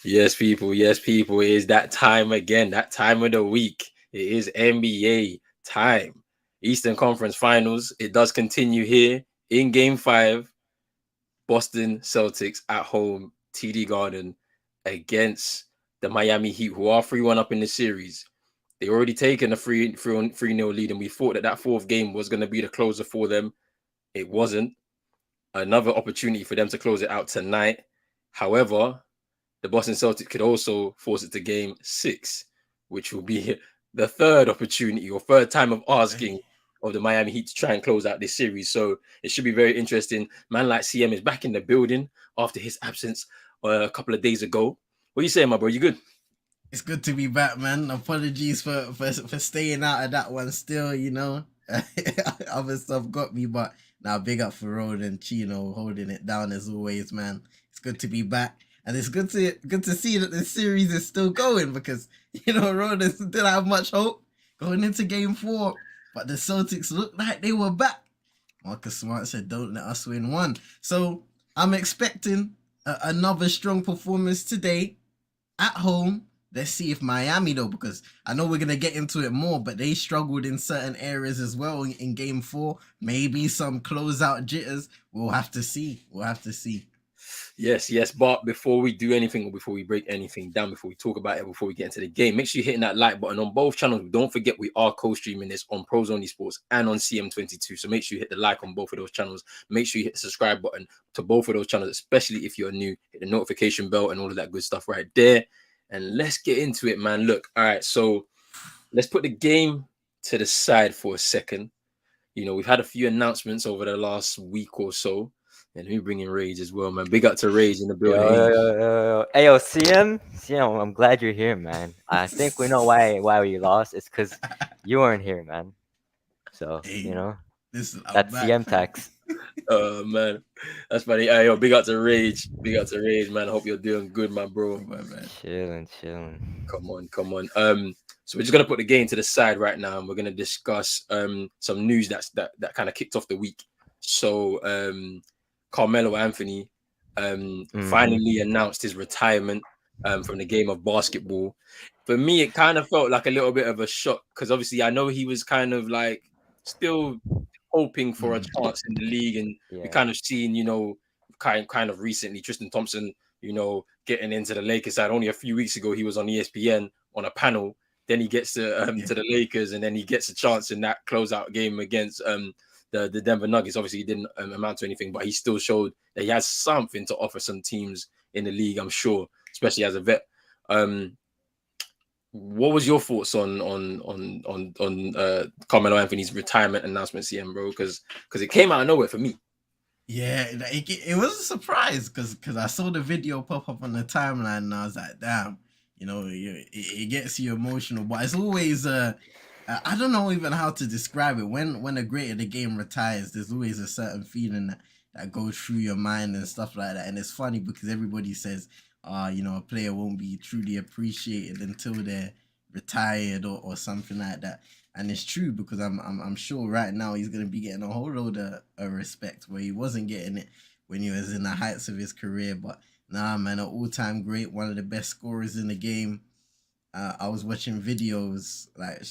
Yes, people. It is that time again, that time of the week. It is NBA time. Eastern Conference Finals. It does continue here in Game 5. Boston Celtics at home, TD Garden, against the Miami Heat, who are 3-1 up in the series. They already taken a 3-0 lead, and we thought that that fourth game was going to be the closer for them. It wasn't. Another opportunity for them to close it out tonight. However, the Boston Celtics could also force it to game 6, which will be the third opportunity or third time of asking of the Miami Heat to try and close out this series. So it should be very interesting. Man like CM is back in the building after his absence a couple of days ago. What are you saying, my bro? You good? It's good to be back, man. Apologies for staying out of that one. Still, other stuff got me, but now big up for Road and Chino holding it down as always, man. It's good to be back, and it's good to see that the series is still going because Road didn't have much hope going into Game 4, but the Celtics looked like they were back. Marcus Smart said, "Don't let us win one." So I'm expecting another strong performance today at home. Let's see if Miami though, because I know we're gonna get into it more, but they struggled in certain areas as well in Game 4. Maybe some closeout jitters. We'll have to see. We'll have to see. Yes. But before we do anything, or before we break anything down, before we talk about it, before we get into the game, make sure you're hitting that like button on both channels. Don't forget we are co-streaming this on Pros Only Sports and on CM22. So make sure you hit the like on both of those channels. Make sure you hit the subscribe button to both of those channels, especially if you're new. Hit the notification bell and all of that good stuff right there. And let's get into it, man. Look, all right. So let's put the game to the side for a second. We've had a few announcements over the last week or so. And let me bring in Rage as well, man. Big up to Rage in the Yo, building. yo, Hey, yo, yo. Hey, yo, CM, I'm glad you're here, man. I think we know why we lost. It's because you weren't here, man. So Hey, listen, I'm that's back. CM tax. man, that's funny. Hey, yo, big up to Rage. Big up to Rage, man. I hope you're doing good, my bro. My man. Chilling. Come on. So we're just gonna put the game to the side right now, and we're gonna discuss some news that kind of kicked off the week. So Carmelo Anthony Mm-hmm. finally announced his retirement from the game of basketball. For me, it kind of felt like a little bit of a shock because obviously I know he was kind of like still hoping for a Mm. chance in the league, and we Yeah. kind of seen, kind of recently Tristan Thompson, getting into the Lakers side. Only a few weeks ago, he was on ESPN on a panel. Then he gets Yeah. to the Lakers, and then he gets a chance in that closeout game against the Denver Nuggets. Obviously, he didn't amount to anything, but he still showed that he has something to offer some teams in the league. I'm sure, especially as a vet. Um, what was your thoughts on Carmelo Anthony's retirement announcement, CM, bro? Because it came out of nowhere for me. Yeah, it was a surprise because I saw the video pop up on the timeline and I was like, damn, it gets you emotional. But it's always I don't know even how to describe it. When a great of the game retires, there's always a certain feeling that goes through your mind and stuff like that. And it's funny because everybody says, a player won't be truly appreciated until they're retired or something like that. And it's true because I'm sure right now he's gonna be getting a whole load of respect where he wasn't getting it when he was in the heights of his career. But nah, man, an all-time great, one of the best scorers in the game. I was watching videos like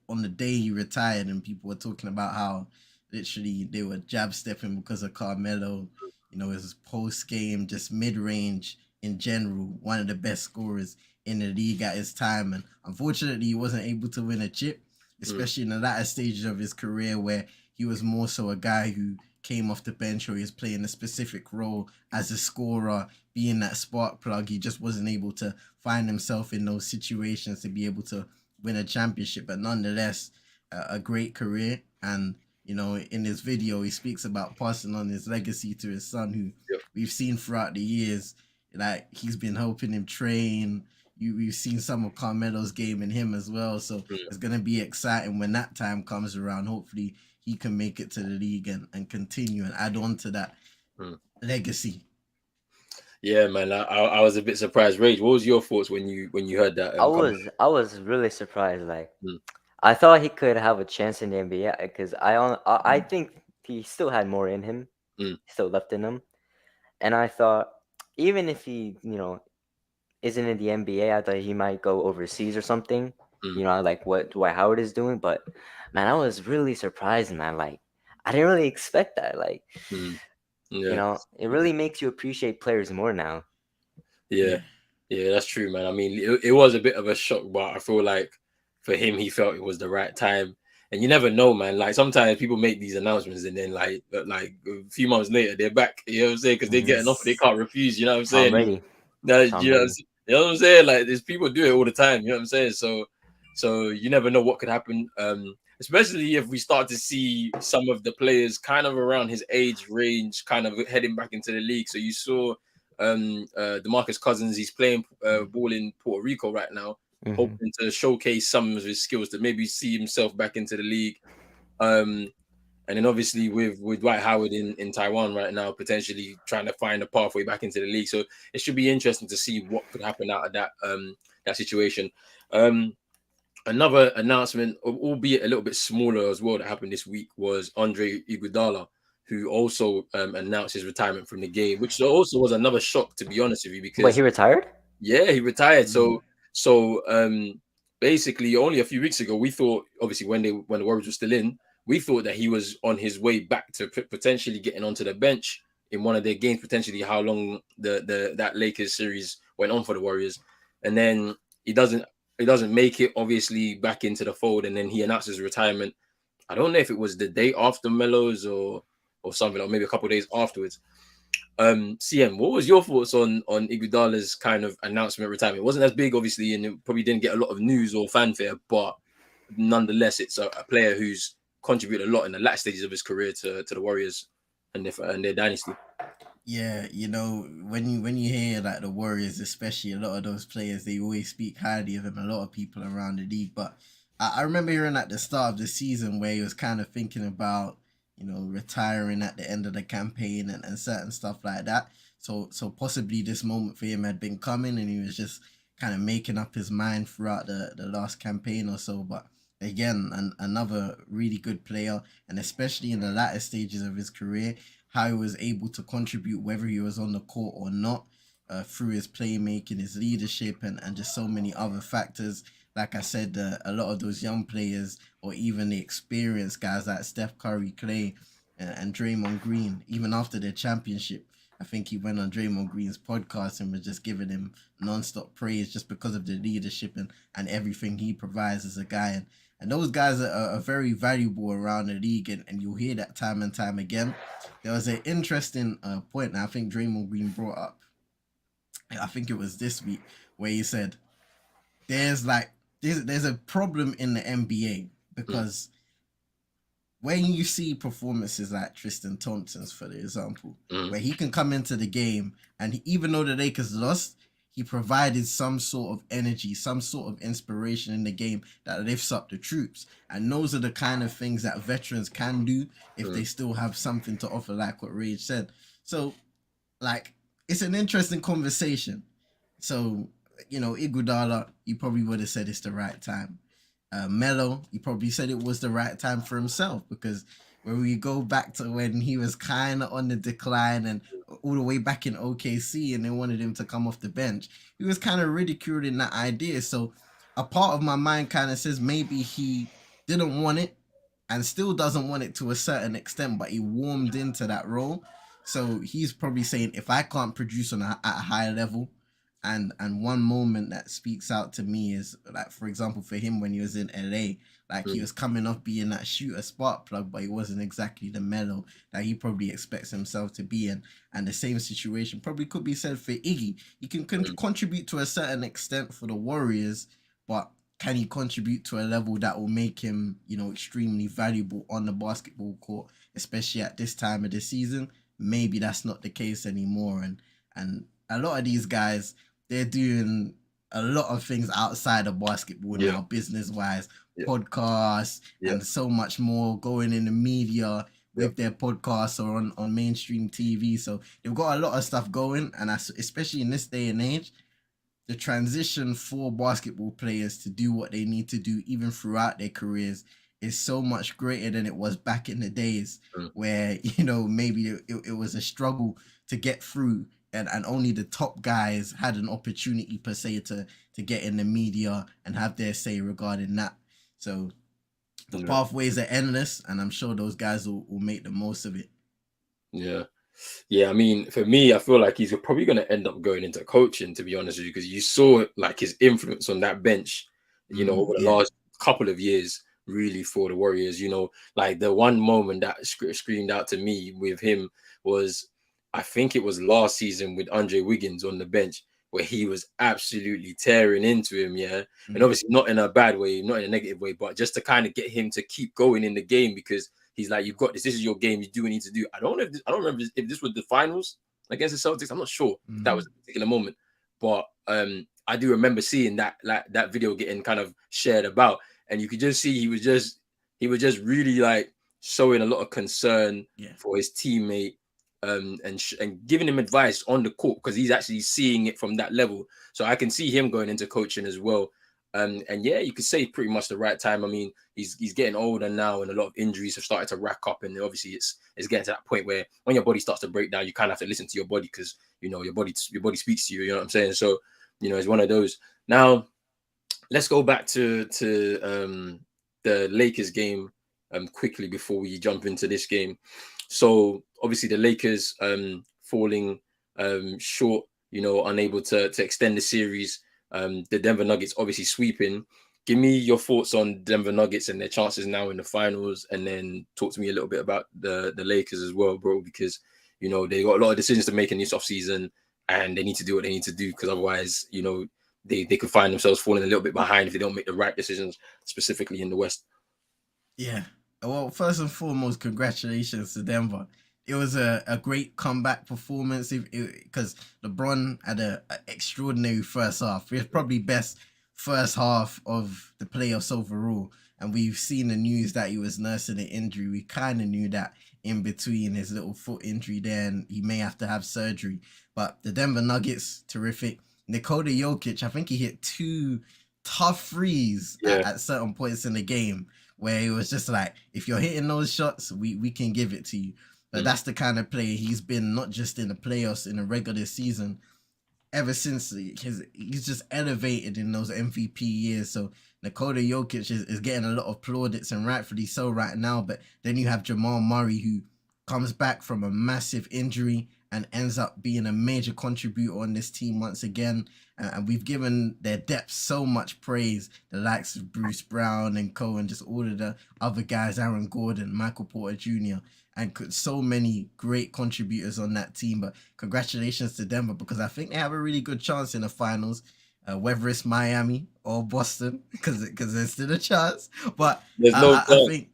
on the day he retired, and people were talking about how literally they were jab stepping because of Carmelo. His post game, just mid range in general, one of the best scorers in the league at his time. And unfortunately, he wasn't able to win a chip, Mm, especially in the latter stages of his career where he was more so a guy who came off the bench or he was playing a specific role as a scorer, being that spark plug. He just wasn't able to find himself in those situations to be able to win a championship. But nonetheless, a great career. And in his video, he speaks about passing on his legacy to his son, who yep. we've seen throughout the years. Like he's been helping him train. We've seen some of Carmelo's game in him as well. So Mm, it's gonna be exciting when that time comes around. Hopefully, he can make it to the league and continue and add on to that mm. legacy. Yeah, man. I was a bit surprised. Rage, what was your thoughts when you heard that I comment? was I was really surprised. Like Mm, I thought he could have a chance in the NBA because I think he still had more in him, mm, still left in him, and I thought even if he isn't in the NBA. I thought he might go overseas or something. Mm, You know, like what Dwight Howard is doing. But man, I was really surprised, man. Like I didn't really expect that. Like mm, you yeah. know, it really makes you appreciate players more now. Yeah, Yeah. yeah, that's true, man. I mean, it was a bit of a shock, but I feel like for him, he felt it was the right time. And you never know, man. Like sometimes people make these announcements, and then like a few months later, they're back. You know what I'm saying? Because they get an offer they Yes. can't refuse. You know what I'm Tom saying? Brady, No, Tom you know, Brady. you know what I'm saying? Like, there's people do it all the time. You know what I'm saying? So you never know what could happen. Especially if we start to see some of the players kind of around his age range, kind of heading back into the league. So you saw, DeMarcus Cousins. He's playing ball in Puerto Rico right now, Hmm. hoping to showcase some of his skills to maybe see himself back into the league. Um, and then obviously with Dwight Howard in Taiwan right now, potentially trying to find a pathway back into the league. So it should be interesting to see what could happen out of that situation. Um, Another announcement, albeit a little bit smaller as well, that happened this week was Andre Iguodala, who also announced his retirement from the game, which also was another shock, to be honest with you, Wait, because he retired? yeah, he retired. Mm. So basically only a few weeks ago we thought, obviously when the Warriors were still in, we thought that he was on his way back to potentially getting onto the bench in one of their games, potentially how long the that Lakers series went on for the Warriors. And then he doesn't he doesn't make it obviously back into the fold, and then he announces retirement. I don't know if it was the day after Mellows or something, or maybe a couple of days afterwards. CM, what was your thoughts on Iguodala's kind of announcement retirement? It wasn't as big, obviously, and it probably didn't get a lot of news or fanfare, but nonetheless, it's a player who's contributed a lot in the last stages of his career to the Warriors and their dynasty. Yeah, when you hear like the Warriors, especially a lot of those players, they always speak highly of him. A lot of people around the league, but I remember hearing at the start of the season where he was kind of thinking about retiring at the end of the campaign and certain stuff like that. So possibly this moment for him had been coming, and he was just kind of making up his mind throughout the last campaign or so. But again, another really good player, and especially in the latter stages of his career, how he was able to contribute, whether he was on the court or not, through his playmaking, his leadership, and just so many other factors. Like I said, a lot of those young players, or even the experienced guys like Steph Curry, Clay, and Draymond Green, even after their championship, I think he went on Draymond Green's podcast and was just giving him non-stop praise just because of the leadership and everything he provides as a guy. And those guys are very valuable around the league, and you'll hear that time and time again. There was an interesting point that I think Draymond Green brought up. I think it was this week where he said there's like there's a problem in the NBA Mm, because when you see performances like Tristan Thompson's, for example, mm, where he can come into the game and even though the Lakers lost, he provided some sort of energy, some sort of inspiration in the game that lifts up the troops. And those are the kind of things that veterans can do if mm, they still have something to offer, like what Rage said. So, like, it's an interesting conversation. So, Iguodala, you probably would have said it's the right time. Melo, he probably said it was the right time for himself because when we go back to when he was kind of on the decline and all the way back in OKC and they wanted him to come off the bench, he was kind of ridiculing that idea. So a part of my mind kind of says maybe he didn't want it and still doesn't want it to a certain extent, but he warmed into that role. So he's probably saying if I can't produce at a high level, and one moment that speaks out to me is like, for example, for him when he was in LA, like he mm, was coming off being that shooter spark plug, but he wasn't exactly the mellow that he probably expects himself to be in. And the same situation probably could be said for Iggy. He can mm, contribute to a certain extent for the Warriors, but can he contribute to a level that will make him, extremely valuable on the basketball court, especially at this time of the season? Maybe that's not the case anymore. And a lot of these guys, they're doing a lot of things outside of basketball yeah, now, business wise, yeah, podcasts, yeah, and so much more going in the media yeah, with their podcasts or on mainstream TV. So they've got a lot of stuff going, and especially in this day and age, the transition for basketball players to do what they need to do even throughout their careers is so much greater than it was back in the days mm, where maybe it was a struggle to get through and only the top guys had an opportunity per se to get in the media and have their say regarding that. So the Yeah. pathways are endless, and I'm sure those guys will make the most of it. Yeah. Yeah, I mean, for me, I feel like he's probably going to end up going into coaching, to be honest with you, because you saw like his influence on that bench, over the Yeah. last couple of years, really for the Warriors. Like the one moment that screamed out to me with him was, I think it was last season with Andre Wiggins on the bench, where he was absolutely tearing into him. Yeah. And obviously not in a bad way, not in a negative way, but just to kind of get him to keep going in the game because he's like, you've got this. This is your game. You do what you need to do. I don't remember if this was the finals against the Celtics. I'm not sure if that was a particular moment, but I do remember seeing that video getting kind of shared about, and you could just see he was just really like showing a lot of concern for his teammate, and giving him advice on the court because he's actually seeing it from that level. So I can see him going into coaching as well. And yeah, you could say pretty much the right time. I mean, he's getting older now, and a lot of injuries have started to rack up. And obviously, it's getting to that point where when your body starts to break down, you kind of have to listen to your body because your body speaks to you. You know what I'm saying? So it's one of those. Now, let's go back to the Lakers game quickly before we jump into this game. So obviously, the Lakers falling short, unable to extend the series. The Denver Nuggets obviously sweeping. Give me your thoughts on Denver Nuggets and their chances now in the finals, and then talk to me a little bit about the Lakers as well, bro, because they got a lot of decisions to make in this offseason, and they need to do what they need to do because otherwise, they could find themselves falling a little bit behind if they don't make the right decisions, specifically in the West. Yeah. Well, first and foremost, congratulations to Denver. It was a great comeback performance because LeBron had an extraordinary first half. It was probably best first half of the playoffs overall. And we've seen the news that he was nursing an injury. We kind of knew that in between his little foot injury there, and he may have to have surgery. But the Denver Nuggets, terrific. Nikola Jokic, I think he hit 2 tough threes at certain points in the game where it was just like, if you're hitting those shots, we can give it to you. But that's the kind of player he's been, not just in the playoffs, in the regular season, ever since he's just elevated in those MVP years. So Nikola Jokic is getting a lot of plaudits, and rightfully so right now. But then you have Jamal Murray, who comes back from a massive injury and ends up being a major contributor on this team once again. And we've given their depth so much praise, the likes of Bruce Brown and Cohen, just all of the other guys, Aaron Gordon, Michael Porter Jr., and so many great contributors on that team. But congratulations to Denver, because I think they have a really good chance in the finals, whether it's Miami or Boston, because there's still a chance. But there's no I think...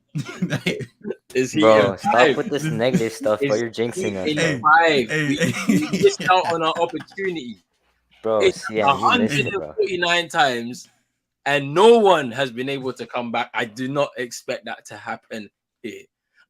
Is he Bro, stop with this negative stuff, bro. You're jinxing us, bro. We missed out on our opportunity. Bro, it's CM, you missed it, bro. 149 times, and no one has been able to come back. I do not expect that to happen here.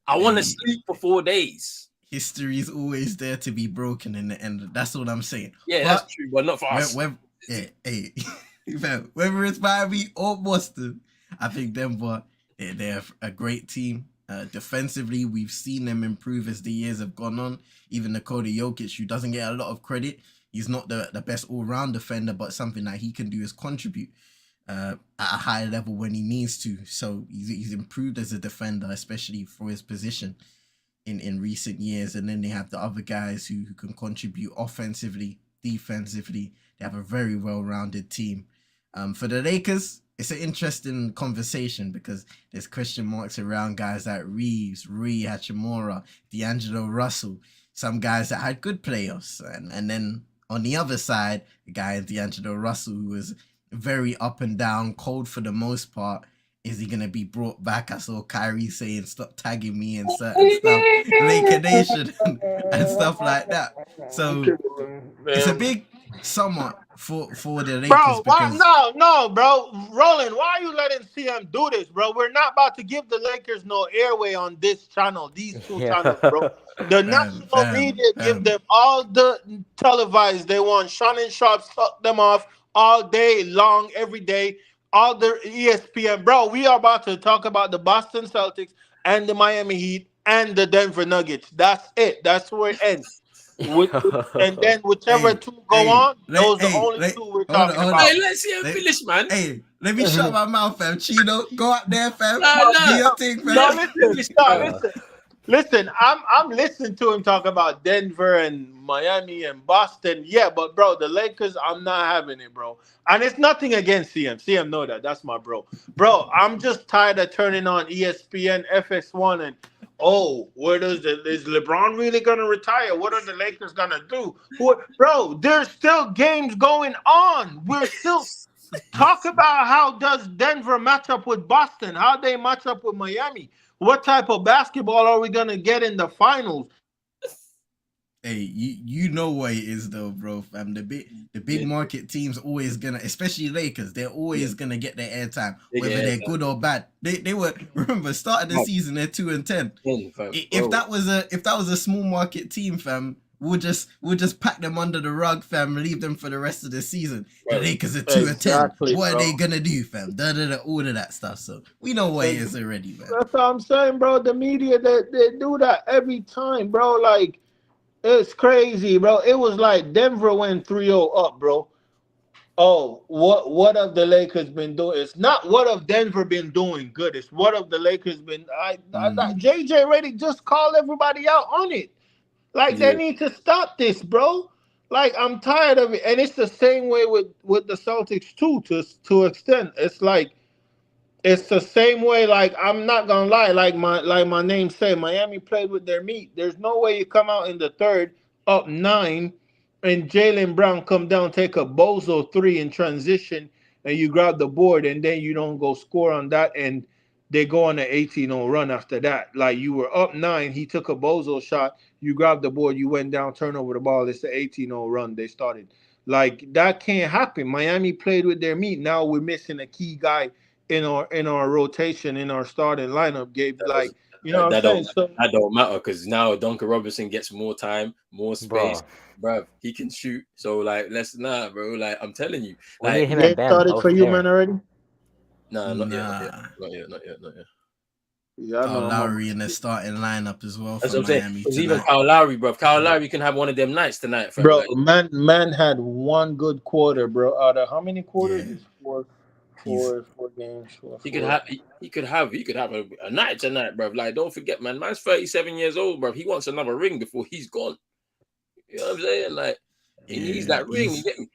I want to sleep for 4 days. History is always there to be broken in the end. That's what I'm saying. Yeah, that's true, but not for us. Whether it's Miami or Boston, I think Denver, they're a great team. Defensively, we've seen them improve as the years have gone on. Even Nikola Jokic, who doesn't get a lot of credit, he's not the best all-round defender, but something that he can do is contribute at a high level when he needs to. So he's improved as a defender, especially for his position in recent years. And then they have the other guys who can contribute offensively, defensively. They have a very well-rounded team. For the Lakers, it's an interesting conversation because there's question marks around guys like Reeves, Rui Hachimura, D'Angelo Russell, some guys that had good playoffs. And then on the other side, a guy D'Angelo Russell, who was very up and down, cold for the most part. Is he going to be brought back? I saw Kyrie saying, stop tagging me and certain stuff, Laker Nation and stuff like that. So it's a big somewhat for the Lakers. Bro, no, bro. Roland, why are you letting CM do this, bro? We're not about to give the Lakers no airway on this channel, these two channels, bro. The national media give them all the televised they want. Shannon Sharp suck them off all day long, every day. All the ESPN, bro. We are about to talk about the Boston Celtics and the Miami Heat and the Denver Nuggets. That's it. That's where it ends. And then whichever two go on, those the only two we're talking about. Hey, let's see him finish, man. Hey, let me shut my mouth, fam. Chino, go up there, fam. Nah. Do your thing, fam. No, listen. I'm listening to him talk about Denver and Miami and Boston. Yeah, but bro, the Lakers, I'm not having it, bro. And it's nothing against CM. CM know that. That's my bro. Bro, I'm just tired of turning on ESPN, FS1, and is LeBron really gonna retire? What are the Lakers gonna do? Bro, there's still games going on. We're still talk about how does Denver match up with Boston? How they match up with Miami? What type of basketball are we gonna get in the finals? Hey, you know what it is though, bro. Fam, the big market teams always gonna, especially Lakers, they're always gonna get their airtime, whether they're good or bad. They were, remember, start of the season they're 2-10. If that was a small market team, fam, we'll just pack them under the rug, fam, leave them for the rest of the season. The Lakers are 2-10. What are they gonna do, fam? All of that stuff. So we know what it is already, man. That's what I'm saying, bro. The media they do that every time, bro. Like, it's crazy, bro. It was like Denver went 3-0 up, bro. Oh, what have the Lakers been doing? It's not what have Denver been doing good. It's what have the Lakers been. JJ Redick just called everybody out on it. Like, they need to stop this, bro. Like, I'm tired of it, and it's the same way with the Celtics too. To extent, it's like. It's the same way. Like, I'm not gonna lie. Like my name said, Miami played with their meat. There's no way you come out in the third up 9, and Jaylen Brown come down, take a bozo 3 in transition, and you grab the board, and then you don't go score on that, and they go on an 18-0 run after that. Like, you were up 9, he took a bozo shot, you grabbed the board, you went down, turn over the ball. It's the 18-0 run they started. Like, that can't happen. Miami played with their meat. Now we're missing a key guy in our rotation, in our starting lineup, Gabe. Like, you know what I'm saying? That don't matter because now Duncan Robinson gets more time, more space. Bro, he can shoot. So, like, bro. Like, I'm telling you. We like, need him at Bam. Started for you, man, already? Nah, not yet. Yeah, Kyle Lowry in the starting lineup as well. That's what I'm saying. Because even Kyle Lowry, bro. Kyle Lowry can have one of them nights tonight, fam. Bro, man had one good quarter, bro. Out of how many quarters? Yeah. Four games. He could have a night tonight, bro. Like, don't forget, man. Man's 37 years old, bro. He wants another ring before he's gone. You know what I'm saying? Like, he needs that ring. You get me?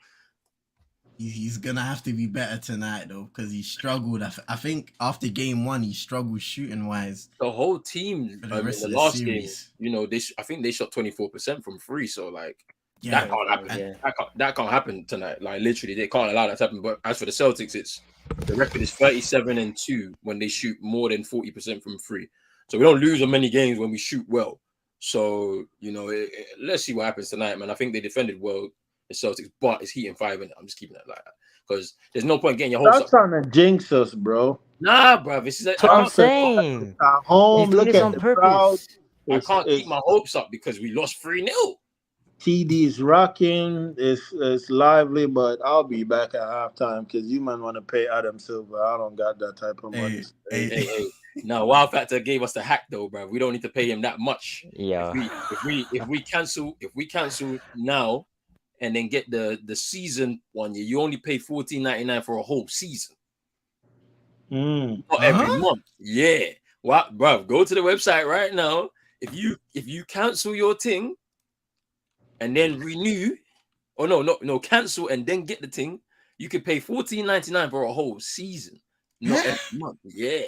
He's gonna have to be better tonight though, because he struggled. I think after game 1, he struggled shooting wise. The whole team in the last game, you know, I think they shot 24% from free. So, like, that can't happen. That can't happen tonight. Like, literally, they can't allow that to happen. But as for the Celtics, the record is 37-2 when they shoot more than 40% from free. So we don't lose on many games when we shoot well. So, you know, let's see what happens tonight, man. I think they defended well, the Celtics, but it's heating 5, and I'm just keeping it like that because there's no point getting your hopes up. That's trying to jinx us, bro. Nah, bro. This is what I'm saying. At home, look at the crowd. I can't keep my hopes up because we lost 3-0. TD's rocking. It's lively, but I'll be back at halftime because you might want to pay Adam Silver. I don't got that type of money. Hey. No, Wild Factor gave us the hack though, bro. We don't need to pay him that much. Yeah. If we cancel now and then get the season 1 year, you only pay $14.99 for a whole season. Not every month. Yeah. Well, bro, go to the website right now. If you cancel your thing and then renew, or no, cancel and then get the thing, you can pay $14.99 for a whole season, not every month. Yeah.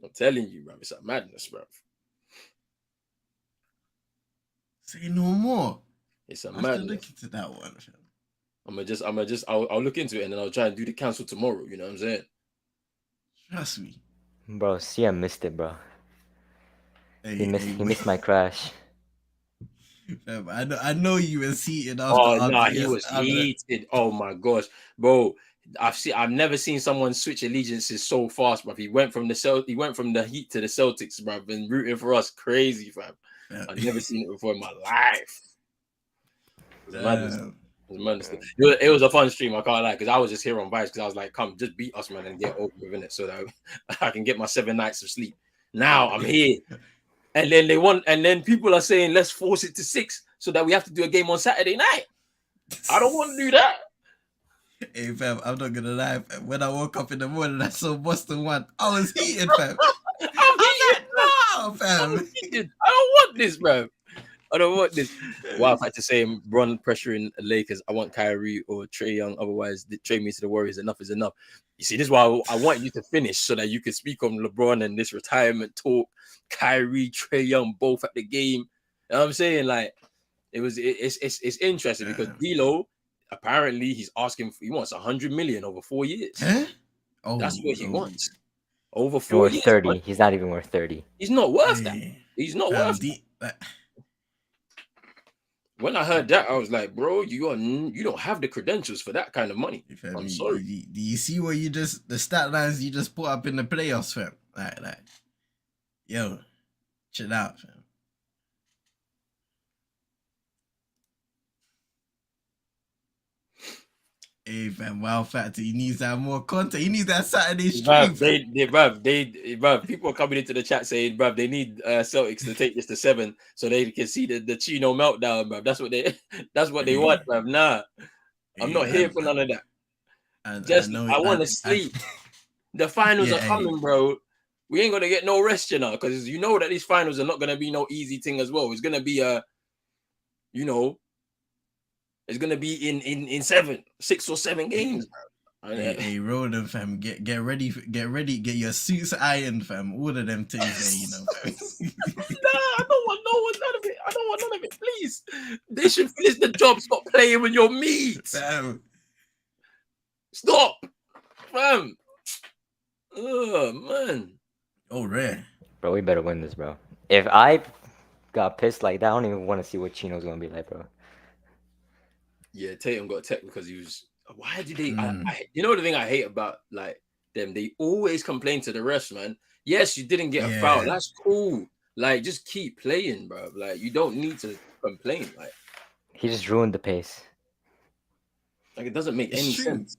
I'm telling you, bro, it's a madness, bro. Say no more. It's a madness. madness. Look into that one. I'll look into it and then I'll try and do the cancel tomorrow. You know what I'm saying? Trust me, bro. CM missed it, bro. He missed my crash. I know you was heated after. Oh no, he was heated. Oh my gosh, bro. I've never seen someone switch allegiances so fast, bro. He went from the Heat to the Celtics, bro. Been rooting for us, crazy, fam. I've never seen it before in my life. It was madness. It was a fun stream, I can't lie, because I was just here on vibes because I was like, come, just beat us, man, and get over with it so that I can get my 7 nights of sleep. Now I'm here. and then they want, and then people are saying let's force it to 6 so that we have to do a game on Saturday night. I don't want to do that. Hey fam, I'm not gonna lie. Fam. When I woke up in the morning, I saw Boston won. I was heated, fam. I'm heated, no, fam. I'm heated. I don't want this, bro. I don't want this. Well, I've had to say, Bron pressuring Lakers. I want Kyrie or Trae Young. Otherwise, trade me to the Warriors. Enough is enough. You see, this is why I want you to finish so that you can speak on LeBron and this retirement talk. Kyrie, Trae Young, both at the game. You know what I'm saying? Like, it's interesting because D'Lo, apparently he wants 100 million over 4 years. Huh? Oh, that's what he wants. Over 4 years. 30. Man. He's not even worth 30. He's not worth that. He's not worth that. When I heard that, I was like, bro, you don't have the credentials for that kind of money. I'm sorry. Do you see what the stat lines you just put up in the playoffs, fam? Like, yo, chill out, fam. Hey, fam, Wow Factor, he needs that more content. He needs that Saturday stream. People are coming into the chat saying, bruv, they need Celtics to take this to 7 so they can see the Chino meltdown, bruv. That's what they want, bruv. Nah, I'm not here for none of that. I want to sleep. The finals are coming, bro. We ain't gonna get no rest, you know, because you know that these finals are not gonna be no easy thing as well. It's gonna be it's gonna be in 6 or 7 games, bro. Hey, Roden, fam, get ready, get your suits ironed, fam. All of them things there, you know, fam. Nah, I don't want none of it. I don't want none of it, please. They should finish the job. Stop playing with your meat. Fam. Stop, fam. Oh man. Oh, rare. Bro, we better win this, bro. If I got pissed like that, I don't even want to see what Chino's gonna be like, bro. Yeah, Tatum got tech because he was. Why did they? You know the thing I hate about like them? They always complain to the refs, man. Yes, you didn't get a foul. That's cool. Like, just keep playing, bro. Like, you don't need to complain. Like, he just ruined the pace. Like, it doesn't make any sense.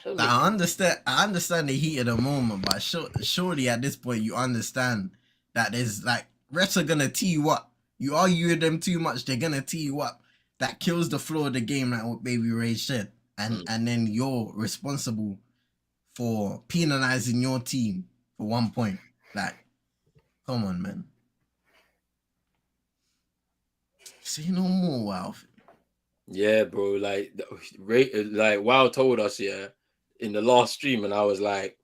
I understand the heat of the moment, but surely at this point you understand that there's like refs are gonna tee you up. You argue with them too much, they're gonna tee you up. That kills the flow of the game, like what Baby Ray said, and then you're responsible for penalizing your team for 1 point. Like, come on, man. Say no more, Wow. Yeah, bro. Like Wow told us, in the last stream, and I was like,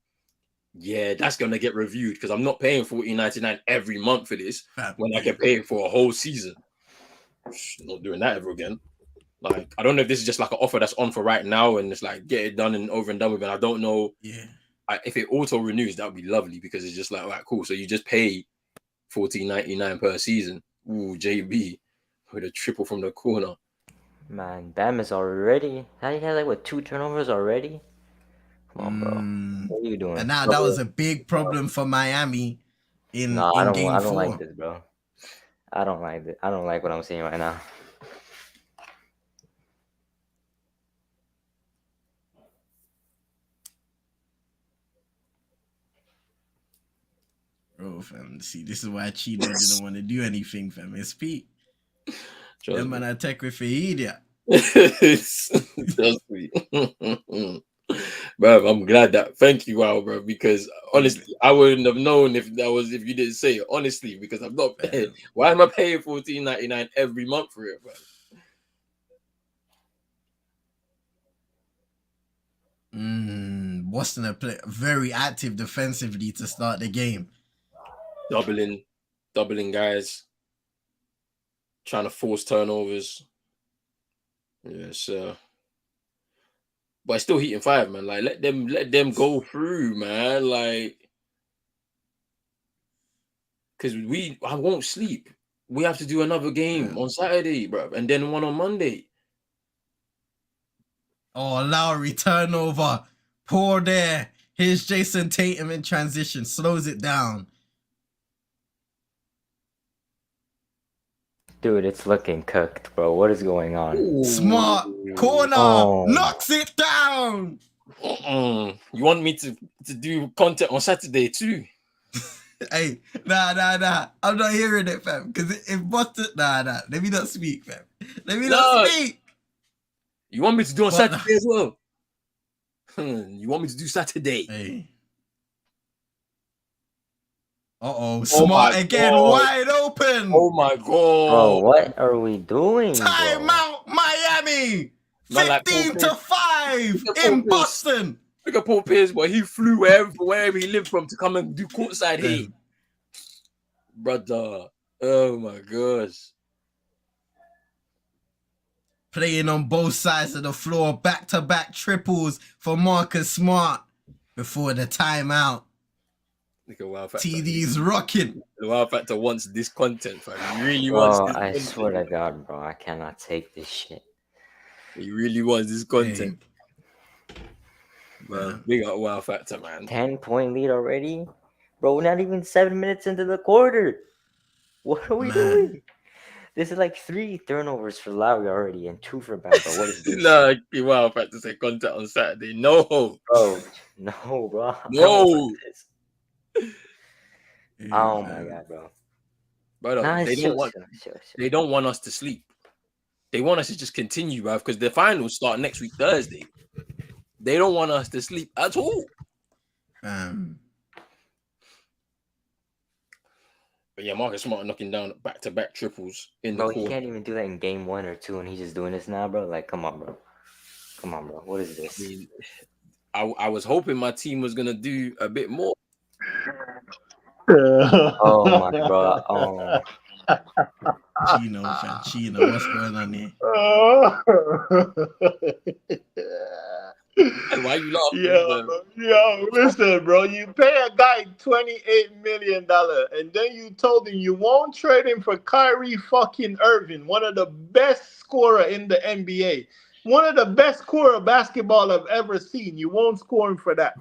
yeah, that's gonna get reviewed because I'm not paying $14.99 every month for this when I can pay it for a whole season. Not doing that ever again. Like, I don't know if this is just like an offer that's on for right now and it's like get it done and over and done with. And I don't know. Yeah. If it auto renews, that would be lovely because it's just like, all right, cool. So you just pay $14.99 per season. Ooh, JB with a triple from the corner. Man, Bam is already. How do you have like what 2 turnovers already? Come on, bro. What are you doing? And now that was a big problem for Miami in game 4. I don't like this, bro. I don't like it. I don't like what I'm seeing right now. Bro, fam. See, this is why Chino didn't want to do anything, fam. It's Pete. Them man attack with idiot. Trust me. Bro, I'm glad that. Thank you, Wow, bro. Because honestly, I wouldn't have known if you didn't say it. Honestly, because I'm not paying. Why am I paying $14.99 every month for it, bro? Boston are very active defensively to start the game. Doubling guys. Trying to force turnovers. Yes, but it's still heating 5, man. Like, let them go through, man. Like, because I won't sleep. We have to do another game on Saturday, bro, and then one on Monday. Oh, Lowry turnover. Poor there. Here's Jason Tatum in transition. Slows it down. Dude, it's looking cooked, bro. What is going on? Ooh. Smart corner. Knocks it down. You want me to do content on Saturday too? Hey, nah. I'm not hearing it, fam. Because if Boston, nah. Let me not speak, fam. Let me not speak. You want me to do on But- Saturday as well? You want me to do Saturday? Hey. Smart again, God. wide open. Oh my god. Bro, what are we doing, bro? Timeout, Miami. Man, like 15-5 Look at in Paul Pierce. Boston. Look at Paul Pierce, but he flew wherever he lived from to come and do courtside here. Brother. Oh my gosh. Playing on both sides of the floor, back-to-back triples for Marcus Smart before the timeout. Look at Wow Factor. TD's rocking. The Wow Factor wants this content, fam. He really Bro, wants this I content. swear to God, bro, I cannot take this shit. He really wants this content. Hey. Man, big up Wow Factor, man. 10-point lead already? Bro, we're not even 7 minutes into the quarter. What are we doing? This is like 3 turnovers for Lowry already and 2 for Bam, bro. What is this? Nah, Wow Factor say content on Saturday. No. Bro, no, bro. No. Oh my God, bro. Brother, Nah, they don't want us to sleep. They want us to just continue, bro, because the finals start next week, Thursday. They don't want us to sleep at all. But yeah, Marcus Smart knocking down back-to-back triples in the Bro, court. he can't even do that in game 1 or 2, and he's just doing this now, bro. Like, come on, bro. What is this? I mean, I was hoping my team was gonna do a bit more. Oh my bro. Oh. Chino, what's going on here? Why you laughing? Yo, listen, bro. You pay a guy $28 million, and then you told him you won't trade him for Kyrie fucking Irving, one of the best scorer in the NBA, one of the best scorer basketball I've ever seen. You won't score him for that.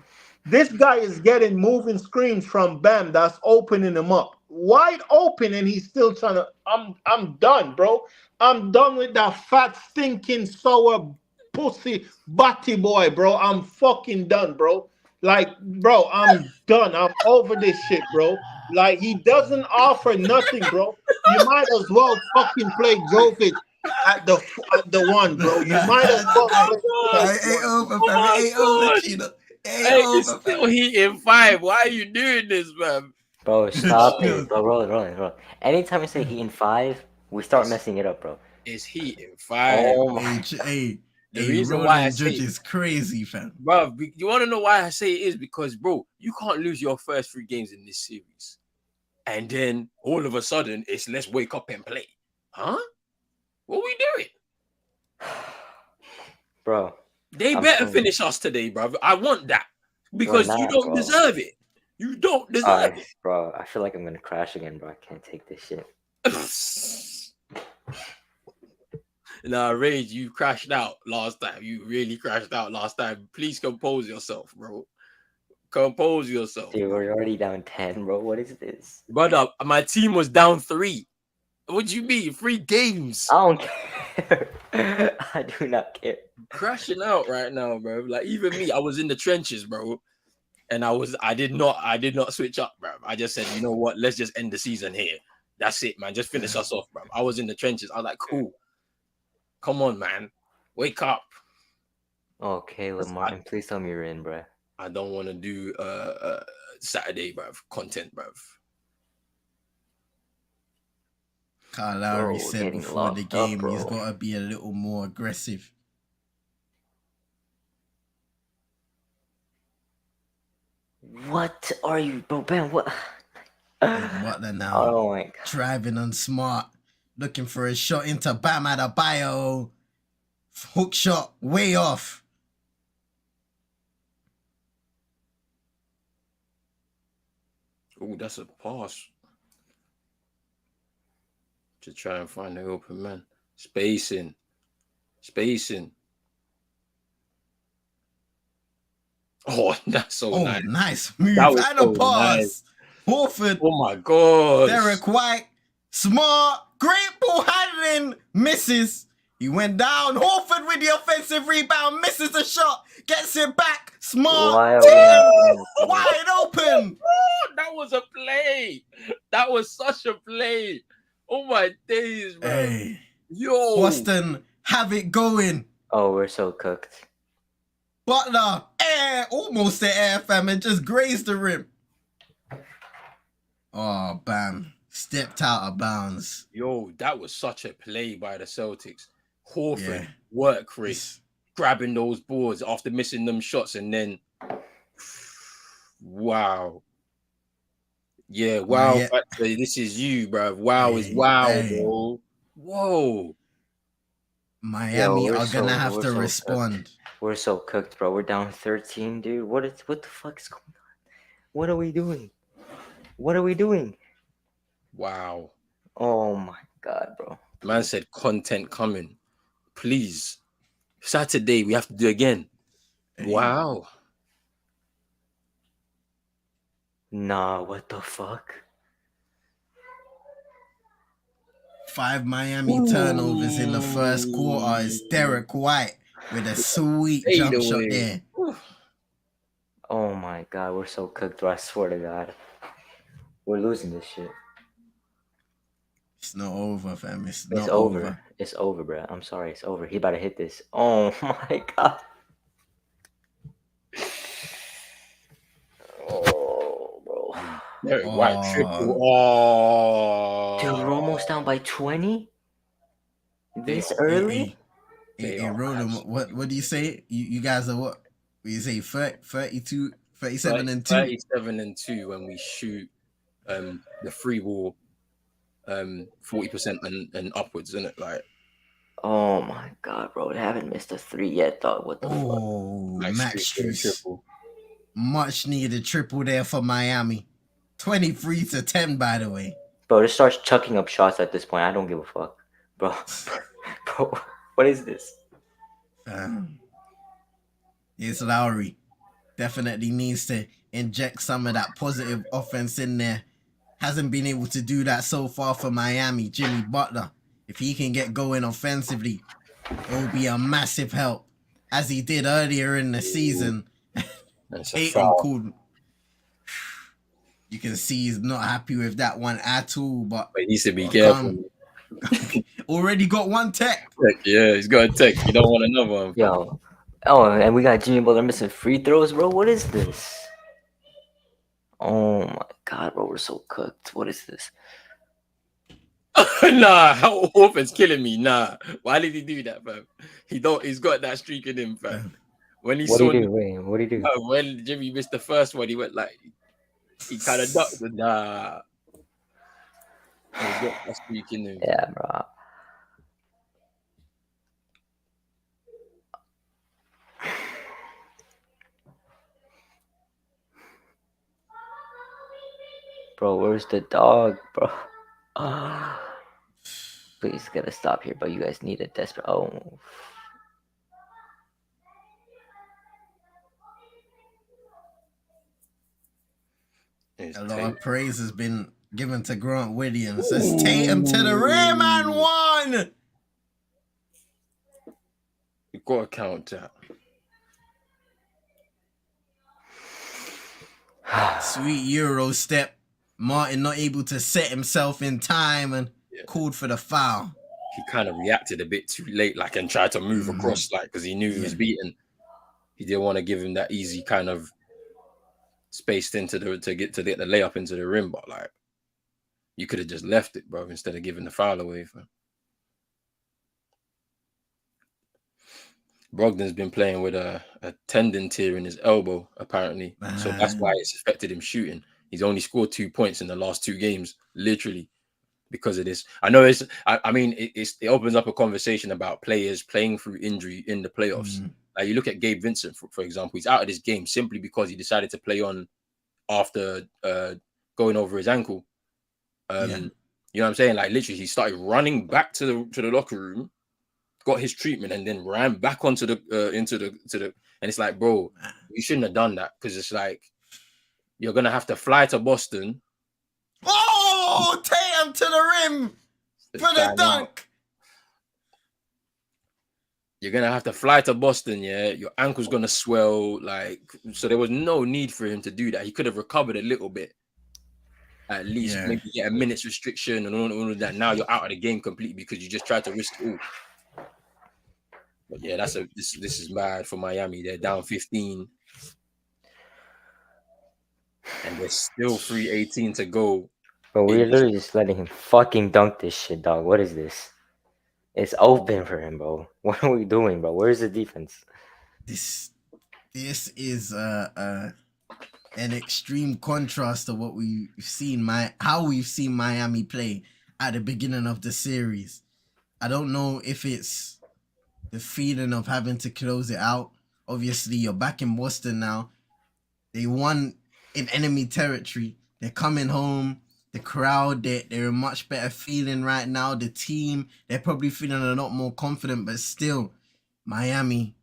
This guy is getting moving screens from Bam that's opening him up wide open, and he's still trying to. I'm done, bro. I'm done with that fat, stinking, sour, pussy, batty boy, bro. I'm fucking done, bro. Like, bro, I'm done. I'm over this shit, bro. Like, he doesn't offer nothing, bro. You might as well fucking play Jokic at the one, bro. You might as well play. Ain't over, fam. Ain't over, Chino. Hey, it's still heating 5. Why are you doing this, man? Bro, stop it. Bro, roll. Anytime I say heating 5, we start messing it up, bro. It's heating 5. Oh my. Hey, the reason why I judge say is crazy, fam. Bro, you want to know why I say it is? Because, bro, you can't lose your first 3 games in this series. And then all of a sudden, it's let's wake up and play. Huh? What are we doing? Bro. They better finish us today, bro. I want that. Because you don't deserve it. You don't deserve it. Bro, I feel like I'm going to crash again, bro. I can't take this shit. Nah, Rage, you crashed out last time. You really crashed out last time. Please compose yourself, bro. Compose yourself. Dude, we're already down 10, bro. What is this? Brother, my team was down 3. What do you mean? 3 games. I don't care. I do not care. Crashing out right now, bro. Like, even me, I was in the trenches, bro. And I did not switch up, bro. I just said, you know what? Let's just end the season here. That's it, man. Just finish us off, bro. I was in the trenches. I was like, cool. Come on, man. Wake up. Okay, Martin, please tell me you're in, bro. I don't want to do Saturday, bro. Content, bro. Kyle Lowry said before the game he's got to be a little more aggressive. What are you, bro? Ben, what? What then now? Oh my God. Driving on Smart, looking for a shot into Bam Adebayo. Hook shot, way off. Oh, that's a pass. To try and find the open man. Spacing. Oh, that's so nice. Nice move. And a pass. Nice. Horford. Oh my God. Derek White. Smart. Great ball handling. Misses. He went down. Horford with the offensive rebound, misses the shot, gets it back. Smart. Why are we Tatum not wide open. That was a play. That was such a play. Oh my days, bro. Hey, Yo. Boston have it going. Oh, we're so cooked. Butler, almost the air, fam, and just grazed the rim. Oh, bam. Stepped out of bounds. Yo, that was such a play by the Celtics. Horford, Yeah. work rate, grabbing those boards after missing them shots, and then wow. Yeah, wow. Yeah. This is you, bro. Wow is wow, bro. Whoa. Miami are gonna have to so respond. Cooked. We're so cooked, bro. We're down 13, dude. What the fuck is going on? What are we doing? What are we doing? Wow. Oh my god, bro. Man said content coming. Please. Saturday, we have to do again. Hey. Wow. Nah, what the fuck? 5 Miami turnovers in the first quarter. It's Derek White with a sweet jump shot there. Oh my god, we're so cooked, bro. I swear to God. We're losing this shit. It's not over, fam. It's not over. It's over, bro. I'm sorry. It's over. He about to hit this. Oh my god. Oh, bro. Derek White triple. Oh. Dude, we're almost down by 20? This early? Hey, Roland, what do you say? You guys are what? You say 32, 37 and 2? 37 and 2 when we shoot the free ball 40% and upwards, isn't it? Like, oh my god, bro. They haven't missed a 3 yet, dog. What the fuck? Oh, Max triple. Much needed triple there for Miami. 23-10, by the way. Bro, just starts chucking up shots at this point. I don't give a fuck. Bro, what is this? It's Lowry. Definitely needs to inject some of that positive offense in there. Hasn't been able to do that so far for Miami. Jimmy Butler, if he can get going offensively, it will be a massive help, as he did earlier in the season. Tatum called. You can see he's not happy with that one at all. But he needs to be careful. Already got one tech. Yeah, he's got a tech. You don't want another one. Yo. Oh, and we got Jimmy Butler missing free throws, bro. What is this? Oh my god, bro, we're so cooked. What is this? Nah, Horford's killing me. Nah, why did he do that, fam? He's got that streak in him, fam. When he what did he do? When Jimmy missed the first one, he went like he kind of ducked. Nah, he's got that streak in him. Yeah, bro. Bro, where's the dog, bro? Please, gotta stop here, but you guys need a desperate. Oh. A lot of praise has been given to Grant Williams. Let's Tatum to the rim and one. You gotta count that. Sweet Euro step. Martin not able to set himself in time and called for the foul. He kind of reacted a bit too late, like, and tried to move across, like, because he knew he was beaten. He didn't want to give him that easy kind of spaced into to get the layup into the rim, but like, you could have just left it, bro, instead of giving the foul away. Brogdon's been playing with a tendon tear in his elbow, apparently, so that's why it's affected him shooting. He's only scored 2 points in the last 2 games, literally, because of this. I know it opens up a conversation about players playing through injury in the playoffs. Like, you look at Gabe Vincent, for example, he's out of this game simply because he decided to play on after going over his ankle. You know what I'm saying? Like, literally, he started running back to the locker room, got his treatment, and then ran back onto the into the and it's like, bro, you shouldn't have done that, because it's like you're gonna have to fly to Boston. Oh, Tatum to the rim for the dunk. you're gonna have to fly to Boston. Yeah, your ankle's gonna swell. Like, so there was no need for him to do that. He could have recovered a little bit, at least Yeah. maybe get a minute's restriction and all of that. Now you're out of the game completely because you just tried to risk it all. But yeah, this is bad for Miami. They're down 15, and there's still 3:18 to go. Bro, In we're this, literally just letting him fucking dunk this shit, dog. What is this? It's open for him, bro. What are we doing, bro? Where's the defense? This this is an extreme contrast to what we've seen how we've seen Miami play at the beginning of the series. I don't know if it's the feeling of having to close it out. Obviously, you're back in Boston now. They won in enemy territory. They're coming home. The crowd, they're a much better feeling right now. The team, they're probably feeling a lot more confident, but still, Miami.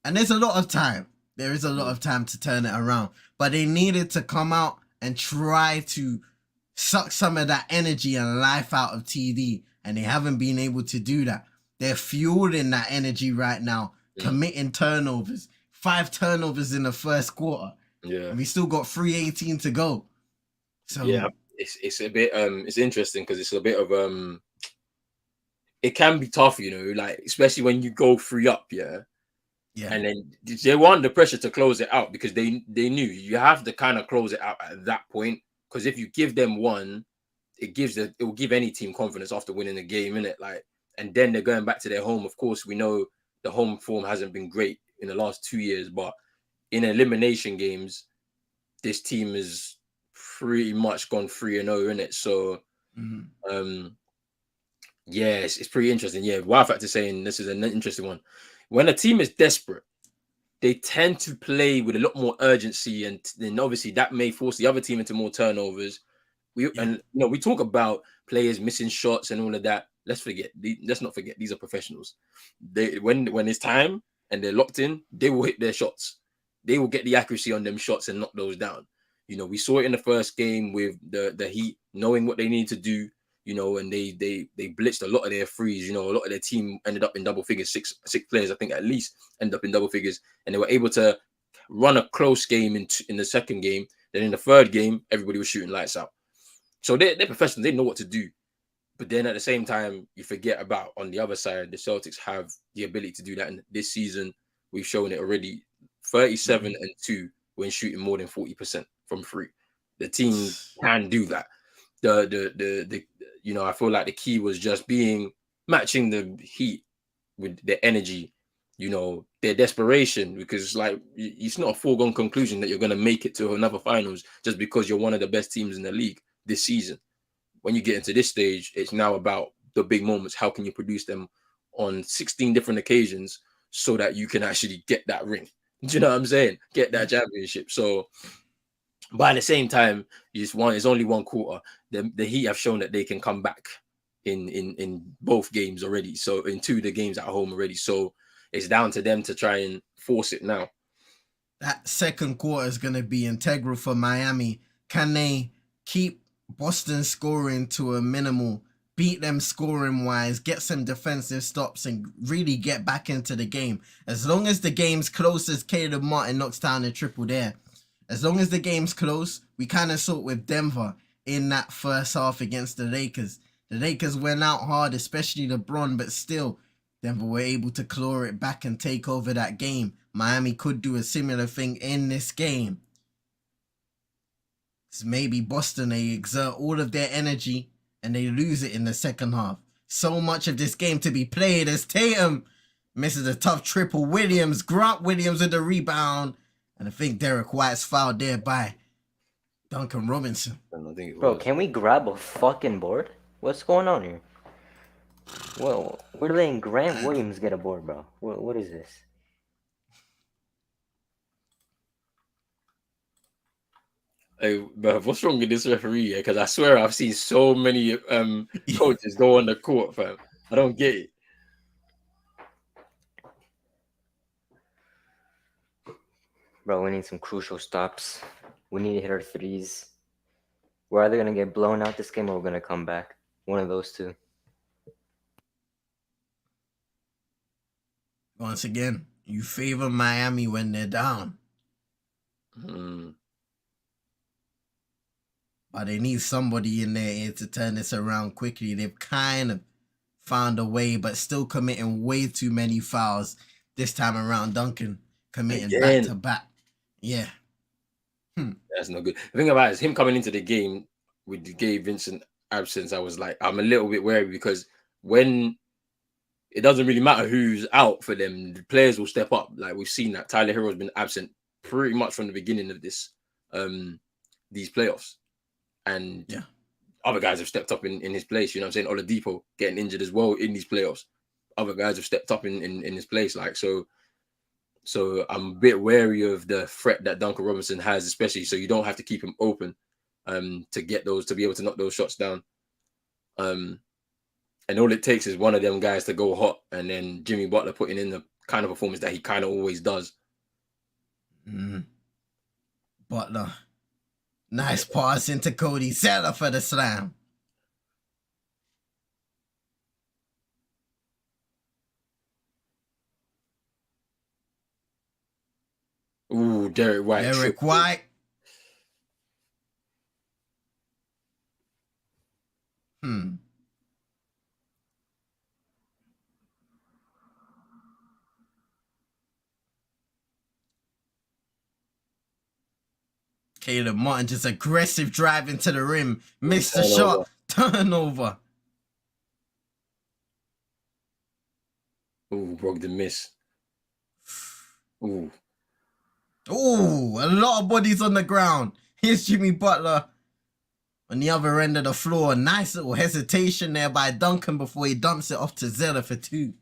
And there's a lot of time. There is a lot of time to turn it around. But they needed to come out and try to suck some of that energy and life out of TD. And they haven't been able to do that. They're fueling that energy right now, committing turnovers. 5 turnovers in the first quarter. yeah, And we still got 3:18 to go. So yeah, it's a bit it's interesting because it's a bit of it can be tough, you know, like especially when you go 3 up, yeah. yeah. And then they want the pressure to close it out because they knew you have to kind of close it out at that point. Because if you give them one, it will give any team confidence after winning the game, innit? Like, and then they're going back to their home. Of course, we know the home form hasn't been great in the last 2 years, but in elimination games, this team is pretty much gone 3-0, innit? So yes, it's pretty interesting. Yeah, Wow Factor saying this is an interesting one. When a team is desperate, they tend to play with a lot more urgency, and then obviously that may force the other team into more turnovers. And we talk about players missing shots and all of that. Let's not forget these are professionals. They when it's time and they're locked in, they will hit their shots. They will get the accuracy on them shots and knock those down. You know, we saw it in the first game with the Heat knowing what they need to do. You know, and they blitzed a lot of their threes. You know, a lot of their team ended up in double figures. Six players, I think, at least ended up in double figures, and they were able to run a close game in the second game. Then in the third game, everybody was shooting lights out. So they're professionals. They know what to do. But then at the same time, you forget about on the other side, the Celtics have the ability to do that. And this season, we've shown it already. 37-2 when shooting more than 40% from free. The team can do that. The I feel like the key was just matching the Heat with their energy, their desperation, because like it's not a foregone conclusion that you're going to make it to another finals just because you're one of the best teams in the league this season. When you get into this stage, it's now about the big moments. How can you produce them on 16 different occasions so that you can actually get that ring? Do you know what I'm saying? Get that championship. So, but at the same time, it's only one quarter. The Heat have shown that they can come back in both games already. So in 2 of the games at home already. So it's down to them to try and force it now. That second quarter is going to be integral for Miami. Can they keep Boston scoring to a minimal, beat them scoring wise, get some defensive stops, and really get back into the game? As long as the game's close, as Caleb Martin knocks down a triple there, as long as the game's close, we kind of saw it with Denver in that first half against the Lakers. The Lakers went out hard, especially LeBron, but still, Denver were able to claw it back and take over that game. Miami could do a similar thing in this game. So maybe Boston, they exert all of their energy and they lose it in the second half. So much of this game to be played as Tatum misses a tough triple. Grant Williams with the rebound. And I think Derek White's fouled there by Duncan Robinson. Bro, can we grab a fucking board? What's going on here? Well, we're letting Grant Williams get a board, bro. What is this? Hey, bro, what's wrong with this referee? Because I swear I've seen so many coaches go on the court, fam. I don't get it. Bro, we need some crucial stops. We need to hit our threes. We're either going to get blown out this game or we're going to come back. One of those two. Once again, you favor Miami when they're down. But they need somebody in there to turn this around quickly. They've kind of found a way, but still committing way too many fouls this time around. Duncan committing back to back. Yeah. That's no good. The thing about it is him coming into the game with the Gabe Vincent absence, I was like, I'm a little bit wary because when it doesn't really matter who's out for them, the players will step up. Like we've seen that Tyler Hero's been absent pretty much from the beginning of this these playoffs. And other guys have stepped up in his place. You know what I'm saying? Oladipo getting injured as well in these playoffs. Other guys have stepped up in his place. Like so I'm a bit wary of the threat that Duncan Robinson has, especially so you don't have to keep him open to get those, to be able to knock those shots down. And all it takes is one of them guys to go hot, and then Jimmy Butler putting in the kind of performance that he kind of always does. Butler. Nice pass into Cody Zeller for the slam. Ooh, Derek White. Derek White. Caleb Martin just aggressive drive into the rim. Missed the shot. Turnover. Ooh, Brogdon miss. Ooh, a lot of bodies on the ground. Here's Jimmy Butler on the other end of the floor. Nice little hesitation there by Duncan before he dumps it off to Zeller for 2.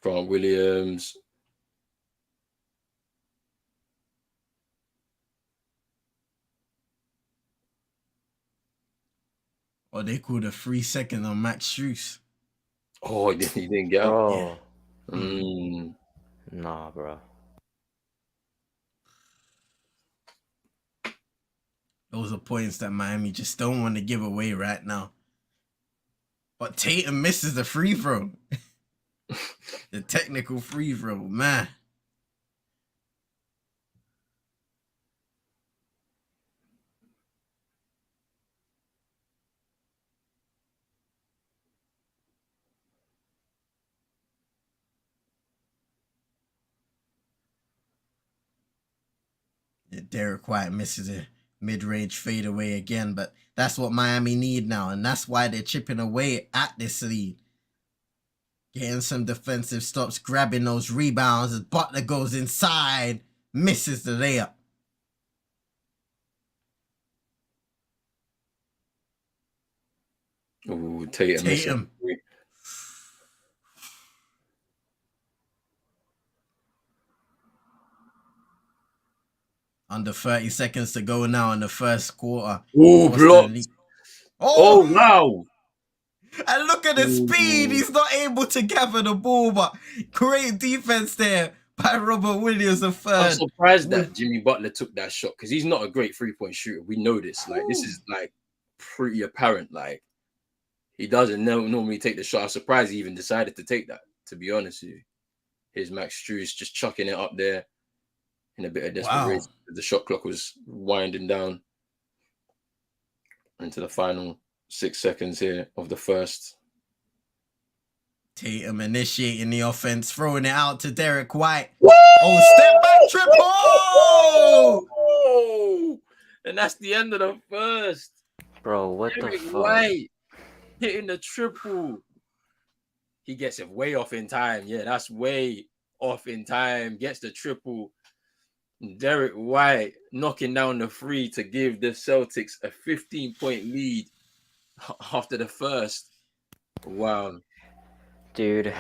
Grant Williams. Or they called a 3 second on Max Strus. Oh, he didn't get up. Nah, bro. Those are points that Miami just don't want to give away right now. But Tatum misses the free throw. The technical free throw, man. Derek White misses a mid-range fadeaway again, but that's what Miami need now, and that's why they're chipping away at this lead. Getting some defensive stops, grabbing those rebounds as Butler goes inside, misses the layup. Ooh, Tatum. Under 30 seconds to go now in the first quarter. Ooh, blocked. Oh, wow. And look at the speed. He's not able to gather the ball, but great defense there by Robert Williams III. I'm surprised that Jimmy Butler took that shot because he's not a great three-point shooter. We know this. Like, this is like pretty apparent. Like, he doesn't normally take the shot. I'm surprised he even decided to take that, to be honest with you. Here's Max Strus just chucking it up there in a bit of desperation. Wow. The shot clock was winding down into the final 6 seconds here of the first. Tatum initiating the offense, throwing it out to Derek White. Woo! Oh, step back triple! Oh! And that's the end of the first. Bro, what Derek the fuck? White hitting the triple. He gets it way off in time. Yeah, that's way off in time. Gets the triple. Derek White knocking down the free to give the Celtics a 15-point lead after the first. Wow. Dude.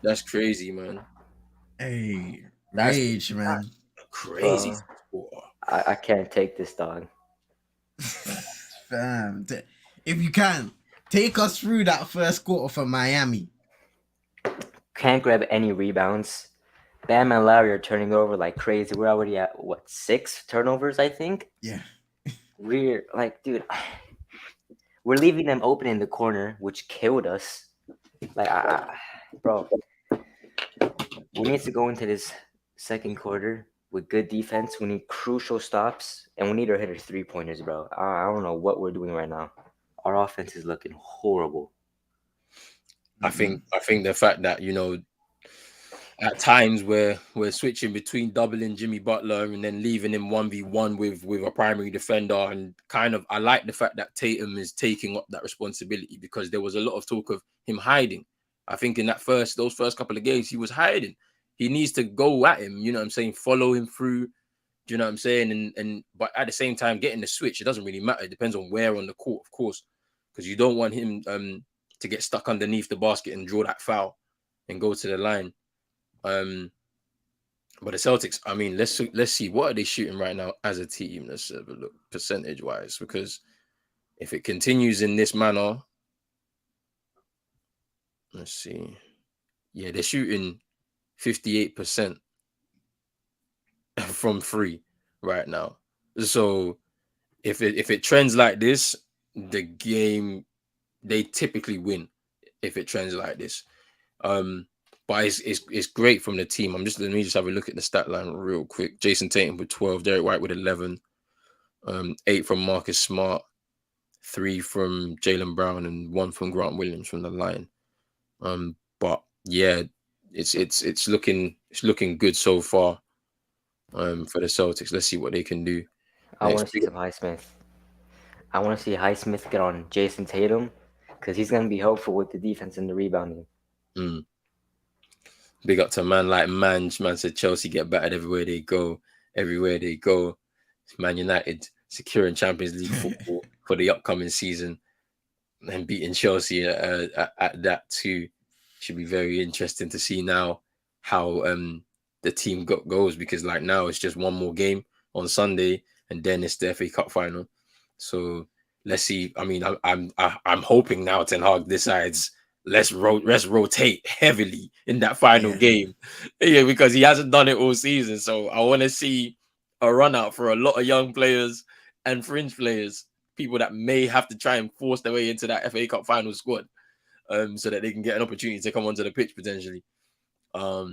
That's crazy, man. Hey, rage, man. Crazy. I can't take this, dog. Fam, if you can, take us through that first quarter for Miami. Can't grab any rebounds. Bam and Larry are turning over like crazy. We're already at what, 6 turnovers, I think. Yeah. We're like, dude, we're leaving them open in the corner, which killed us. Like, bro, we need to go into this second quarter with good defense. We need crucial stops, and we need our hitters 3-pointers, bro. I don't know what we're doing right now. Our offense is looking horrible. I think the fact that, you know, at times we're switching between doubling Jimmy Butler and then leaving him 1v1 with a primary defender, and kind of I like the fact that Tatum is taking up that responsibility, because there was a lot of talk of him hiding. I think in those first couple of games he was hiding. He needs to go at him, you know what I'm saying, follow him through, do you know what I'm saying? And but at the same time, getting the switch, it doesn't really matter. It depends on where on the court, of course, because you don't want him to get stuck underneath the basket and draw that foul and go to the line. But the Celtics, I mean, let's see, what are they shooting right now as a team? Let's have a look percentage wise, because if it continues in this manner, let's see. Yeah, they're shooting 58% from 3 right now. So if it trends like this, the game, they typically win if it trends like this. But it's great from the team. Let me just have a look at the stat line real quick. Jason Tatum with 12, Derek White with 11, 8 from Marcus Smart, 3 from Jaylen Brown, and 1 from Grant Williams from the line. But yeah, it's looking good so far. For the Celtics, let's see what they can do. I want to see some Highsmith. I want to see Highsmith get on Jason Tatum, because he's going to be helpful with the defense and the rebounding. Big up to a man like Mange. Man said Chelsea get battered everywhere they go. Everywhere they go. Man United securing Champions League football for the upcoming season and beating Chelsea at that too. Should be very interesting to see now how the team goes, because like now it's just one more game on Sunday and then it's the FA Cup final. So let's see. I mean, I'm hoping now Ten Hag decides let's rotate heavily in that final game, because he hasn't done it all season. So I want to see a run out for a lot of young players and fringe players, people that may have to try and force their way into that FA Cup final squad, so that they can get an opportunity to come onto the pitch potentially. But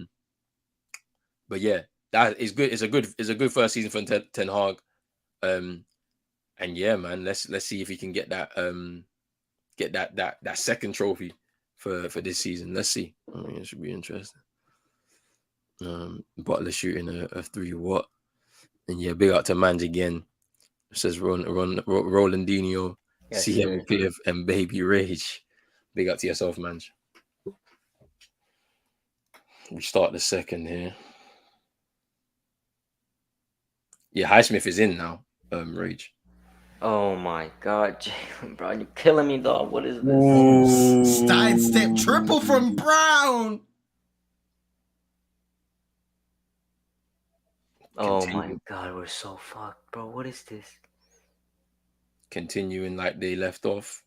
yeah, that is good. It's a good first season for Ten Hag. And yeah, man, let's see if he can get that that second trophy for this season. Let's see. I mean, it should be interesting. Butler shooting a 3 watt. And yeah, big up to Mange again. It says Rolandinho, Yes, CM Cliff, and Baby Rage. Big up to yourself, Mange. We start the second here. Yeah, Highsmith is in now. Rage. Oh my God, Jaylen Brown, you're killing me, dog. What is this? Sidestep triple from Brown. Oh my God, we're so fucked, bro. What is this? Continuing like they left off.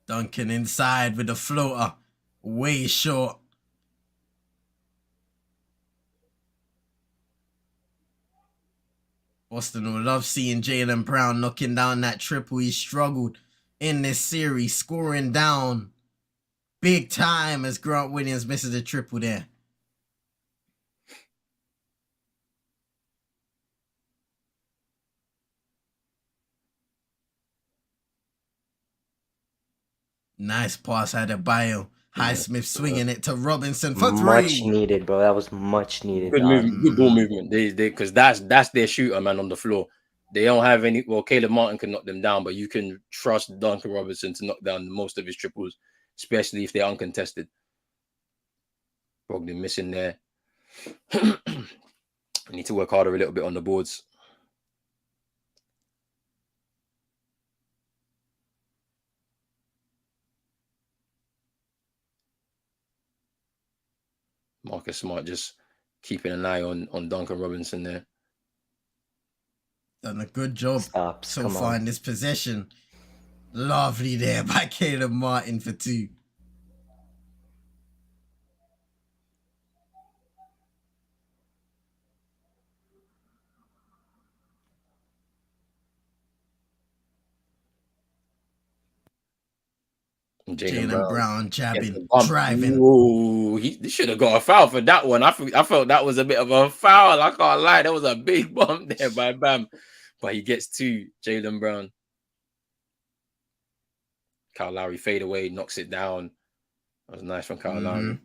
Duncan inside with the floater. Way short. Boston will love seeing Jaylen Brown knocking down that triple. He struggled in this series, scoring down big time as Grant Williams misses a triple there. Nice pass out of Bio. Highsmith swinging it to Robinson for 3. Much needed, bro. That was much needed. Good movement, good ball movement. They because that's their shooter, man, on the floor. They don't have any. Well, Caleb Martin can knock them down, but you can trust Duncan Robinson to knock down most of his triples, especially if they're uncontested. Brogdon missing there. Need to work harder a little bit on the boards. Marcus Smart just keeping an eye on Duncan Robinson there. Done a good job so far in this possession. Lovely there by Caleb Martin for 2. Jaylen Jaylen Brown Brown gets jabbing, the bump. driving. Ooh, he should have got a foul for that one. I felt that was a bit of a foul. I can't lie. That was a big bump there by Bam. But he gets two, Jaylen Brown. Kyle Lowry fade away, knocks it down. That was nice from Kyle Lowry.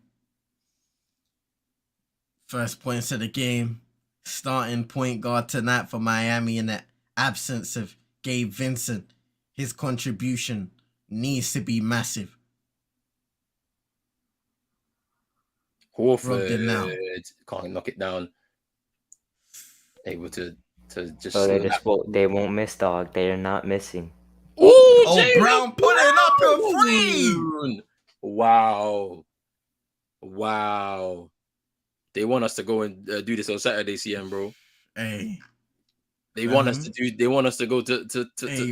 First points of the game. Starting point guard tonight for Miami in the absence of Gabe Vincent. His contribution needs to be massive. Horford can't knock it down. Able to just. So they won't miss, dog. They are not missing. Ooh, oh, Brown putting up a free. Wow. They want us to go and do this on Saturday, CM, bro. Hey. They want us to do. They want us to go to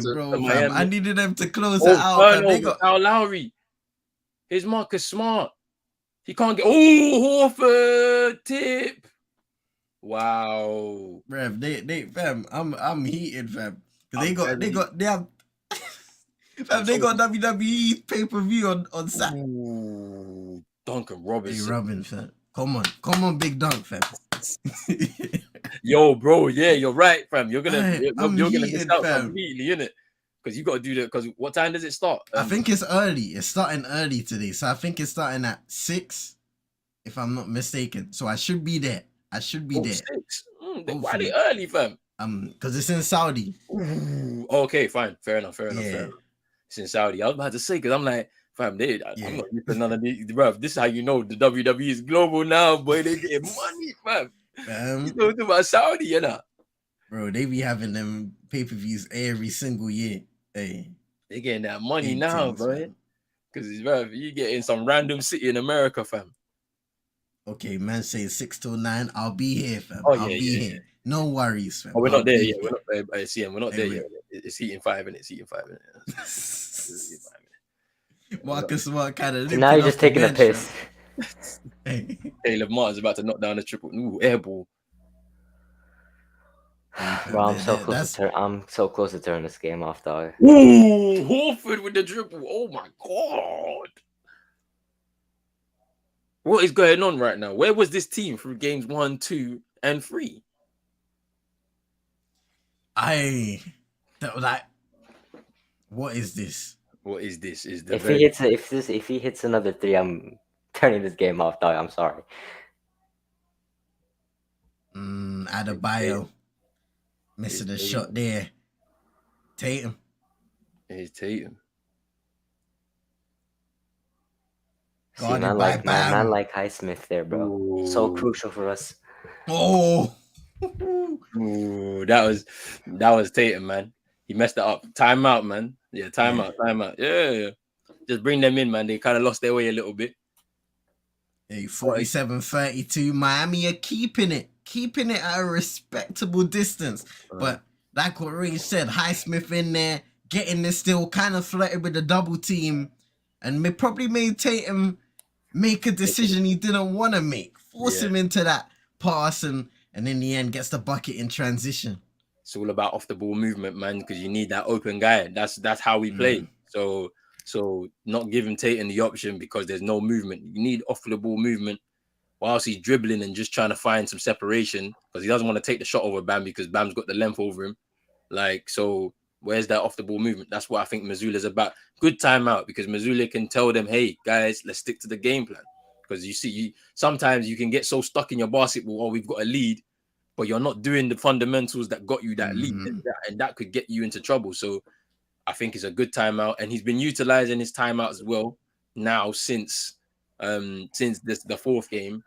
bro, Miami. I needed them to close it out. They got Kyle Lowry. Here's Marcus Smart. He can't get. Oh, Horford tip. Wow. Bruv, they fam. I'm heated, fam. They have they got WWE pay-per-view on Saturday. Duncan Robinson. Hey, Robin, fam. Come on, big dunk, fam. Yo, bro, yeah, you're right, fam. You're gonna miss out fam. completely, innit? Because you got to do that. Because what time does it start? I think it's early. It's starting early today, so I think it's starting at 6, if I'm not mistaken. So I should be there. There. 6. Why are they early, fam? Because it's in Saudi. Ooh, okay, fine, fair enough. It's in Saudi. I was about to say because I'm like, fam, I'm not using none of these, bro. This is how you know the WWE is global now, boy. They getting money, fam. You know about Saudi, you know. Bro, they be having them pay-per-views every single year. Hey, they getting that money now, bro. Because bro, you get in some random city in America, fam. Okay, man, say 6 till 9. I'll be here, fam. I'll be here. No worries, fam. Oh, we're not there yet. We're not. CM, we're not there yet. It's heating 5 and it's heating 5 minutes. Marcus Smart kind of. Now you're just taking a piss. Caleb Martin's about to knock down the triple. Ooh, air ball. Bro, I'm so close to turning this game off, dog. Ooh, Horford with the dribble. Oh my god. What is going on right now? Where was this team through games 1, 2, and 3? What is this? What is this? If he hits another 3, I'm turning this game off, dog. I'm sorry. Adebayo missing a shot there. Tatum. It's Tatum. See, man like Highsmith there, bro. Ooh. So crucial for us. Oh. Ooh, that was Tatum, man. He messed it up. Timeout, man. Yeah, timeout. Yeah. Just bring them in, man. They kind of lost their way a little bit. Hey, 47-32. Miami are keeping it at a respectable distance. But like what Ray said, Highsmith in there, getting this still, kind of flirted with the double team, and probably made Tatum make a decision he didn't want to make. Force him into that pass, and in the end gets the bucket in transition. It's all about off the ball movement, man, because you need that open guy. That's how we play. So not giving Tatum the option because there's no movement. You need off the ball movement whilst he's dribbling and just trying to find some separation because he doesn't want to take the shot over Bam because Bam's got the length over him. So where's that off the ball movement? That's what I think Mazzulla's about. Good timeout because Mazzulla can tell them, hey, guys, let's stick to the game plan. Because you see, sometimes you can get so stuck in your basketball, we've got a lead, but you're not doing the fundamentals that got you that lead, and that could get you into trouble. So I think it's a good timeout, and he's been utilizing his timeout as well now since the fourth game.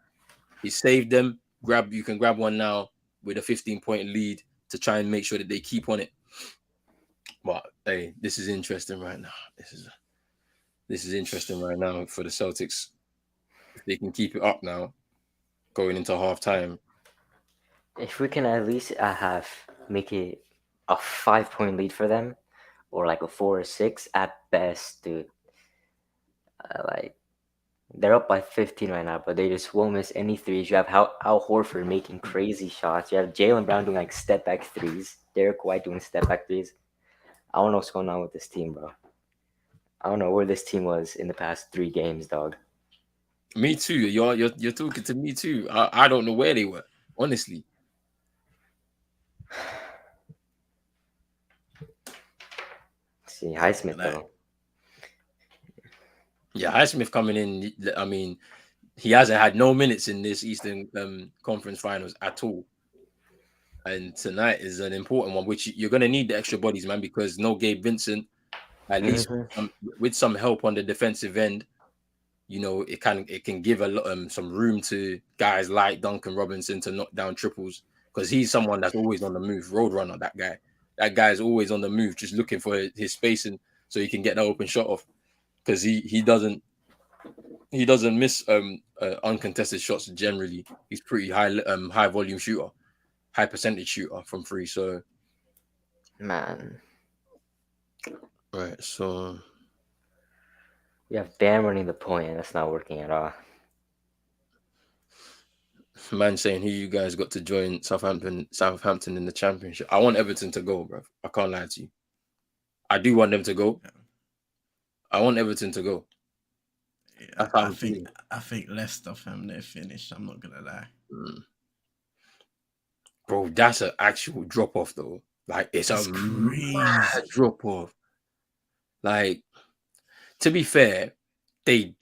He saved them. You can grab one now with a 15-point lead to try and make sure that they keep on it. But hey, this is interesting right now. This is interesting right now for the Celtics. If they can keep it up now, going into halftime. If we can at least make it a 5-point lead for them, or like a 4 or 6 at best, dude. They're up by 15 right now, but they just won't miss any threes. You have Al Horford making crazy shots. You have Jaylen Brown doing like step back threes. Derek White doing step back threes. I don't know what's going on with this team, bro. I don't know where this team was in the past 3 games, dog. Me too. You're talking to me too. I don't know where they were, honestly. See, Highsmith though. Yeah, Highsmith coming in. I mean, he hasn't had no minutes in this Eastern Conference Finals at all. And tonight is an important one, which you're going to need the extra bodies, man, because no Gabe Vincent. At least with some help on the defensive end, you know, it can give a lot some room to guys like Duncan Robinson to knock down triples, because he's someone that's always on the move. Roadrunner, that guy is always on the move, just looking for his spacing so he can get that open shot off, because he doesn't miss uncontested shots generally. He's pretty high volume shooter, high percentage shooter from free. So man, right, so we have Bam running the point, and that's not working at all. Man saying who you guys got to join Southampton in the championship. I want Everton to go, bro. I can't lie to you. I do want them to go. I want Everton to go. Yeah, I think Leicester, fam, they're finished. I'm not gonna lie. Bro, that's an actual drop off though. Like it's a mad drop off. Like, to be fair, they've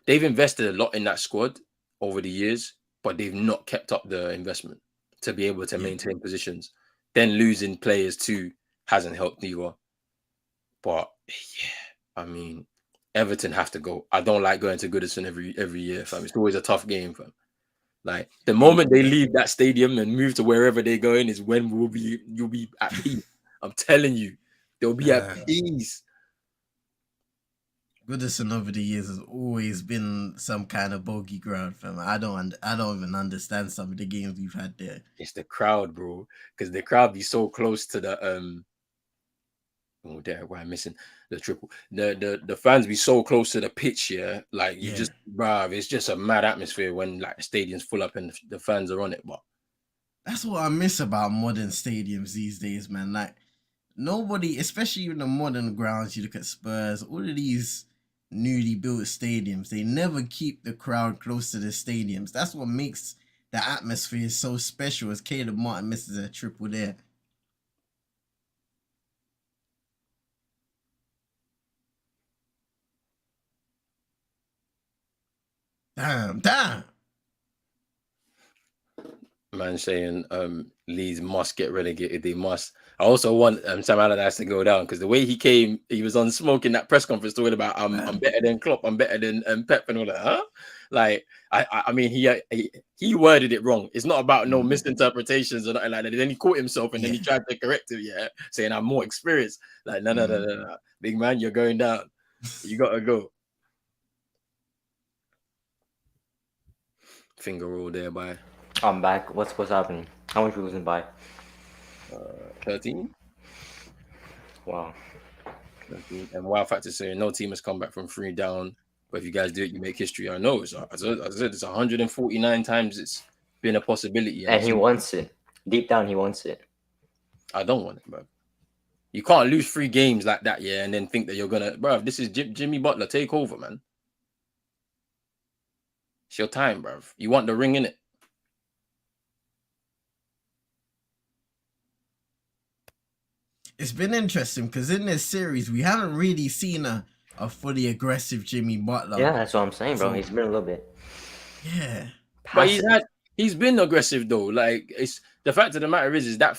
invested a lot in that squad over the years, but they've not kept up the investment to be able to maintain positions. Then losing players too hasn't helped either. But yeah, I mean, Everton have to go. I don't like going to Goodison every year, fam. It's always a tough game, fam. Like the moment they leave that stadium and move to wherever they're going is when you'll be at peace. I'm telling you, they'll be at peace. Goodison over the years has always been some kind of bogey ground, fam. I don't even understand some of the games we've had there. It's the crowd, bro, because the crowd be so close to the Oh, there, why I'm missing the triple. The fans be so close to the pitch, yeah. Like you just, bruv, it's just a mad atmosphere when like the stadium's full up and the fans are on it. But that's what I miss about modern stadiums these days, man. Like nobody, especially in the modern grounds, you look at Spurs, all of these newly built stadiums, they never keep the crowd close to the stadiums. That's what makes the atmosphere so special. As Caleb Martin misses a triple there. Damn. Man saying Leeds must get relegated. They must. I also want Sam Allardyce to go down, because the way he came, he was on smoke in that press conference talking about I'm better than Klopp, I'm better than Pep and all that. Huh? Like I mean he worded it wrong. It's not about no misinterpretations or nothing like that. Then he caught himself and then he tried to correct it, saying I'm more experienced. Like no. Big man, you're going down. You gotta go. Finger roll there, bye. I'm back. What's happening? How much we losing by? 13. Wow. 13. And Wild Factor saying no team has come back from 3 down, but if you guys do it, you make history. I know. As I said, it's 149 times it's been a possibility. And he wants it. Deep down, he wants it. I don't want it, bro. You can't lose 3 games like that, and then think that you're gonna, bro. This is Jimmy Butler. Take over, man. It's your time, bro. You want the ring in it. It's been interesting because in this series we haven't really seen a fully aggressive Jimmy Butler. Yeah, that's what I'm saying, bro. He's been a little bit. Yeah, but he's been aggressive though. Like it's the fact of the matter is that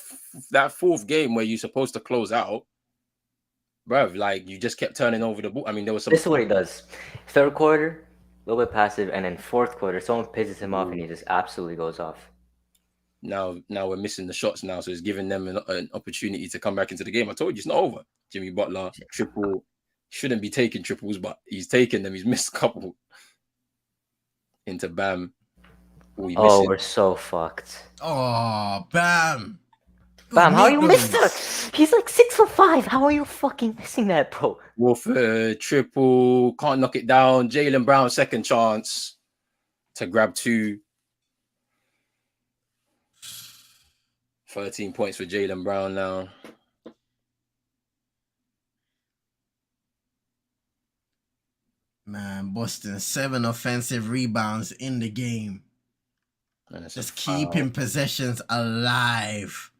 4th game where you're supposed to close out, bro. Like you just kept turning over the ball. I mean, there was some. This is what he does. 3rd quarter, a little bit passive, and then 4th quarter, someone pisses him off and he just absolutely goes off. Now we're missing the shots now, so it's giving them an opportunity to come back into the game. I told you it's not over. Jimmy Butler triple shouldn't be taking triples, but he's taking them. He's missed a couple into Bam. We're so fucked. Oh, Bam. Bam, how you missed that? He's like 6'5". How are you fucking missing that, bro? Wolford triple, can't knock it down. Jaylen Brown, second chance to grab 2. 13 points for Jaylen Brown now. Boston. 7 offensive rebounds in the game. Just keeping possessions alive.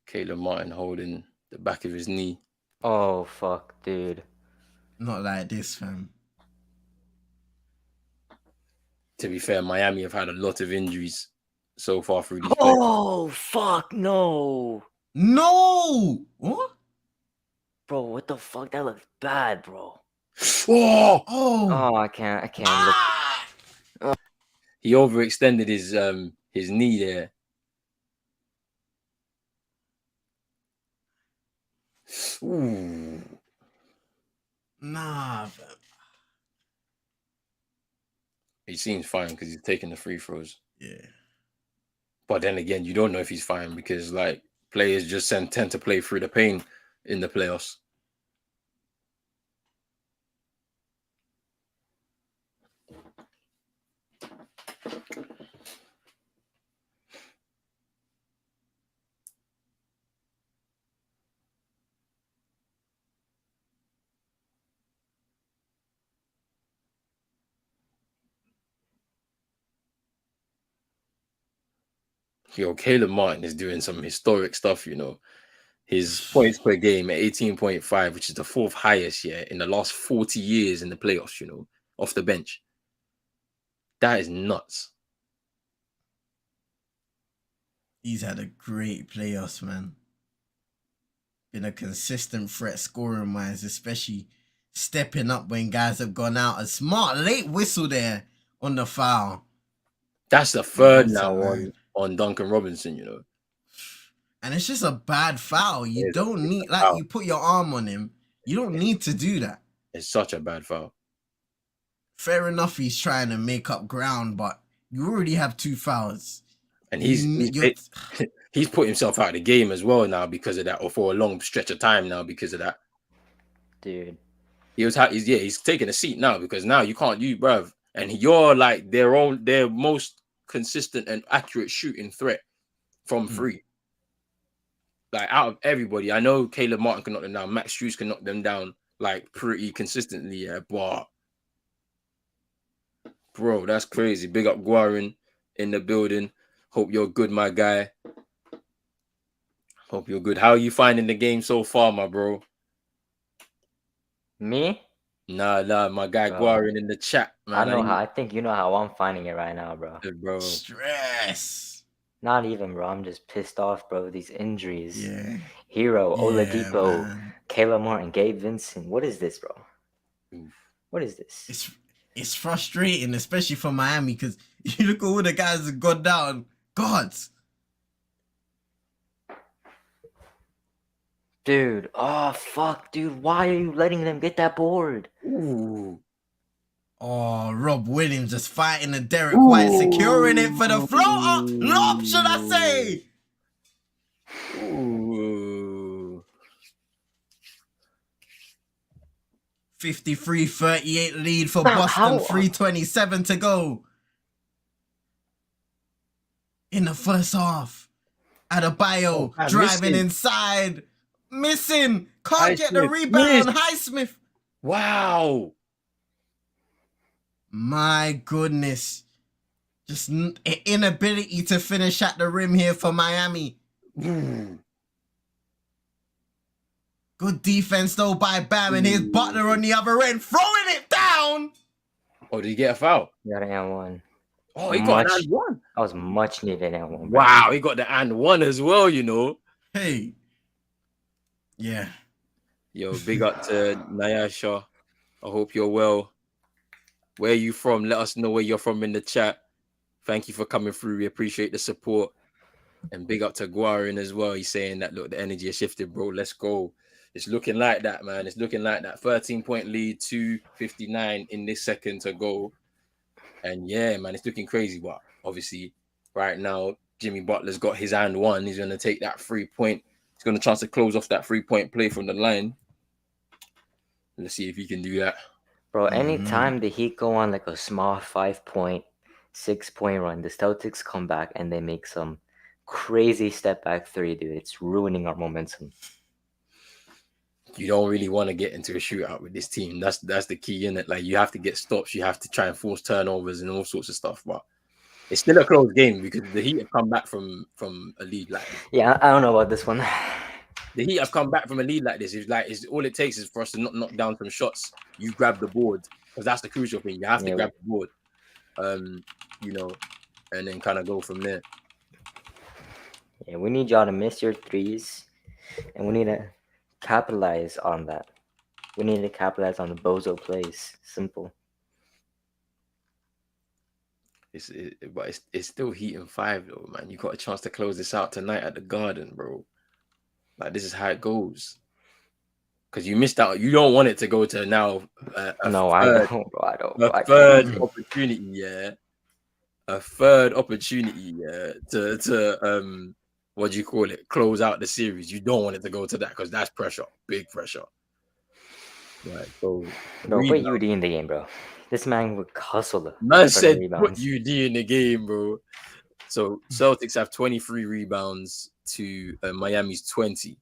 Caleb Martin holding the back of his knee. Oh, fuck, dude. Not like this, fam. To be fair, Miami have had a lot of injuries so far through these playoffs. Oh, fuck, no. No! What? Bro, what the fuck? That looks bad, bro. Oh! Oh, I can't look. He overextended his knee there. Ooh. Nah, fam. He seems fine because he's taking the free throws. Yeah. But then again, you don't know if he's fine because like players just tend to play through the pain in the playoffs. Yo, Caleb Martin is doing some historic stuff, you know. His points per game at 18.5, which is the 4th highest in the last 40 years in the playoffs, you know, off the bench. That is nuts. He's had a great playoffs, man. Been a consistent threat scoring wise, especially stepping up when guys have gone out. A smart late whistle there on the foul. That's the third now on Duncan Robinson, you know. And it's just a bad foul. You don't need, like, you put your arm on him. You don't need to do that. It's such a bad foul. Fair enough, he's trying to make up ground, but you already have 2 fouls. And he's put himself out of the game as well now because of that, or for a long stretch of time now because of that. Dude. He's taking a seat now because now you can't, bruv. And you're like their most consistent and accurate shooting threat from free. Like out of everybody, I know Caleb Martin can knock them down. Max Strus can knock them down like pretty consistently. Yeah, but bro, that's crazy. Big up Guarin in the building. Hope you're good, my guy. Hope you're good. How are you finding the game so far, my bro? Me? Nah, my guy Guarin in the chat, man. I think you know how I'm finding it right now, bro. Bro. Stress. Not even, bro. I'm just pissed off, bro. These injuries. Yeah. Hero, Oladipo, Caleb Martin, Gabe Vincent. What is this, bro? What is this? It's frustrating, especially for Miami, because you look at all the guys that got down. Gods. Dude, oh fuck, dude. Why are you letting them get that board? Ooh. Oh, Rob Williams just fighting the Derek White, securing it for the floater. Lob, should I say? Ooh. 53-38 lead for Boston. 3:27 to go. In the first half. Adebayo driving inside. Missing. Can't get the rebound. Highsmith. Wow. My goodness. Just inability to finish at the rim here for Miami. Good defense though by Bam, and here's Butler on the other end throwing it down. Oh, did he get a foul? Got an and one. Oh, he got an and one. That was much needed and one. Wow, he got the and one as well, you know. Hey. Yeah. Yo, big up to Nyasha. I hope you're well. Where are you from? Let us know where you're from in the chat. Thank you for coming through. We appreciate the support. And big up to Guarin as well. He's saying that, look, the energy has shifted, bro. Let's go. It's looking like that, man. It's looking like that. 13-point lead, 2:59 in this second to go. And yeah, man, it's looking crazy. But obviously, right now, Jimmy Butler's got his and one. He's going to take that 3-point. He's going to chance to close off that 3-point play from the line. Let's see if he can do that. Bro, anytime the Heat go on like a small 5-point, 6-point run, the Celtics come back and they make some crazy step back 3, dude. It's ruining our momentum. you don't really want to get into a shootout with this team. That's the key, in it. Like, you have to get stops, you have to try and force turnovers and all sorts of stuff. But it's still a close game because the Heat have come back from a lead like this. Yeah, I don't know about this one. The Heat have come back from a lead like this. It's all it takes is for us to not knock down some shots. You grab the board, because that's the crucial thing. You have to grab the board, you know, and then kind of go from there. Yeah, we need y'all to miss your threes, and we need to capitalize on that. We need to capitalize on the bozo plays. Simple. But it's still Heat in 5 though, man. You got a chance to close this out tonight at the Garden, bro. Like, this is how it goes. Because you missed out. You don't want it to go to now. No, I don't, bro. I don't. A third opportunity, yeah. A third opportunity, yeah. To what do you call it? Close out the series. You don't want it to go to that, because that's pressure, big pressure. Right. So, bro, put UD in the game, bro. This man would hustle the man said put UD in the game, bro. So Celtics have 23 rebounds to Miami's 20.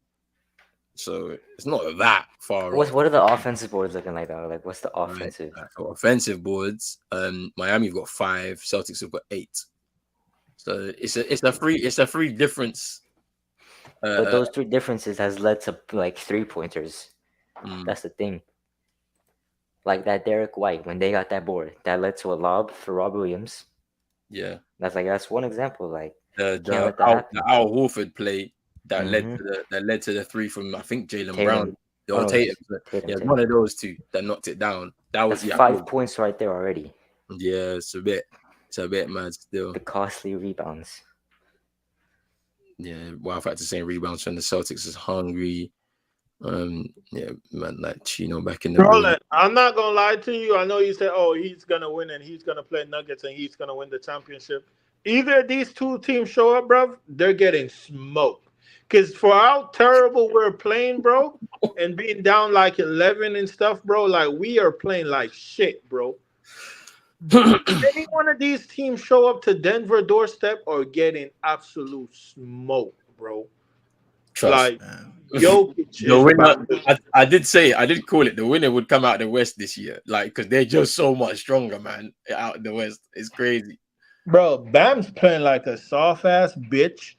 So it's not that far off. What are the offensive boards looking like though? Like, what's the offensive? Right. So offensive boards, Miami have got 5, Celtics have got 8. So it's a free difference. But those 3 differences has led to like 3-pointers. That's the thing. Like that Derek White, when they got that board, that led to a lob for Rob Williams. Yeah, that's one example. Like the Al Horford play that led to the 3 from, I think, Jaylen Brown or Tatum. Yeah, one of those 2 that knocked it down. That's 5 points right there already. Yeah, it's a bit mad still. The costly rebounds. Yeah, well, I've had to say rebounds from the Celtics is hungry. Yeah, man, like Chino back in the Roland, I'm not gonna lie to you. I know you said, "Oh, he's gonna win and he's gonna play Nuggets and he's gonna win the championship." Either of these 2 teams show up, bro, they're getting smoked. Because for how terrible we're playing, bro, and being down like 11 and stuff, bro, like we are playing like shit, bro. If any one of these teams show up to Denver doorstep or getting absolute smoke, bro. Trust. Like, Jokic the winner, I did call it. The winner would come out the West this year, like, because they're just so much stronger, man. Out in the West, it's crazy, bro. Bam's playing like a soft ass bitch.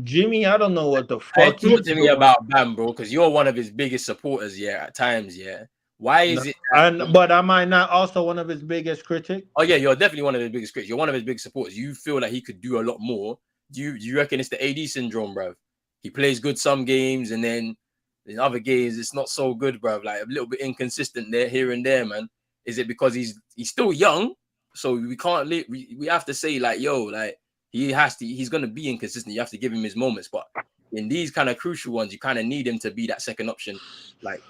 Jimmy, I don't know what the fuck. Talk to me about Bam, bro, because you're one of his biggest supporters. Yeah, at times, yeah. Why is it? But am I not also one of his biggest critics? Oh yeah, you're definitely one of his biggest critics. You're one of his biggest supporters. You feel like he could do a lot more. Do you reckon it's the AD syndrome, bro? He plays good some games, and then in other games it's not so good, bro. Like a little bit inconsistent there, here and there, man. Is it because he's still young, so we can't we have to say like, yo, like he's gonna be inconsistent. You have to give him his moments, but in these kind of crucial ones, you kind of need him to be that second option. Like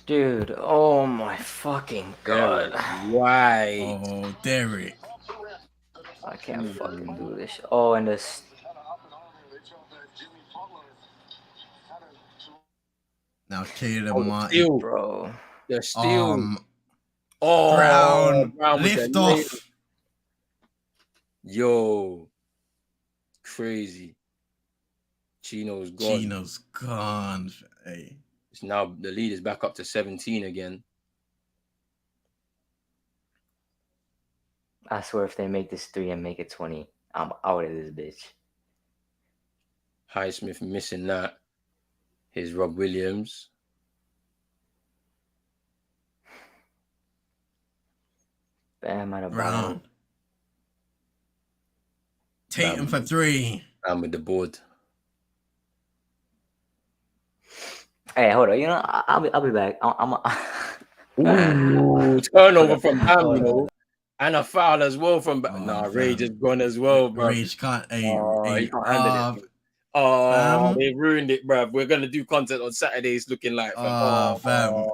Dude, oh my fucking god. Why? Oh, Derek. I can't fucking do this. Oh, and this. Now, Caleb Martin. Steal, bro. The steal. Brown lift off. Yo. Crazy. Chino's gone. Hey. Now the lead is back up to 17 again. I swear if they make this 3 and make it 20, I'm out of this bitch. Highsmith missing that. Here's Rob Williams. Bam out of Brown. Tatum for 3. I'm with the board. Hey, hold on. You know, I'll be back. Ooh, turnover from Bam, you know. And a foul as well from Bam. Rage is gone as well, bro. Rage can't. He can't handle it. They ruined it, bro. We're gonna do content on Saturdays looking like fam.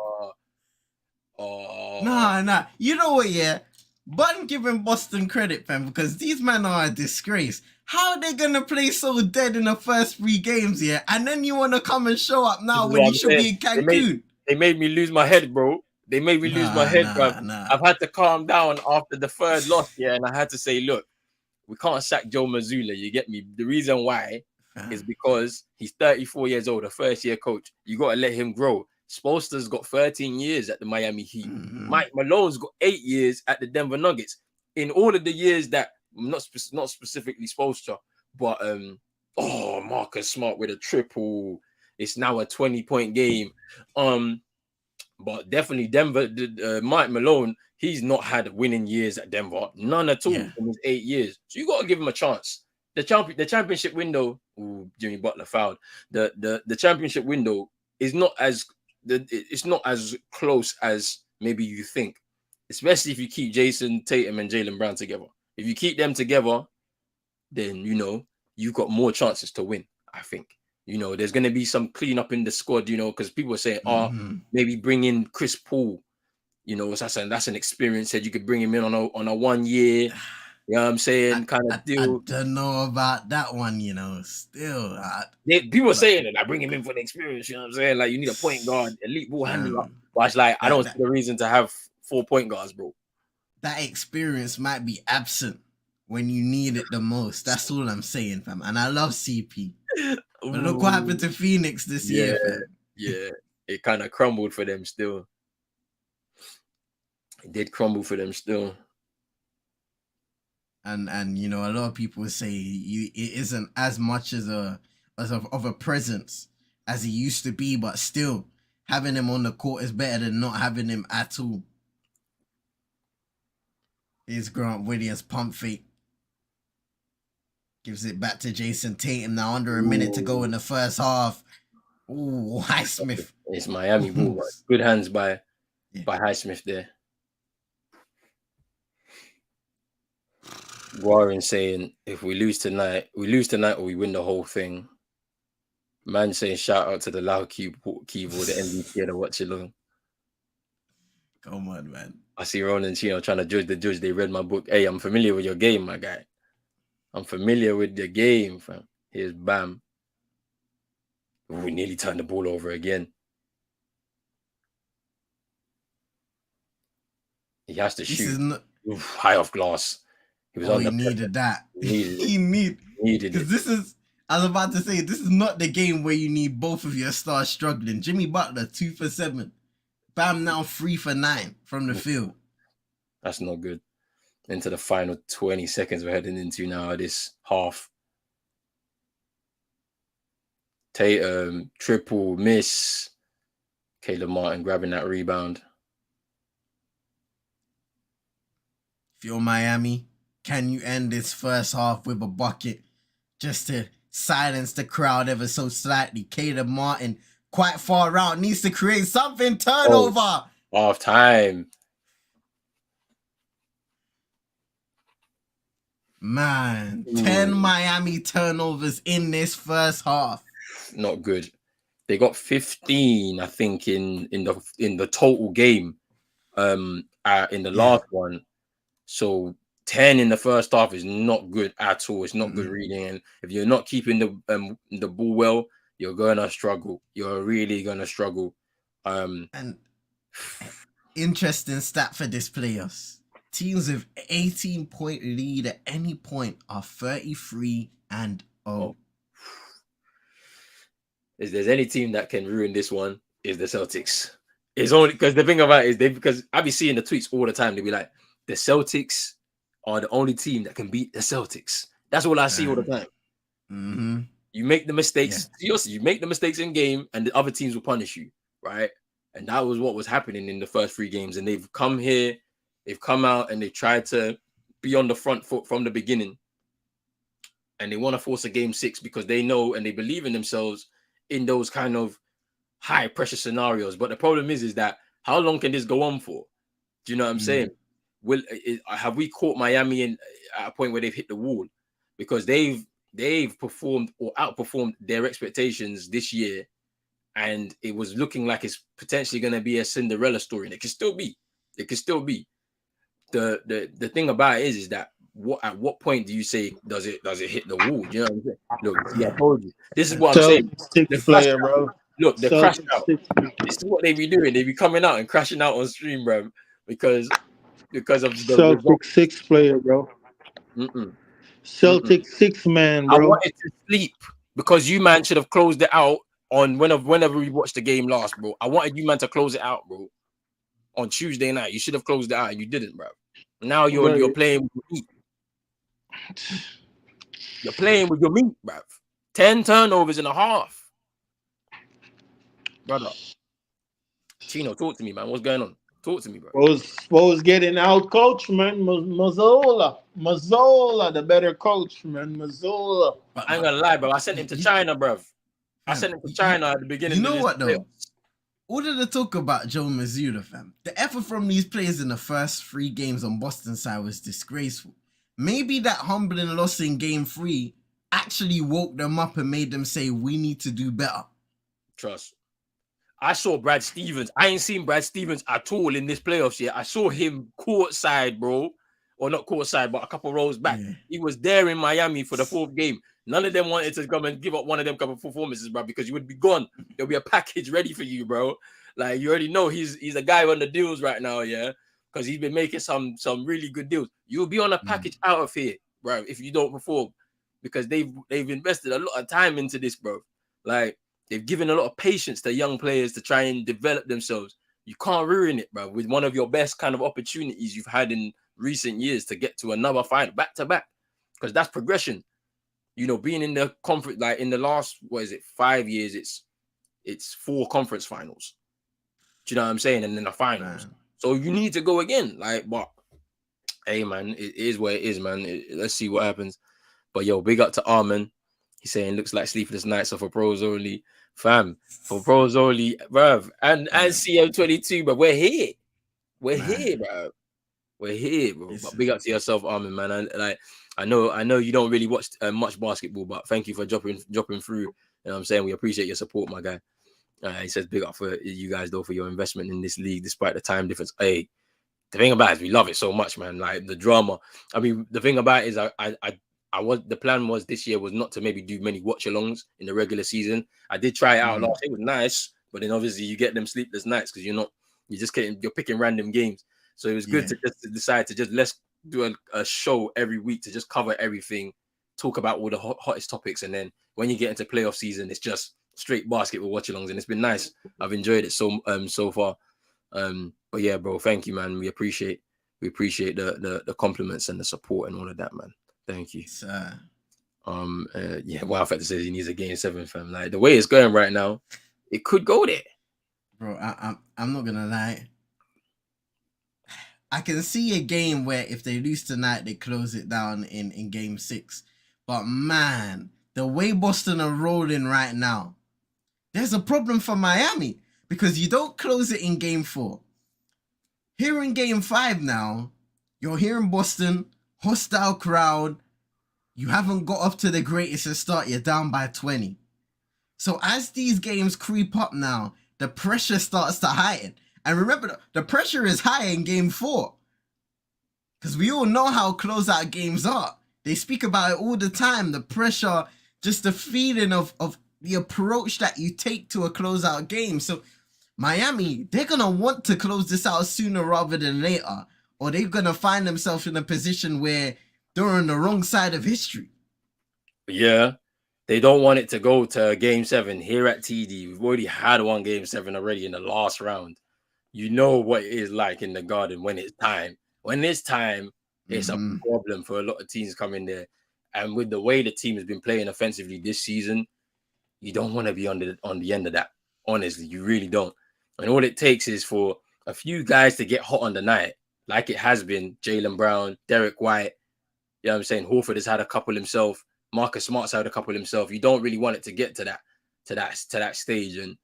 Nah. You know what, yeah? But I'm giving Boston credit, fam, because these men are a disgrace. How are they gonna play so dead in the first 3 games, yeah? And then you wanna come and show up now when you should be in Cancun? They made me lose my head, bro. They made me lose my head, bro. I've had to calm down after the 3rd loss, yeah, and I had to say, look, we can't sack Joe Mazzulla. You get me? The reason why is because he's 34 years old, a first-year coach. You got to let him grow. Spoelstra's got 13 years at the Miami Heat. Mike Malone's got 8 years at the Denver Nuggets. In all of the years that, not specifically Spoelstra, but Marcus Smart with a triple. It's now a 20-point game. But definitely Denver, Mike Malone, he's not had winning years at Denver. None at all in his 8 years. So you got to give him a chance. The championship window, Jimmy Butler fouled. The championship window is not as close as maybe you think, especially if you keep Jason Tatum and Jaylen Brown together. If you keep them together, then you've got more chances to win, I think. There's going to be some cleanup in the squad, because people are saying, maybe bring in Chris Paul. That's an experience that you could bring him in on a 1 year. You know what I'm saying? Kind of deal. I don't know about that one, still. People are saying that I bring him in for the experience, you know what I'm saying? Like, you need a point guard, elite ball handler. But it's like, I don't see the reason to have 4 point guards, bro. That experience might be absent when you need it the most. That's all I'm saying, fam. And I love CP. But look what happened to Phoenix this year, fam. Yeah, it kind of crumbled for them still. It did crumble for them still. And a lot of people say it isn't as much of a presence as he used to be, but still having him on the court is better than not having him at all. Here's Grant Williams pump fake. Gives it back to Jason Tatum now under a minute to go in the first half. Ooh, Highsmith. It's Miami ball. Good hands by Highsmith there. Warren saying, if we lose tonight or we win the whole thing. Man saying, shout out to the loud keyboard, the MVP and the watch along. Come on, man. I see Ronan Chino trying to judge the judge. They read my book. Hey, I'm familiar with your game, my guy. I'm familiar with the game, fam. Here's Bam. We nearly turned the ball over again. He has to shoot. High off glass. He was he needed that. He needed it. Because I was about to say, this is not the game where you need both of your stars struggling. Jimmy Butler, 2 for 7. Bam now 3 for 9 from the field. That's not good. Into the final 20 seconds we're heading into now, this half. Tatum, triple miss. Caleb Martin grabbing that rebound. If you're Miami, can you end this first half with a bucket just to silence the crowd ever so slightly? Caleb Martin, quite far out, needs to create something. Turnover. Half time. Man, 10 Miami turnovers in this first half. Not good. They got 15, I think, in the total game. In the last one. So 10 in the first half is not good at all. It's not good reading. And if you're not keeping the ball well, you're gonna struggle. You're really gonna struggle. And interesting stat for this playoffs. Teams with 18-point lead at any point are 33-0. If there's any team that can ruin this one, is the Celtics. It's only because the thing about it is because I be seeing the tweets all the time. They be like, the Celtics are the only team that can beat the Celtics. That's all I see all the time. Mm-hmm. You make the mistakes. You make the mistakes in game, and the other teams will punish you, right? And that was what was happening in the first 3 games. And they've come here. They've come out and they tried to be on the front foot from the beginning. And they want to force a game 6 because they know and they believe in themselves in those kind of high pressure scenarios. But the problem is that how long can this go on for? Do you know what I'm saying? Have we caught Miami at a point where they've hit the wall? Because they've performed or outperformed their expectations this year. And it was looking like it's potentially going to be a Cinderella story. And it can still be. It can still be. The thing about it is that at what point do you say does it hit the wall? Do you know what I'm saying? Look, I told you. This is what I'm saying. The player, bro. Look, the crash out. This is what they be doing. They be coming out and crashing out on stream, bro, because of the Celtics 6 player, bro. Celtic 6-man, I bro. wanted to sleep because you man should have closed it out on whenever we watched the game last, bro. I wanted you man to close it out, bro. On Tuesday night, you should have closed it out, and you didn't, bro. Now you're playing with your meat. You're playing with your meat, bro. 10 turnovers in a half, brother. Chino, talk to me, man. What's going on? Talk to me, bro. Was getting out coach, man. Mazzola, the better coach, man. Mazzola. I ain't gonna lie, bro. I sent him to China, bro. I sent him to China at the beginning. You know of what, this though? All of the talk about Joe Mazzulla, fam. The effort from these players in the first 3 games on Boston side was disgraceful. Maybe that humbling loss in game 3 actually woke them up and made them say, we need to do better. Trust. I saw Brad Stevens. I ain't seen Brad Stevens at all in this playoffs yet. I saw him courtside, bro. Or not courtside, but a couple rows back. Yeah. He was there in Miami for the 4th game. None of them wanted to come and give up one of them couple performances, bro, because you would be gone. There'll be a package ready for you, bro. Like, you already know he's a guy on the deals right now, yeah? Because he's been making some really good deals. You'll be on a package out of here, bro, if you don't perform. Because they've invested a lot of time into this, bro. Like, they've given a lot of patience to young players to try and develop themselves. You can't ruin it, bro, with one of your best kind of opportunities you've had in recent years to get to another fight back to back, because that's progression. You know, being in the conference, like in the last, 5 years, it's 4 conference finals. Do you know what I'm saying? And then the finals. Man. So you need to go again. Like, but hey, man, it is what it is, man. Let's see what happens. But yo, big up to Armin. He's saying looks like sleepless nights are for pros only, fam. For pros only, bruv. And CM22, but we're here. We're here, bro. We're here, bro. But big up to yourself, Armin, man. I know you don't really watch much basketball, but thank you for dropping through. You know what I'm saying? We appreciate your support, my guy. He says big up for you guys, though, for your investment in this league, despite the time difference. Hey, the thing about it is we love it so much, man. Like the drama. I mean, the thing about it is the plan was this year was not to maybe do many watch-alongs in the regular season. I did try it out last. It was nice, but then obviously you get them sleepless nights because you're picking random games. So it was good to just decide to just let's do a show every week to just cover everything, talk about all the hottest topics, and then when you get into playoff season, it's just straight basketball watch-alongs, and it's been nice. I've enjoyed it so far. But yeah, bro, thank you, man. We appreciate the compliments and the support and all of that, man. Thank you. Well, Factor says he needs a game 7, fam. Like the way it's going right now, it could go there. Bro, I'm not gonna lie. I can see a game where if they lose tonight, they close it down in game 6. But man, the way Boston are rolling right now, there's a problem for Miami because you don't close it in game 4. Here in game 5 now, you're here in Boston, hostile crowd. You haven't got up to the greatest start. You're down by 20. So as these games creep up now, the pressure starts to heighten. And remember, the pressure is high in game 4. Because we all know how closeout games are. They speak about it all the time. The pressure, just the feeling of the approach that you take to a closeout game. So Miami, they're going to want to close this out sooner rather than later. Or they're going to find themselves in a position where they're on the wrong side of history. Yeah. They don't want it to go to game 7 here at TD. We've already had one game 7 already in the last round. You know what it is like in the Garden when it's time. When it's time, it's a problem for a lot of teams coming there. And with the way the team has been playing offensively this season, you don't want to be on the end of that. Honestly, you really don't. And all it takes is for a few guys to get hot on the night, like it has been Jaylen Brown, Derek White. You know what I'm saying? Horford has had a couple himself. Marcus Smart's had a couple himself. You don't really want it to get to that stage. And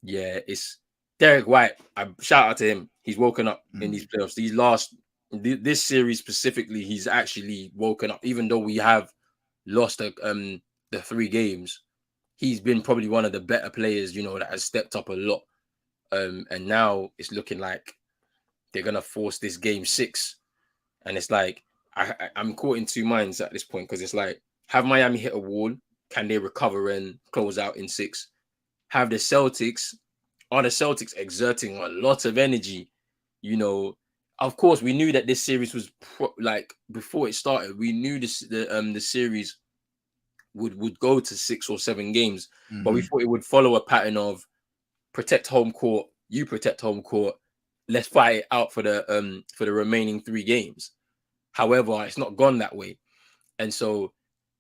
yeah, it's Derek White. I shout out to him. He's woken up in these playoffs. This series specifically, he's actually woken up. Even though we have lost the 3 games, he's been probably one of the better players, that has stepped up a lot. And now it's looking like they're gonna force this game 6, and it's like I'm caught in 2 minds at this point because it's like, have Miami hit a wall? Can they recover and close out in 6? Are the Celtics exerting a lot of energy? of course, we knew that this series was like before it started. We knew the series would go to 6 or 7 games, but we thought it would follow a pattern of protect home court, you protect home court. Let's fight it out for the remaining 3 games. However, it's not gone that way, and so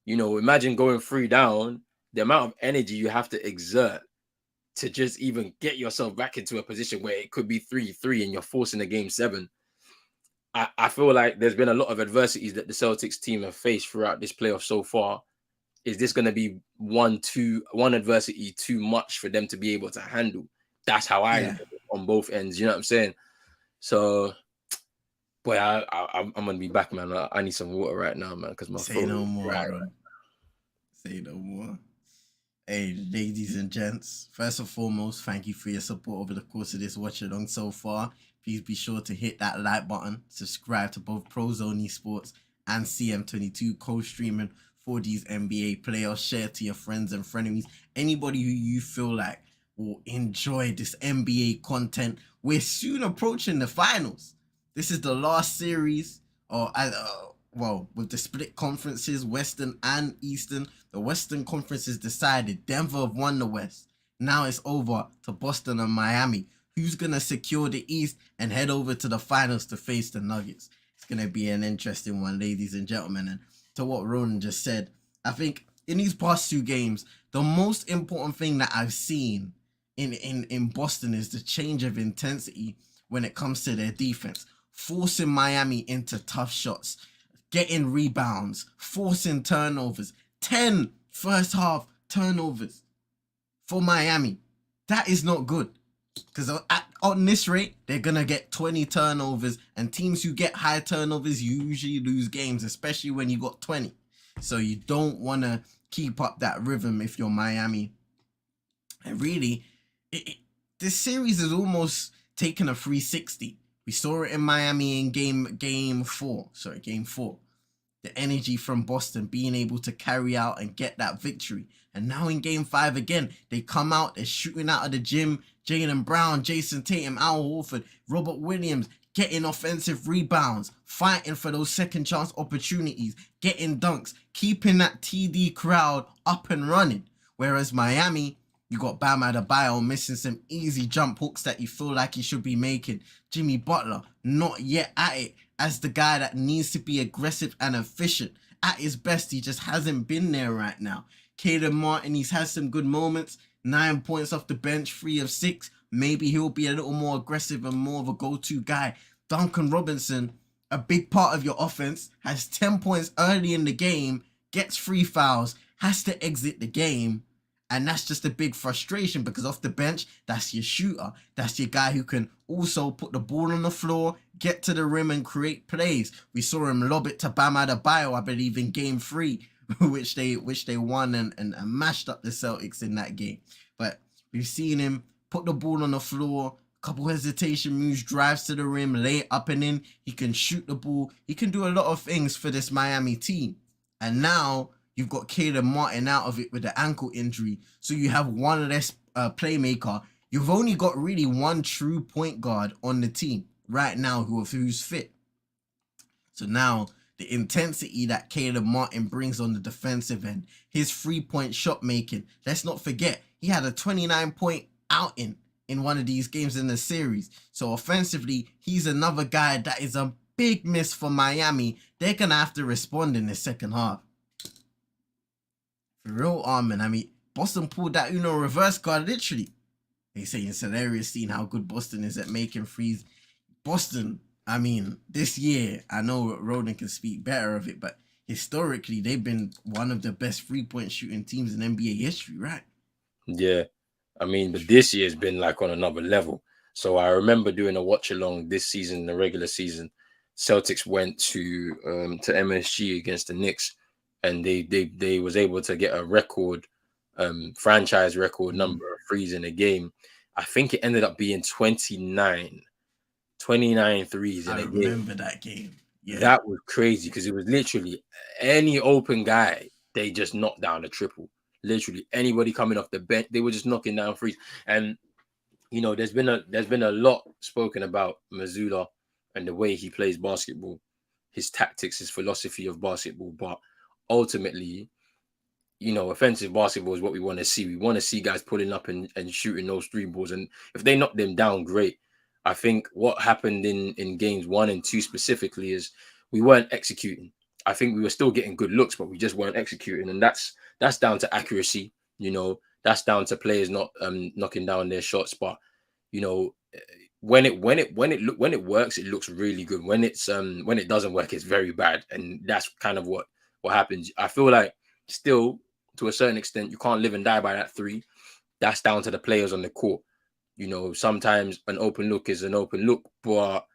imagine going 3 down. The amount of energy you have to exert to just even get yourself back into a position where it could be 3-3 and you're forcing a game 7. I feel like there's been a lot of adversities that the Celtics team have faced throughout this playoff so far. Is this going to be one adversity too much for them to be able to handle? That's how I look at it on both ends. You know what I'm saying? So, boy, I'm going to be back, man. I need some water right now, man, because my Say throat no is more, dry. bro. Say no more. Hey, ladies and gents, first and foremost, thank you for your support over the course of this watch along so far. Please be sure to hit that like button, subscribe to both Prozone Esports and CM22 co-streaming for these NBA playoffs. Share to your friends and frenemies, anybody who you feel like will enjoy this NBA content. We're soon approaching the finals. This is the last series, with the split conferences, Western and Eastern. The Western Conference is decided. Denver have won the West. Now it's over to Boston and Miami. Who's going to secure the East and head over to the finals to face the Nuggets? It's going to be an interesting one, ladies and gentlemen. And to what Ronan just said, I think in these past 2 games, the most important thing that I've seen in Boston is the change of intensity when it comes to their defense. Forcing Miami into tough shots, getting rebounds, forcing turnovers. 10 first half turnovers for Miami. That is not good. Because on this rate, they're going to get 20 turnovers. And teams who get high turnovers usually lose games, especially when you got 20. So you don't want to keep up that rhythm if you're Miami. And really, this series is almost taken a 360. We saw it in Miami in game 4. The energy from Boston being able to carry out and get that victory. And now in game 5 again, they come out, they're shooting out of the gym. Jaylen Brown, Jason Tatum, Al Horford, Robert Williams getting offensive rebounds, fighting for those second chance opportunities, getting dunks, keeping that TD crowd up and running. Whereas Miami, you got Bam Adebayo missing some easy jump hooks that you feel like he should be making. Jimmy Butler not yet at it as the guy that needs to be aggressive and efficient. At his best, he just hasn't been there right now. Caleb Martin, he's had some good moments. 9 points off the bench, 3 of 6. Maybe he'll be a little more aggressive and more of a go-to guy. Duncan Robinson, a big part of your offense, has 10 points early in the game, gets 3 fouls, has to exit the game. And that's just a big frustration because off the bench, that's your shooter. That's your guy who can also put the ball on the floor, get to the rim and create plays. We saw him lob it to Bam Adebayo, I believe, in game 3, which they won and mashed up the Celtics in that game. But we've seen him put the ball on the floor, couple hesitation moves, drives to the rim, lay it up and in. He can shoot the ball. He can do a lot of things for this Miami team. And now you've got Caleb Martin out of it with the ankle injury. So you have one less playmaker. You've only got really one true point guard on the team right now who's fit. So now the intensity that Caleb Martin brings on the defensive end, his 3-point shot making. Let's not forget, he had a 29-point outing in one of these games in the series. So offensively, he's another guy that is a big miss for Miami. They're going to have to respond in the second half. For real, Armin. I mean, Boston pulled that Uno reverse card, literally. They say it's hilarious seeing how good Boston is at making threes. Boston, I mean, this year, I know Roden can speak better of it, but historically, they've been one of the best 3-point shooting teams in NBA history, right? Yeah. I mean, but this year's been like on another level. So I remember doing a watch along this season, the regular season. Celtics went to MSG against the Knicks, and they was able to get a record, franchise record number of threes in a game. I think it ended up being 29 threes in a game. I remember that game. Yeah. That was crazy because it was literally any open guy, they just knocked down a triple. Literally anybody coming off the bench, they were just knocking down threes. And you know, there's been a lot spoken about Mazzulla and the way he plays basketball, his tactics, his philosophy of basketball. But ultimately, offensive basketball is what we want to see. We want to see guys pulling up and shooting those three balls. And if they knock them down, great. I think what happened in games 1 and 2 specifically is we weren't executing. I think we were still getting good looks, but we just weren't executing. And that's down to accuracy. That's down to players not knocking down their shots. But when it works, it looks really good. When it doesn't work, it's very bad. And that's kind of what happens. I feel like still, to a certain extent, you can't live and die by that three. That's down to the players on the court. Sometimes an open look is an open look, but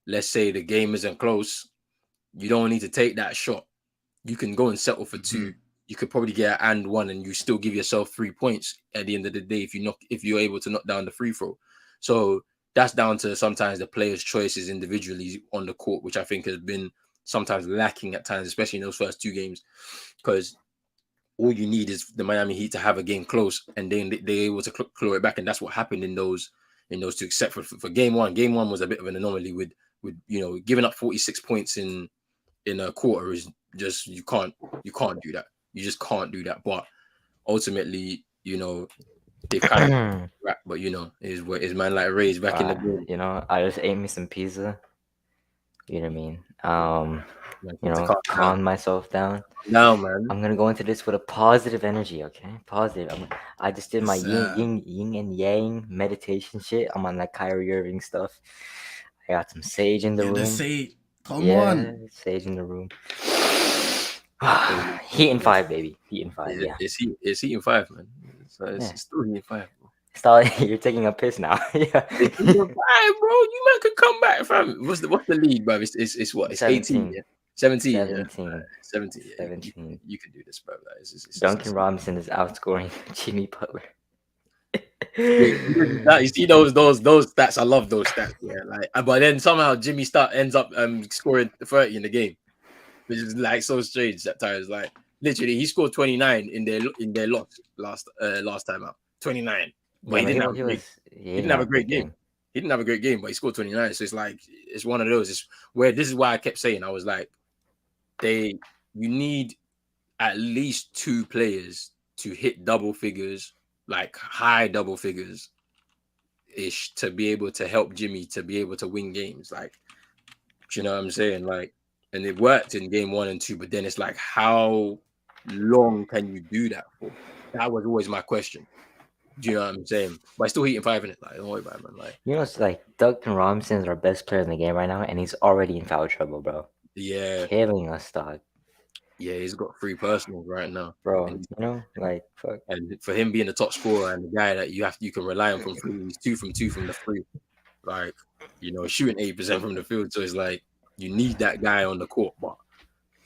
let's say the game isn't close, you don't need to take that shot. You can go and settle for two. You could probably get an and one, and you still give yourself 3 points at the end of the day if you're able to knock down the free throw. So that's down to sometimes the players' choices individually on the court, which I think has been sometimes lacking at times, especially in those first 2 games, because all you need is the Miami Heat to have a game close, and then they're able to claw it back, and that's what happened in those 2, except for game one. Game one was a bit of an anomaly with giving up 46 points in a quarter is just you can't do that. You just can't do that. But ultimately, they kind of rap, but is man like Ray's back in the game. I just ate me some pizza. You know what I mean? Calm myself down. No, man. I'm gonna go into this with a positive energy, okay? Positive. I just did my yin and yang meditation shit. I'm on that Kyrie Irving stuff. I got some sage in the room. The sage. Come on. Sage in the room. Heat in 5, baby. Heat in 5. Yeah. It's Heat in 5, man. So it's still Heat in 5. Stop! You're taking a piss now. Yeah. It's 5, bro. You man could come back, fam. What's the lead, bro? It's what? It's 18. Yeah. 17. 17. Yeah. 17. You can do this, bro. Duncan Robinson is outscoring Jimmy Butler. You see those stats. I love those stats. Yeah, but then somehow Jimmy ends up scoring 30 in the game, which is like so strange at times. Like literally, he scored 29 in their loss last time out. 29, but he didn't have a great game. He didn't have a great game, but he scored 29. So it's like it's one of those. It's where this is why I kept saying I was like, you need at least 2 players to hit double figures, like high double figures ish, to be able to help Jimmy to be able to win games. Like, you know what I'm saying? Like, and it worked in game 1 and 2, but then it's like, how long can you do that for? That was always my question. Do you know what I'm saying? But I still Heat in 5 in it. Like, don't worry about it, man. Like, it's like Duncan Robinson is our best player in the game right now, and he's already in foul trouble, bro. Yeah, killing us, dog. Yeah, he's got 3 personals right now, bro. Like fuck. And for him being the top scorer and the guy that you can rely on from 3, he's 2 from 2 from the 3. Like, shooting 80% from the field. So it's like you need that guy on the court, but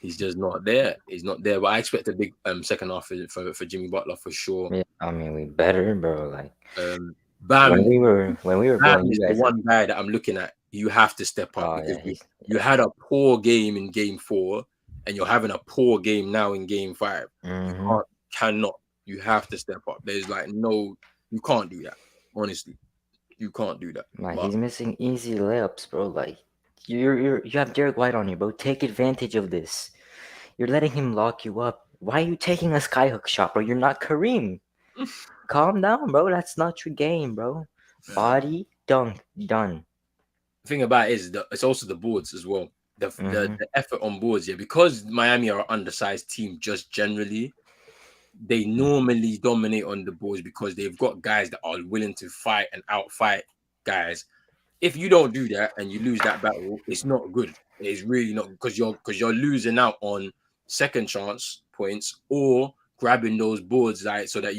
he's just not there. He's not there. But I expect a big second half for Jimmy Butler for sure. Yeah, I mean we better, bro. Like Bam. When we were Bam is the one guy that I'm looking at. You have to step up because you had a poor game in game 4. And you're having a poor game now in game 5. Mm-hmm. You have to step up. There's you can't do that. Honestly, you can't do that. Like he's missing easy layups, bro. Like you have Derek White on you, bro. Take advantage of this. You're letting him lock you up. Why are you taking a skyhook shot, bro? You're not Kareem. Calm down, bro. That's not your game, bro. Body dunk done. The thing about it is it's also the boards as well. The effort on boards, because Miami are an undersized team just generally, they normally dominate on the boards because they've got guys that are willing to fight and outfight guys. If you don't do that and you lose that battle, it's not good. It's really not, because you're losing out on second chance points or grabbing those boards, like, so that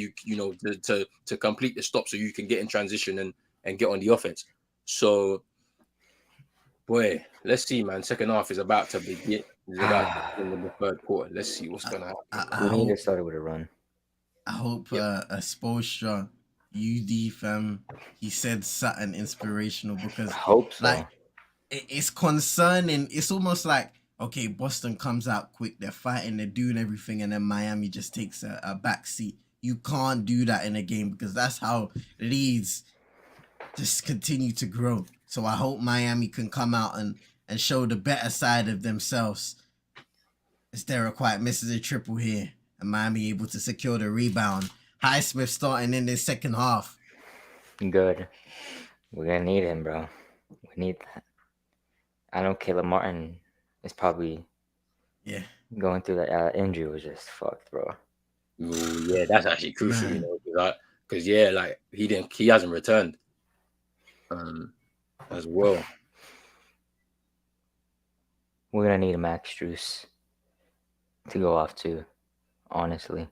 to complete the stop so you can get in transition and get on the offense. So boy, let's see, man. Second half is about to begin. It's about to begin in the third quarter. Let's see what's gonna happen. We need to start with a run. I hope Spoelstra, UD fam, he said something inspirational, because I hope so. Like it's concerning. It's almost like, okay, Boston comes out quick, they're fighting, they're doing everything, and then Miami just takes a back seat. You can't do that in a game, because that's how leads just continue to grow. So I hope Miami can come out and show the better side of themselves. As Derek White misses a triple here, and Miami able to secure the rebound. Highsmith starting in the second half. Good. We're gonna need him, bro. We need that. I know Caleb Martin is probably going through that injury was just fucked, bro. Ooh, yeah, that's actually crucial, you know, because like he hasn't returned, as well. We're gonna need a Max Struess to go off too, honestly.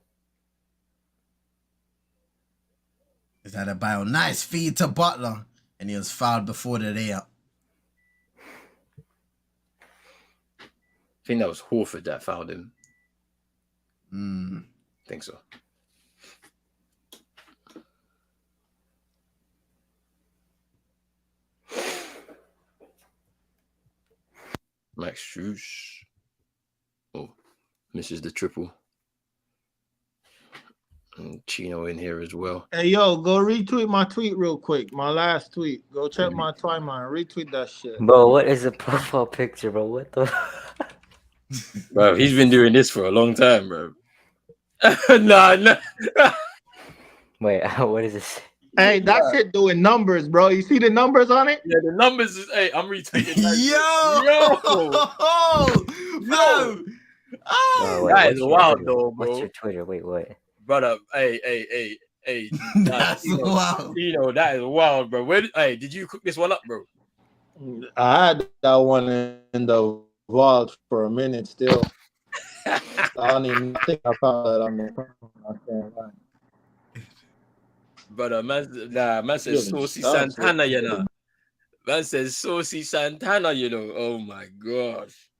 Is that a bio? Nice feed to Butler, and he was fouled before the layup. I think that was Horford that fouled him. I think so. Max Struess. Oh, misses the triple. And Chino in here as well. Hey, yo, go retweet my tweet real quick. My last tweet. Go check my timeline. Retweet that shit. Bro, what is the profile picture, bro? What the? Bro, he's been doing this for a long time, bro. Nah. Wait, what is this? Hey, that shit doing numbers, bro. You see the numbers on it? Yeah, the numbers is. Hey, I'm retweeting. Bro. Oh, wait, that is wild, though, bro. What's your Twitter? Wait, what? Brother, hey. That's wild. You know, that is wild, bro. Did you cook this one up, bro? I had that one in the vault for a minute still. I don't even think I found that on the phone. But man says Saucy Santana, you know. Man says Saucy Santana, you know. Oh my gosh.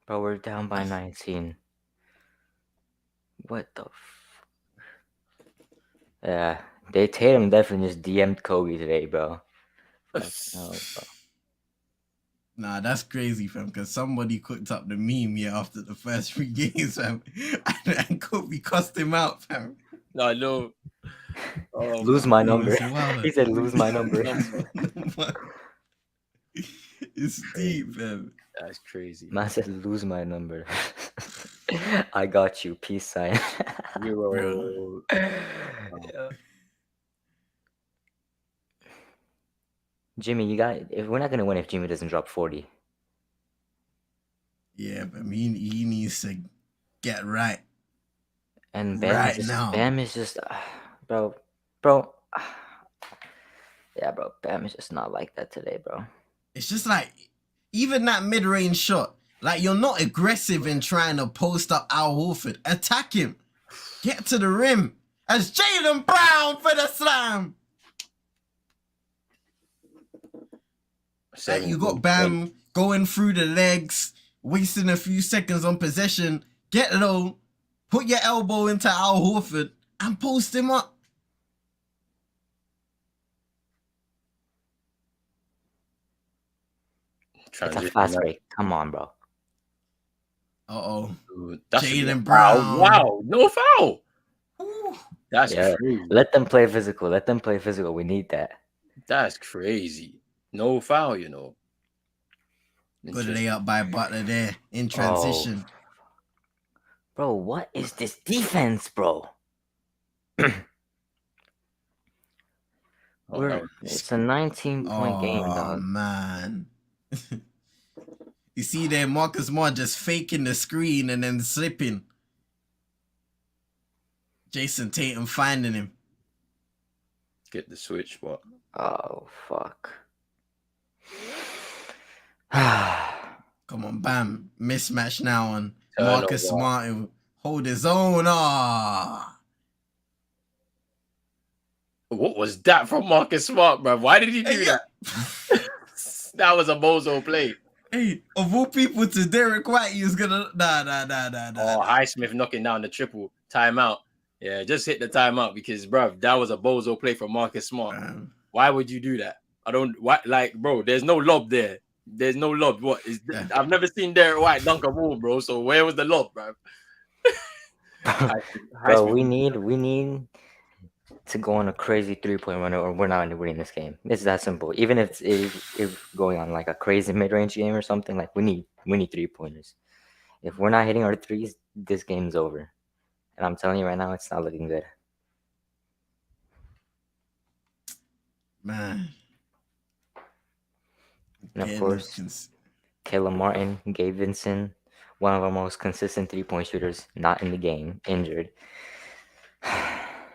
Bro, we're down by 19. What the Yeah, Tatum definitely just DM'd Kobe today, bro. Bro. Nah, that's crazy, fam, because somebody cooked up the meme after the first 3 games, fam. And Kobe cussed him out, fam. No, no. Oh, lose my number. He said, lose my number. It's deep, fam. That's crazy. Man said, lose my number. I got you. Peace sign. Euro. Yeah. Jimmy, if we're not gonna win if Jimmy doesn't drop 40. Yeah, but he needs to get right. And Bam is just bro. Yeah, bro. Bam is just not like that today, bro. It's just like even that mid-range shot, like you're not aggressive in trying to post up Al Horford. Attack him. Get to the rim. As Jaylen Brown for the slam. Like you got Bam going through the legs, wasting a few seconds on possession. Get low, put your elbow into Al Horford, and post him up. It's a fast break. Come on, bro. Jaylen Brown. Wow, no foul. Ooh. That's crazy. Let them play physical. We need that. That's crazy. No foul, you know. Good layup by Butler there in transition. Oh. Bro, what is this defense, bro? It's a 19-point game, dog. Oh, man. You see there, Marcus Smart just faking the screen and then slipping. Jason Tatum finding him. Get the switch spot. Oh, fuck. Come on, Bam. Mismatch now on Marcus Smart. Hold his own. What was that from Marcus Smart, bro? Why did he do that? That was a bozo play. Hey, of all people to Derek White, he was gonna nah. Oh, Highsmith knocking down the triple timeout. Yeah, just hit the timeout because, bro, that was a bozo play from Marcus Smart. Why would you do that? Bro, there's no lob there. There's no lob. I've never seen Derek White dunk a ball, bro. So where was the lob, bro? Bro, we need to go on a crazy 3-point run, or we're not winning this game. It's that simple. Even if going on like a crazy mid range game or something, like we need 3-pointers. If we're not hitting our threes, this game's over. And I'm telling you right now, it's not looking good. Man. And of Getting course, Caleb Martin, Gabe Vincent, one of our most consistent 3-point shooters, not in the game, injured.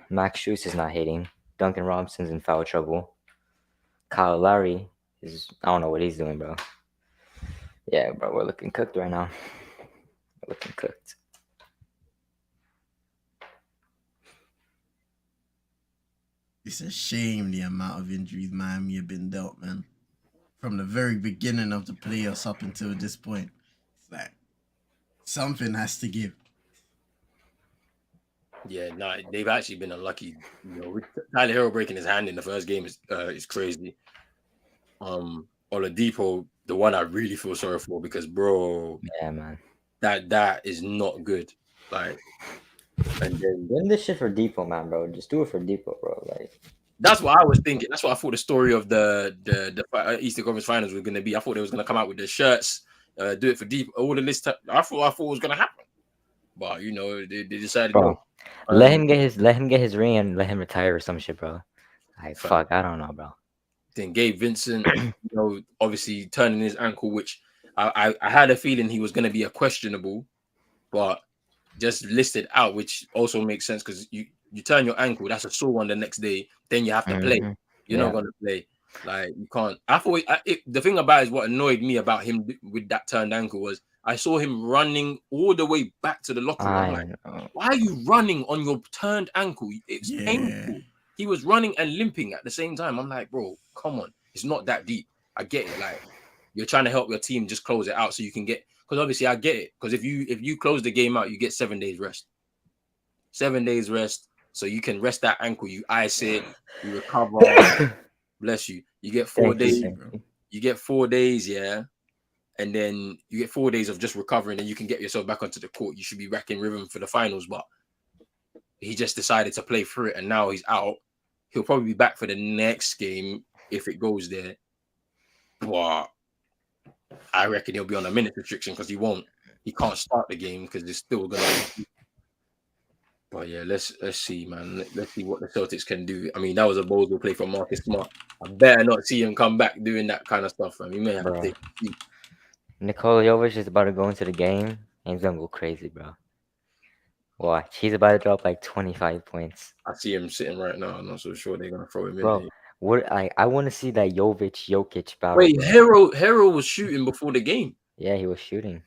Max Strus is not hitting. Duncan Robinson's in foul trouble. Kyle Lowry is, I don't know what he's doing, bro. Yeah, bro, we're looking cooked right now. We're looking cooked. It's a shame the amount of injuries Miami have been dealt, man. From the very beginning of the playoffs up until this point. It's like something has to give. Yeah, no, they've actually been unlucky. You know, with Tyler Hero breaking his hand in the first game is crazy. Oladipo, the one I really feel sorry for because, bro, Yeah, man. that is not good. Like, and then Win this shit for Depot, man, bro. Just do it for Depot, bro. Like, that's what I was thinking. That's what I thought the story of the Eastern Conference Finals was going to be. I thought they was going to come out with the shirts, do it for deep, all of this. I thought was going to happen, but you know they decided bro, no. let him get his ring and let him retire or some shit, bro. Like, Fam. fuck, I don't know, bro. Then Gabe Vincent, you know, obviously turning his ankle, which I had a feeling he was going to be a questionable, but just listed out, which also makes sense because you turn your ankle, that's a sore one the next day, then you have to play. You're not going to play. Like, you can't. I thought the thing about it is what annoyed me about him with that turned ankle was I saw him running all the way back to the locker room. I'm like, why are you running on your turned ankle? It's painful. He was running and limping at the same time. I'm like, bro, come on. It's not that deep. I get it. Like, you're trying to help your team just close it out so you can get, because obviously I get it. Because if you close the game out, you get 7 days rest. 7 days rest. So you can rest that ankle, you ice it, you recover. Bless you. You get 4 days. You get 4 days, yeah. And then you get 4 days of just recovering, and you can get yourself back onto the court. You should be back in rhythm for the finals, but he just decided to play through it, and now he's out. He'll probably be back for the next game if it goes there. But I reckon he'll be on a minute restriction because he can't start the game because it's still gonna be. But yeah, let's see, man. Let's see what the Celtics can do. I mean, that was a bold play from Marcus Smart. I better not see him come back doing that kind of stuff. I mean, he may have to take a seat. Nikola Jovic is about to go into the game and he's gonna go crazy, bro. Watch, he's about to drop like 25 points. I see him sitting right now. I'm not so sure they're gonna throw him bro, in there. What I want to see that Jokic battle. Wait, bro. Hero was shooting before the game. Yeah, he was shooting.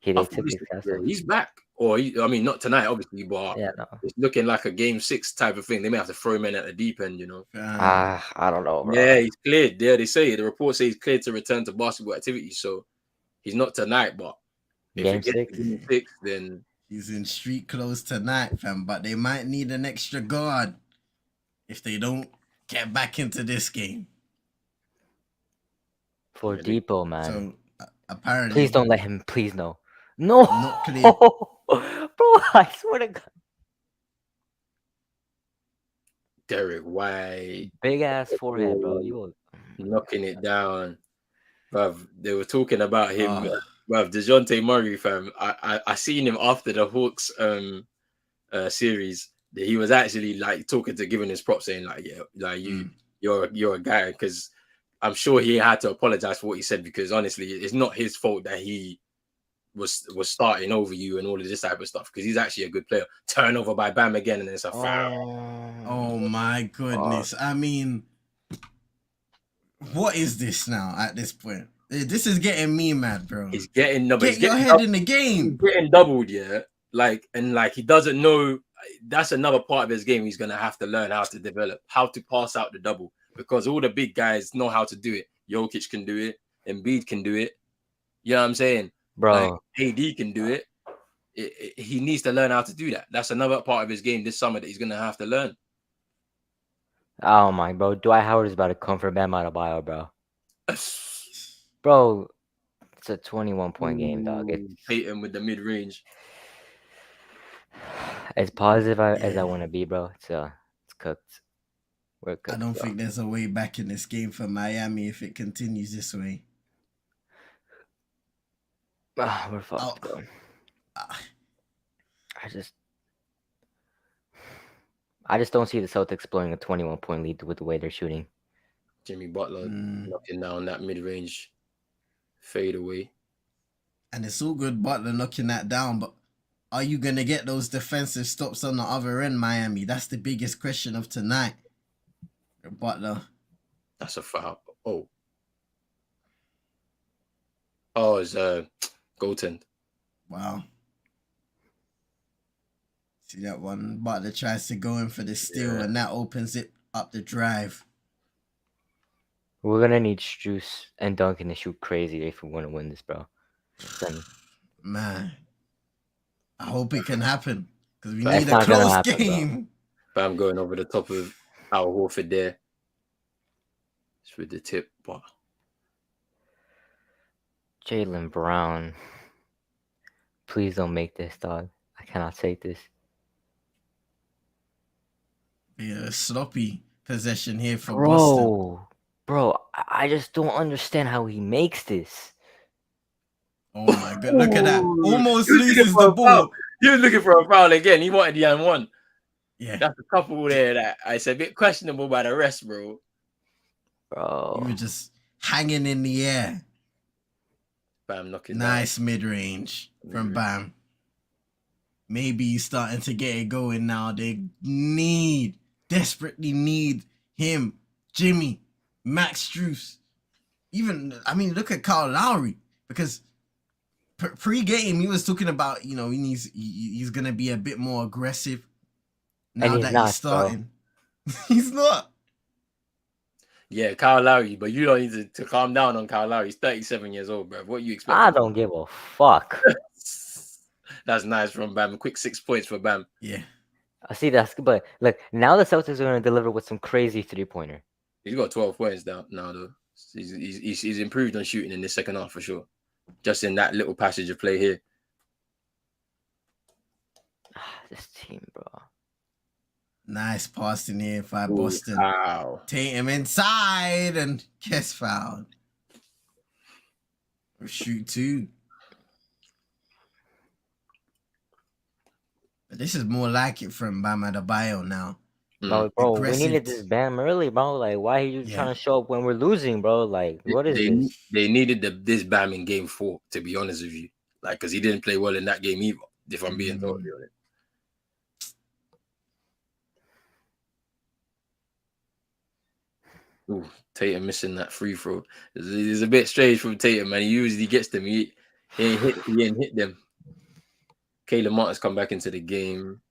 They took his cast off. He's back. Or I mean, not tonight, obviously, but yeah, no. It's looking like a game 6 type of thing. They may have to throw him in at the deep end, you know. I don't know, bro. Yeah, he's cleared. Yeah, they say it. The report says he's cleared to return to basketball activities. So he's not tonight, but game 6, then he's in street clothes tonight, fam. But they might need an extra guard if they don't get back into this game. For Depot, man. So apparently, please don't let him. Please no. No, not clear. Bro, I swear to God. Derek White, big ass forehead, bro. You knocking it down, bruv. They were talking about him, bruv. DeJounte Murray, fam. I seen him after the Hawks series. He was actually like talking to, giving his props, saying like, yeah, like you're a guy, because I'm sure he had to apologize for what he said, because honestly, it's not his fault that he was starting over you and all of this type of stuff, because he's actually a good player. Turnover by Bam again, and it's a foul. Oh my goodness. I mean, what is this now at this point? This is getting me mad, bro. He's getting Get your head in the game. He's getting doubled, yeah. Like he doesn't know. That's another part of his game he's gonna have to learn how to develop, how to pass out the double, because all the big guys know how to do it. Jokic can do it, Embiid can do it. You know what I'm saying? Bro, like, AD can do it. He needs to learn how to do that. That's another part of his game this summer that he's gonna have to learn. Oh my, bro, Dwight Howard is about to come for Bam Adebayo, bro. Bro, it's a 21-point game, dog. It's Peyton with the mid range. As positive as I want to be, bro. It's cooked. We're cooked. I don't bro. think there's a way back in this game for Miami if it continues this way. We're fucked, Oh. bro. Ah, I just don't see the Celtics blowing a 21-point lead with the way they're shooting. Jimmy Butler mm. knocking down that mid-range fade away. And it's all good Butler knocking that down, but are you going to get those defensive stops on the other end, Miami? That's the biggest question of tonight. Butler. That's a foul. Oh, it's goaltend. Wow. See that one? Butler tries to go in for the steal, and that opens it up the drive. We're gonna need Strus and Duncan to shoot crazy if we want to win this, bro. Man, I hope it can happen because we It's need a not gonna close happen, game. Bam going over the top of Al Horford there. It's with the tip, but Jaylen Brown, please don't make this, dog. I cannot take this. Yeah, sloppy possession here for Boston. Bro, I just don't understand how he makes this. Oh my god, look at that. Almost loses the ball. He was looking for a foul again. He wanted the M1. Yeah. That's a couple there that it's a bit questionable by the rest, bro. Bro. You were just hanging in the air. Bam knocking nice down. mid-range from Bam. Maybe he's starting to get it going now. They desperately need him, Jimmy, Max Strus. Even, I mean, look at Kyle Lowry. Because pre-game, he was talking about, he's going to be a bit more aggressive. Now that he's starting. He's not. Yeah, Kyle Lowry, but you don't need to calm down on Kyle Lowry. He's 37 years old, bro. What you expect? I don't give a fuck. That's nice from Bam. Quick 6 points for Bam. Yeah. I see that, but look, now the Celtics are going to deliver with some crazy 3-pointer. He's got 12 points now, though. He's improved on shooting in the second half for sure. Just in that little passage of play here. This team, bro. Nice pass in here by Boston. Wow. Tatum inside and gets fouled. Shoot 2. But this is more like it from Bam Adebayo now. Bro, we needed this Bam early, bro. Like, why are you trying to show up when we're losing, bro? Like, what is this? They needed this Bam in game 4, to be honest with you. Like, because he didn't play well in that game either, if I'm being totally honest. Ooh, Tatum missing that free throw. It's a bit strange from Tatum, man. He usually gets them. He ain't hit them. Caleb Martin's come back into the game.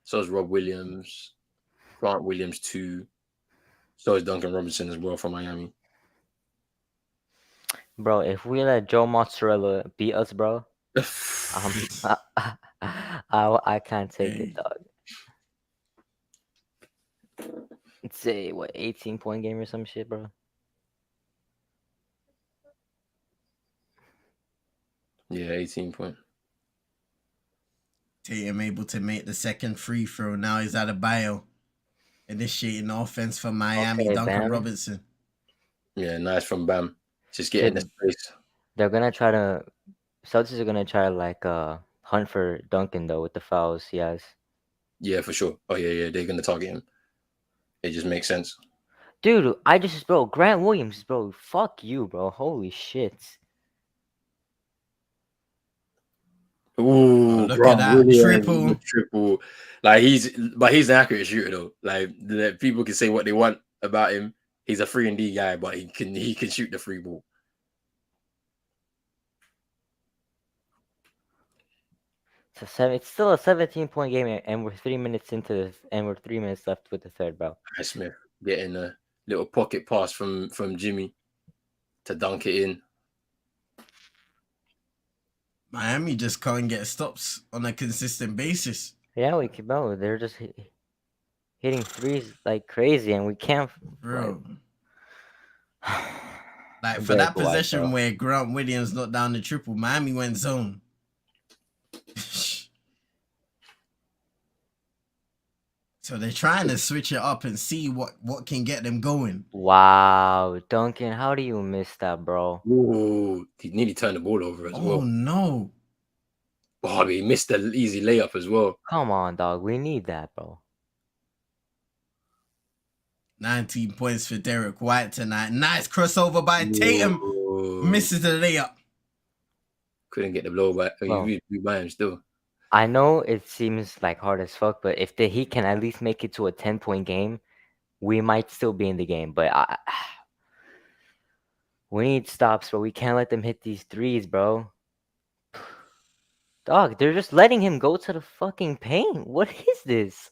So is Rob Williams. Grant Williams too. So is Duncan Robinson as well from Miami. Bro, if we let Joe Mozzarella beat us, bro, I can't take it, dog. It's a 18-point game or some shit, bro. Yeah, 18 point. Tatum able to make the second free throw. Now he's Adebayo initiating offense for Miami. Okay, Duncan Bam. Robinson. Yeah, nice from Bam. Just getting the space. They're gonna try to. Celtics are gonna try to hunt for Duncan though with the fouls he has. Yeah, for sure. Oh yeah, they're gonna target him. It just makes sense. Dude, Grant Williams, bro. Fuck you, bro. Holy shit. Ooh, look at that triple. Like he's an accurate shooter though. Like people can say what they want about him. He's a 3-and-D guy, but he can shoot the free ball. It's still a 17-point game, and we're 3 minutes into this, and we're 3 minutes left with the third, bro. Smith getting a little pocket pass from Jimmy to dunk it in. Miami just can't get stops on a consistent basis. Yeah, we can, bro. They're just hitting threes like crazy, and we can't, bro. Like for that possession where Grant Williams knocked down the triple, Miami went zone. So they're trying to switch it up and see what can get them going. Wow, Duncan, how do you miss that, bro? Ooh, he nearly turned the ball over as Oh well. no. Oh, he missed the easy layup as well. Come on, dog. We need that, bro. 19 points for Derek White tonight. Nice crossover by Tatum. Ooh. Misses the layup. Couldn't get the blow by. Bro. He blew by him still. I know it seems like hard as fuck, but if the Heat can at least make it to a 10-point game, we might still be in the game. But we need stops, bro. We can't let them hit these threes, bro. Dog, they're just letting him go to the fucking paint. What is this?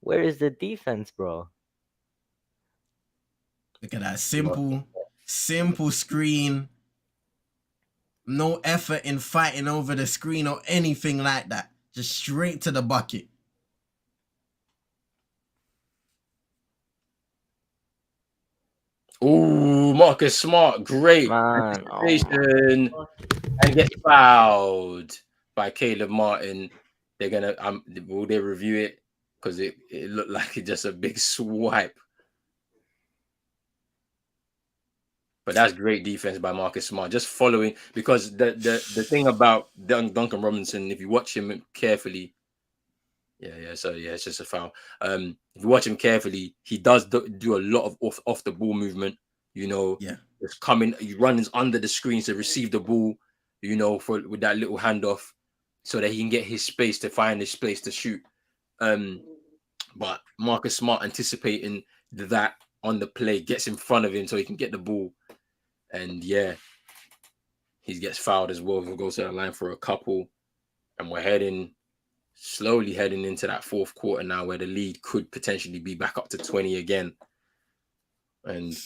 Where is the defense, bro? Look at that simple screen. No effort in fighting over the screen or anything like that. Just straight to the bucket. Ooh, Marcus Smart, great anticipation, and gets fouled by Caleb Martin. They're gonna will they review it because it looked like just a big swipe. But that's great defense by Marcus Smart, just following, because the thing about Duncan Robinson, if you watch him carefully, so it's just a foul. If you watch him carefully, he does do a lot of off the ball movement. Just coming, he runs under the screens to receive the ball. With that little handoff, so that he can get his space to find his space to shoot. But Marcus Smart anticipating that on the play, gets in front of him so he can get the ball, and he gets fouled as well. We'll go to the line for a couple, and we're slowly heading into that fourth quarter now, where the lead could potentially be back up to 20 again. And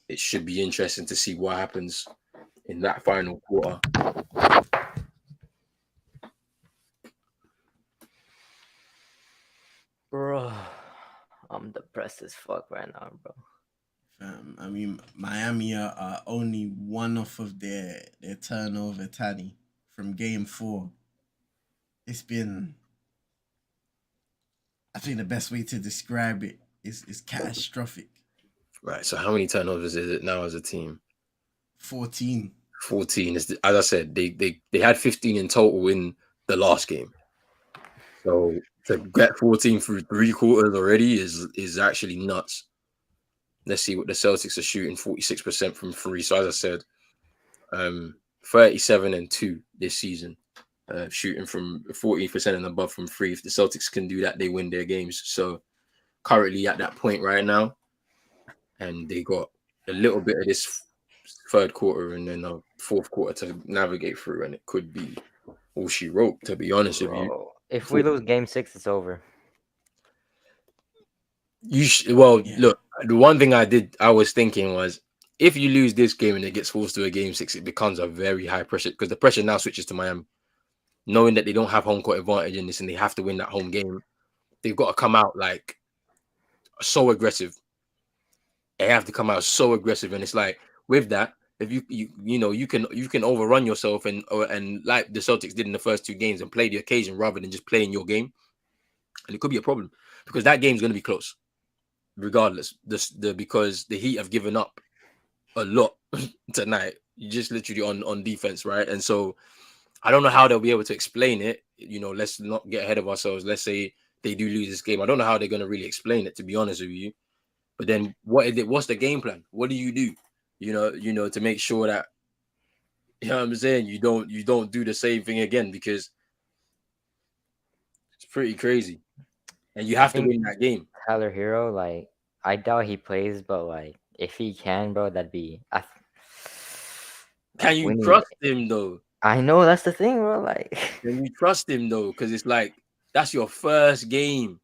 it should be interesting to see what happens in that final quarter. Bro, I'm depressed as fuck right now, bro. I mean, Miami are only one off of their turnover tally from game 4. It's been, I think the best way to describe it is catastrophic. Right. So how many turnovers is it now as a team? 14. 14. As I said, they had 15 in total in the last game. So to get 14 through 3 quarters already is actually nuts. Let's see what the Celtics are shooting. 46% from 3. So as I said, 37-2 this season. Shooting from 40% and above from 3. If the Celtics can do that, they win their games. So currently at that point right now, and they got a little bit of this third quarter and then a fourth quarter to navigate through, and it could be all she wrote, to be honest with you. If we lose game 6, it's over. Look, the one thing I was thinking was, if you lose this game and it gets forced to a game 6, it becomes a very high pressure, because the pressure now switches to Miami, knowing that they don't have home court advantage in this and they have to win that home game. They've got to come out like so aggressive. They have to come out so aggressive, and it's like, with that, if you can overrun yourself and like the Celtics did in the first 2 games and play the occasion rather than just playing your game, and it could be a problem, because that game's going to be close regardless. Because the Heat have given up a lot tonight, just literally on defense, right? And so I don't know how they'll be able to explain it. Let's not get ahead of ourselves. Let's say they do lose this game. I don't know how they're going to really explain it, to be honest with you. But then what's the game plan? What do you do? To make sure that, what I'm saying, you don't do the same thing again, because it's pretty crazy. And you have to win that game. Tyler Hero, like, I doubt he plays, but like, if he can, bro, that'd be. Can you trust him though? I know, that's the thing, bro. Like, can you trust him though? Because it's like, that's your first game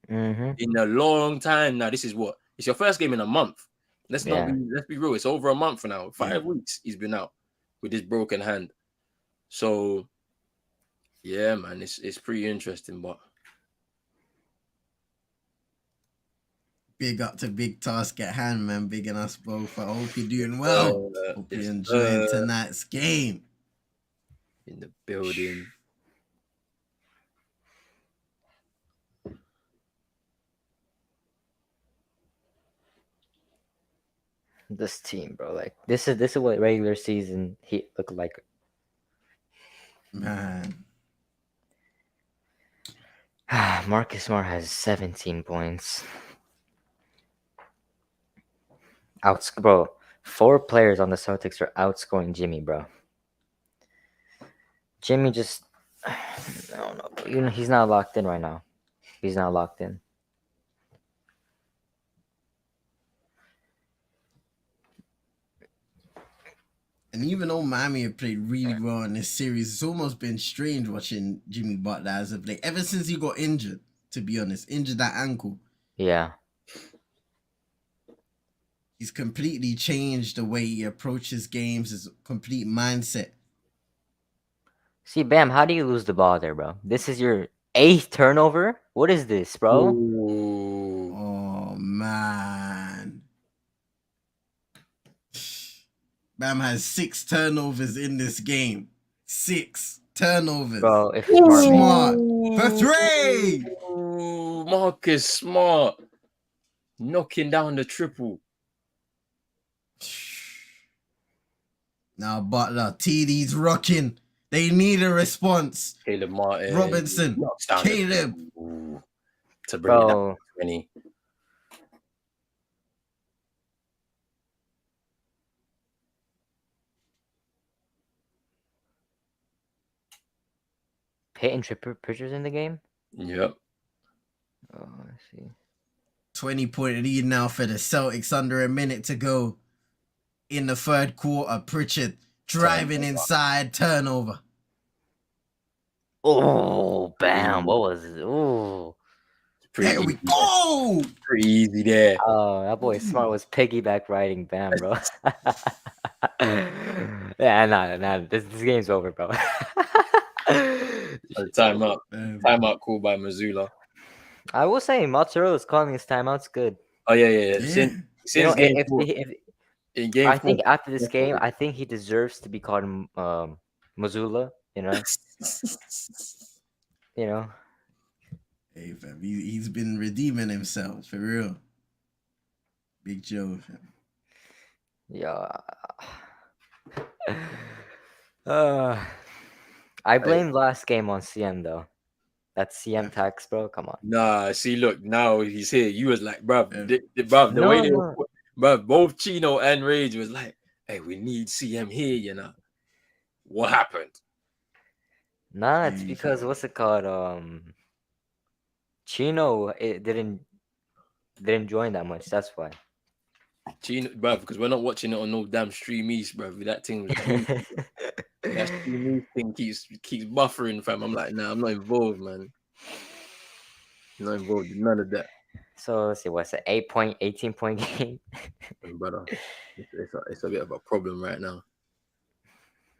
in a long time now. This is what? It's your first game in a month. Let's be real. It's over a month now. 5 weeks he's been out with his broken hand. So yeah, man, it's pretty interesting. But big up to big task at hand, man. Bigging us both. I hope you're doing well. Hope you're enjoying tonight's game. In the building. This team, bro. Like this is what regular season Heat look like. Man. Marcus Smart has 17 points. Bro, 4 players on the Celtics are outscoring Jimmy, bro. Jimmy just, I don't know, bro. You know, he's not locked in right now. He's not locked in. And even though Miami have played really well in this series, it's almost been strange watching Jimmy Butler as of late. Ever since he got injured, to be honest, injured that ankle. Yeah. He's completely changed the way he approaches games, his complete mindset. See, Bam, how do you lose the ball there, bro? This is your 8th turnover? What is this, bro? Ooh. Oh, man. Bam has 6 turnovers in this game. 6 turnovers. Bro, if Smart. For 3! Ooh, Marcus Smart. Knocking down the triple. Now Butler, TD's rocking. They need a response. Caleb Martin. Robinson. Caleb. To bring it down bro, to 20. Peyton Pritchard's in the game? Yep. Oh, let's see. 20-point lead now for the Celtics. Under a minute to go in the third quarter. Pritchard driving inside. Turnover. Oh, bam. What was it? Oh. There we go. Pretty easy there. Oh, that boy Smart was piggyback riding Bam, bro. Yeah, nah. This game's over, bro. Timeout. Timeout called by Missoula. I will say Mozzarella's calling his timeouts good. Oh yeah. Since You know, game if four, in game I four, think after this game, I think he deserves to be called Missoula. You know. You know. Hey, fam, he's been redeeming himself for real. Big Joe, fam. Yeah. I blame last game on CM though. That's CM tax, bro. Come on. Nah, see, look, now he's here. You was like, bruv, bruv, both Chino and Rage was like, hey, we need CM here, you know. What happened? Nah, it's because what's it called? Chino it didn't join that much. That's why. Chino, bruv, because we're not watching it on no damn Stream East, bruv. That thing was that Stream East thing keeps buffering, fam. I'm like, nah, I'm not involved, man. I'm not involved in none of that. So let's see, what's it? 18-point game. Brother, it's a bit of a problem right now.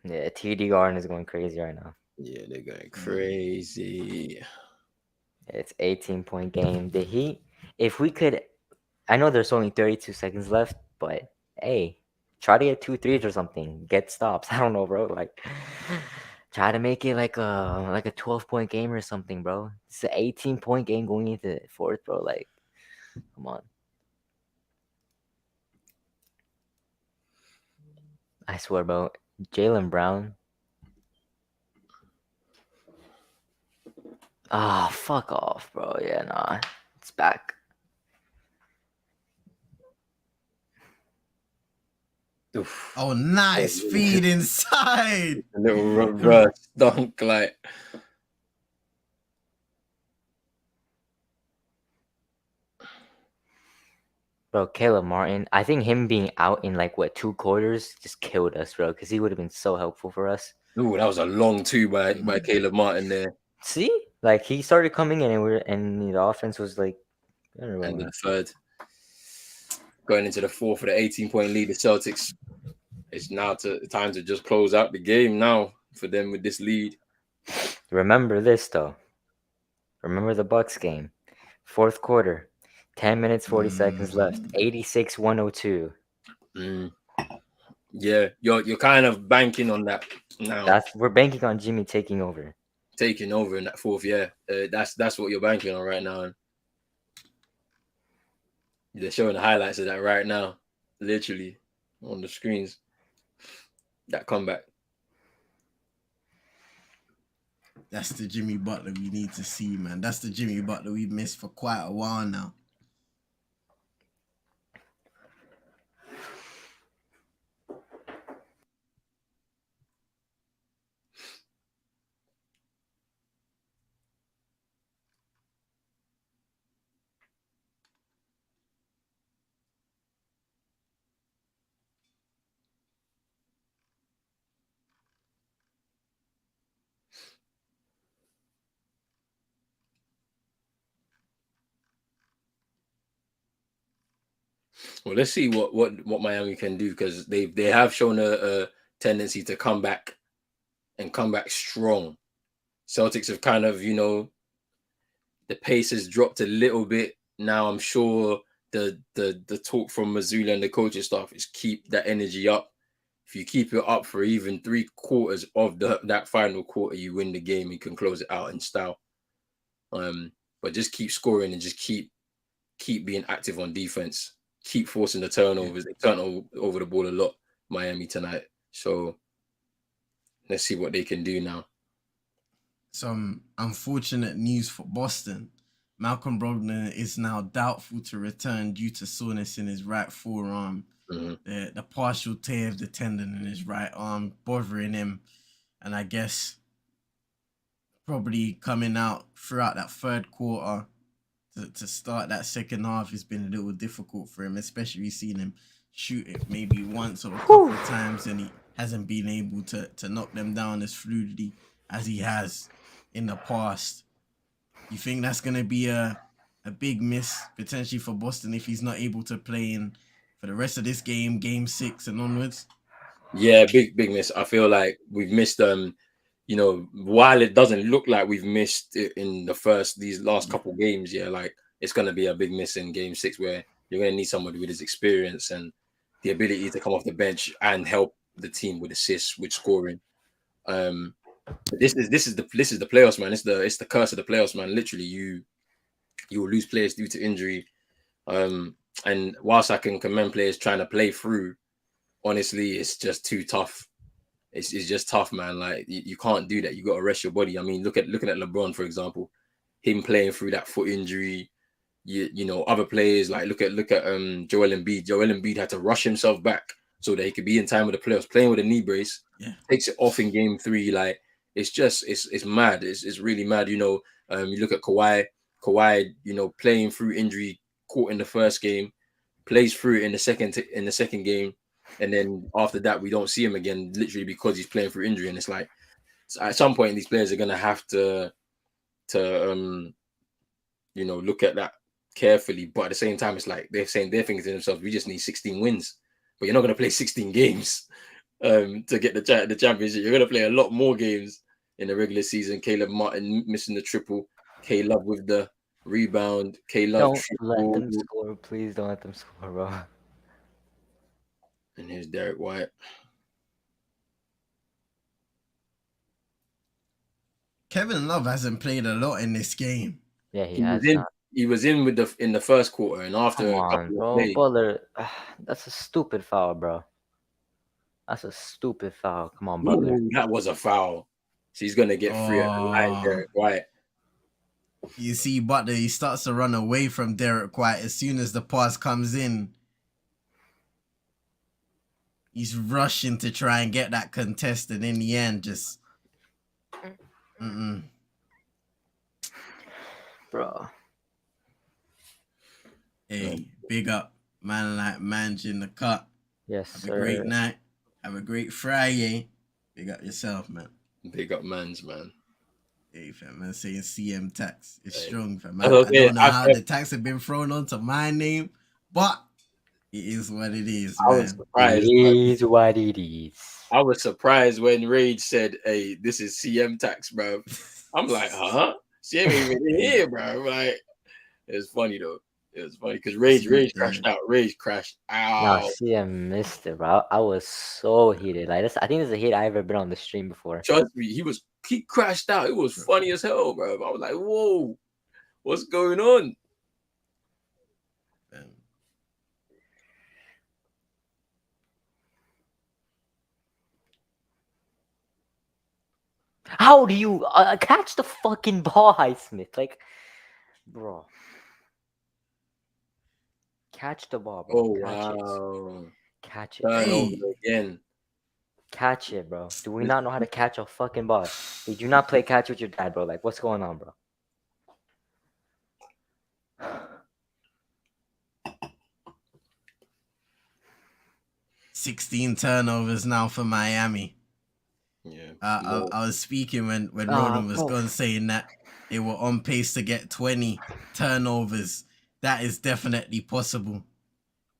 Yeah, TD Garden is going crazy right now. Yeah, they're going crazy. It's 18-point game. The Heat, if we could, I know there's only 32 seconds left, but hey, try to get 2 threes or something. Get stops. I don't know, bro. Like, try to make it like a 12-point game or something, bro. It's an 18-point game going into the fourth, bro. Like, come on. I swear, bro. Jaylen Brown. Ah, fuck off, bro. Yeah, nah. It's back. Oof. Oh, nice feed inside. A little reverse dunk, like. Bro, Caleb Martin, I think him being out in like 2 quarters just killed us, bro, because he would have been so helpful for us. Ooh, that was a long two by Caleb Martin there. See, like he started coming in and the offense was like, I don't know. And the third, going into the fourth for the 18-point lead, the Celtics. It's now time to just close out the game now for them with this lead. Remember this though. Remember the Bucks game, fourth quarter. 10 minutes, 40 seconds left. 86-102. Yeah, you're kind of banking on that now. We're banking on Jimmy taking over. Taking over in that fourth, yeah. That's what you're banking on right now. They're showing the highlights of that right now. literally on the screens. That comeback. That's the Jimmy Butler we need to see, man. That's the Jimmy Butler we've missed for quite a while now. Well, let's see what Miami can do, because they have shown a tendency to come back and come back strong. Celtics have kind of, the pace has dropped a little bit. Now I'm sure the talk from Mazzulla and the coaching staff is keep that energy up. If you keep it up for even 3/4 of that final quarter, you win the game and can close it out in style. But just keep scoring and just keep being active on defense. Keep forcing the turnovers. They turn over the ball a lot, Miami, tonight. So let's see what they can do now. Some unfortunate news for Boston. Malcolm Brogdon is now doubtful to return due to soreness in his right forearm. Mm-hmm. The partial tear of the tendon in his right arm bothering him. And I guess probably coming out throughout that third quarter to start that second half has been a little difficult for him, especially seeing him shoot it maybe once or a couple of times, and he hasn't been able to knock them down as fluidly as he has in the past. You think that's going to be a big miss potentially for Boston if he's not able to play in for the rest of this game, game 6 and onwards? Yeah, big miss. I feel like we've missed while it doesn't look like we've missed it in these last couple games, like it's going to be a big miss in game 6, where you're going to need somebody with his experience and the ability to come off the bench and help the team with assists, with scoring. But this is the playoffs, man. It's the curse of the playoffs, man. Literally, you will lose players due to injury. And whilst I can commend players trying to play through, honestly, it's just too tough. It's just tough, man. Like you can't do that. You got to rest your body. I mean, looking at LeBron, for example, him playing through that foot injury. Other players, like look at Joel Embiid. Joel Embiid had to rush himself back so that he could be in time with the playoffs, playing with a knee brace. Yeah. Takes it off in game 3. Like it's mad. It's really mad. You look at Kawhi, playing through injury, caught in the first game, plays through it in the second game, and then after that we don't see him again, literally because he's playing through injury. And it's like at some point these players are gonna have to look at that carefully. But at the same time, it's like they're thinking to themselves, we just need 16 wins. But you're not gonna play 16 games to get the championship. You're gonna play a lot more games in the regular season. Caleb Martin missing the triple, K-Love with the rebound, K-Love Don't let triple. them score, please. Don't let them score, bro. And here's Derek White. Kevin Love hasn't played a lot in this game. Yeah, he was in in the first quarter, and after Come on, bro. Butler, that's a stupid foul, bro. That's a stupid foul. Come on, Butler. Ooh, that was a foul. So he's gonna get free at the line, Derek White. You see, Butler, he starts to run away from Derek White as soon as the pass comes in. He's rushing to try and get that contest, and in the end, just bro. Hey, big up, man like Manj in the cut. Yes, Have sir. a great night. Have a great Friday. Big up yourself, man. Big up Mans, man. Hey, fam, man, saying CM tax. It's strong, fam. I don't know how the tax have been thrown onto my name, but it is what it is, man. I was surprised. It is what it is. I was surprised when Rage said, "Hey, this is CM tax, bro." I'm like, huh? She ain't even in here, bro. Like, it was funny though. It was funny because Rage crashed out. Rage crashed out. Nah, CM missed it, bro. I was so heated. Like this, I think this is a hit I've ever been on the stream before. Trust me, he crashed out. It was funny as hell, bro. I was like, whoa, what's going on? How do you catch the fucking ball, Highsmith? Like, bro, catch the ball, bro. Oh Catch it. wow. Catch it. Turnover Hey, again. Catch it, bro. Do we not know how to catch a fucking ball? Did you not play catch with your dad, bro? Like, what's going on, bro? 16 turnovers now for Miami. Yeah. I was speaking when Ronan was Bro. gone, saying that they were on pace to get 20 turnovers. That is definitely possible.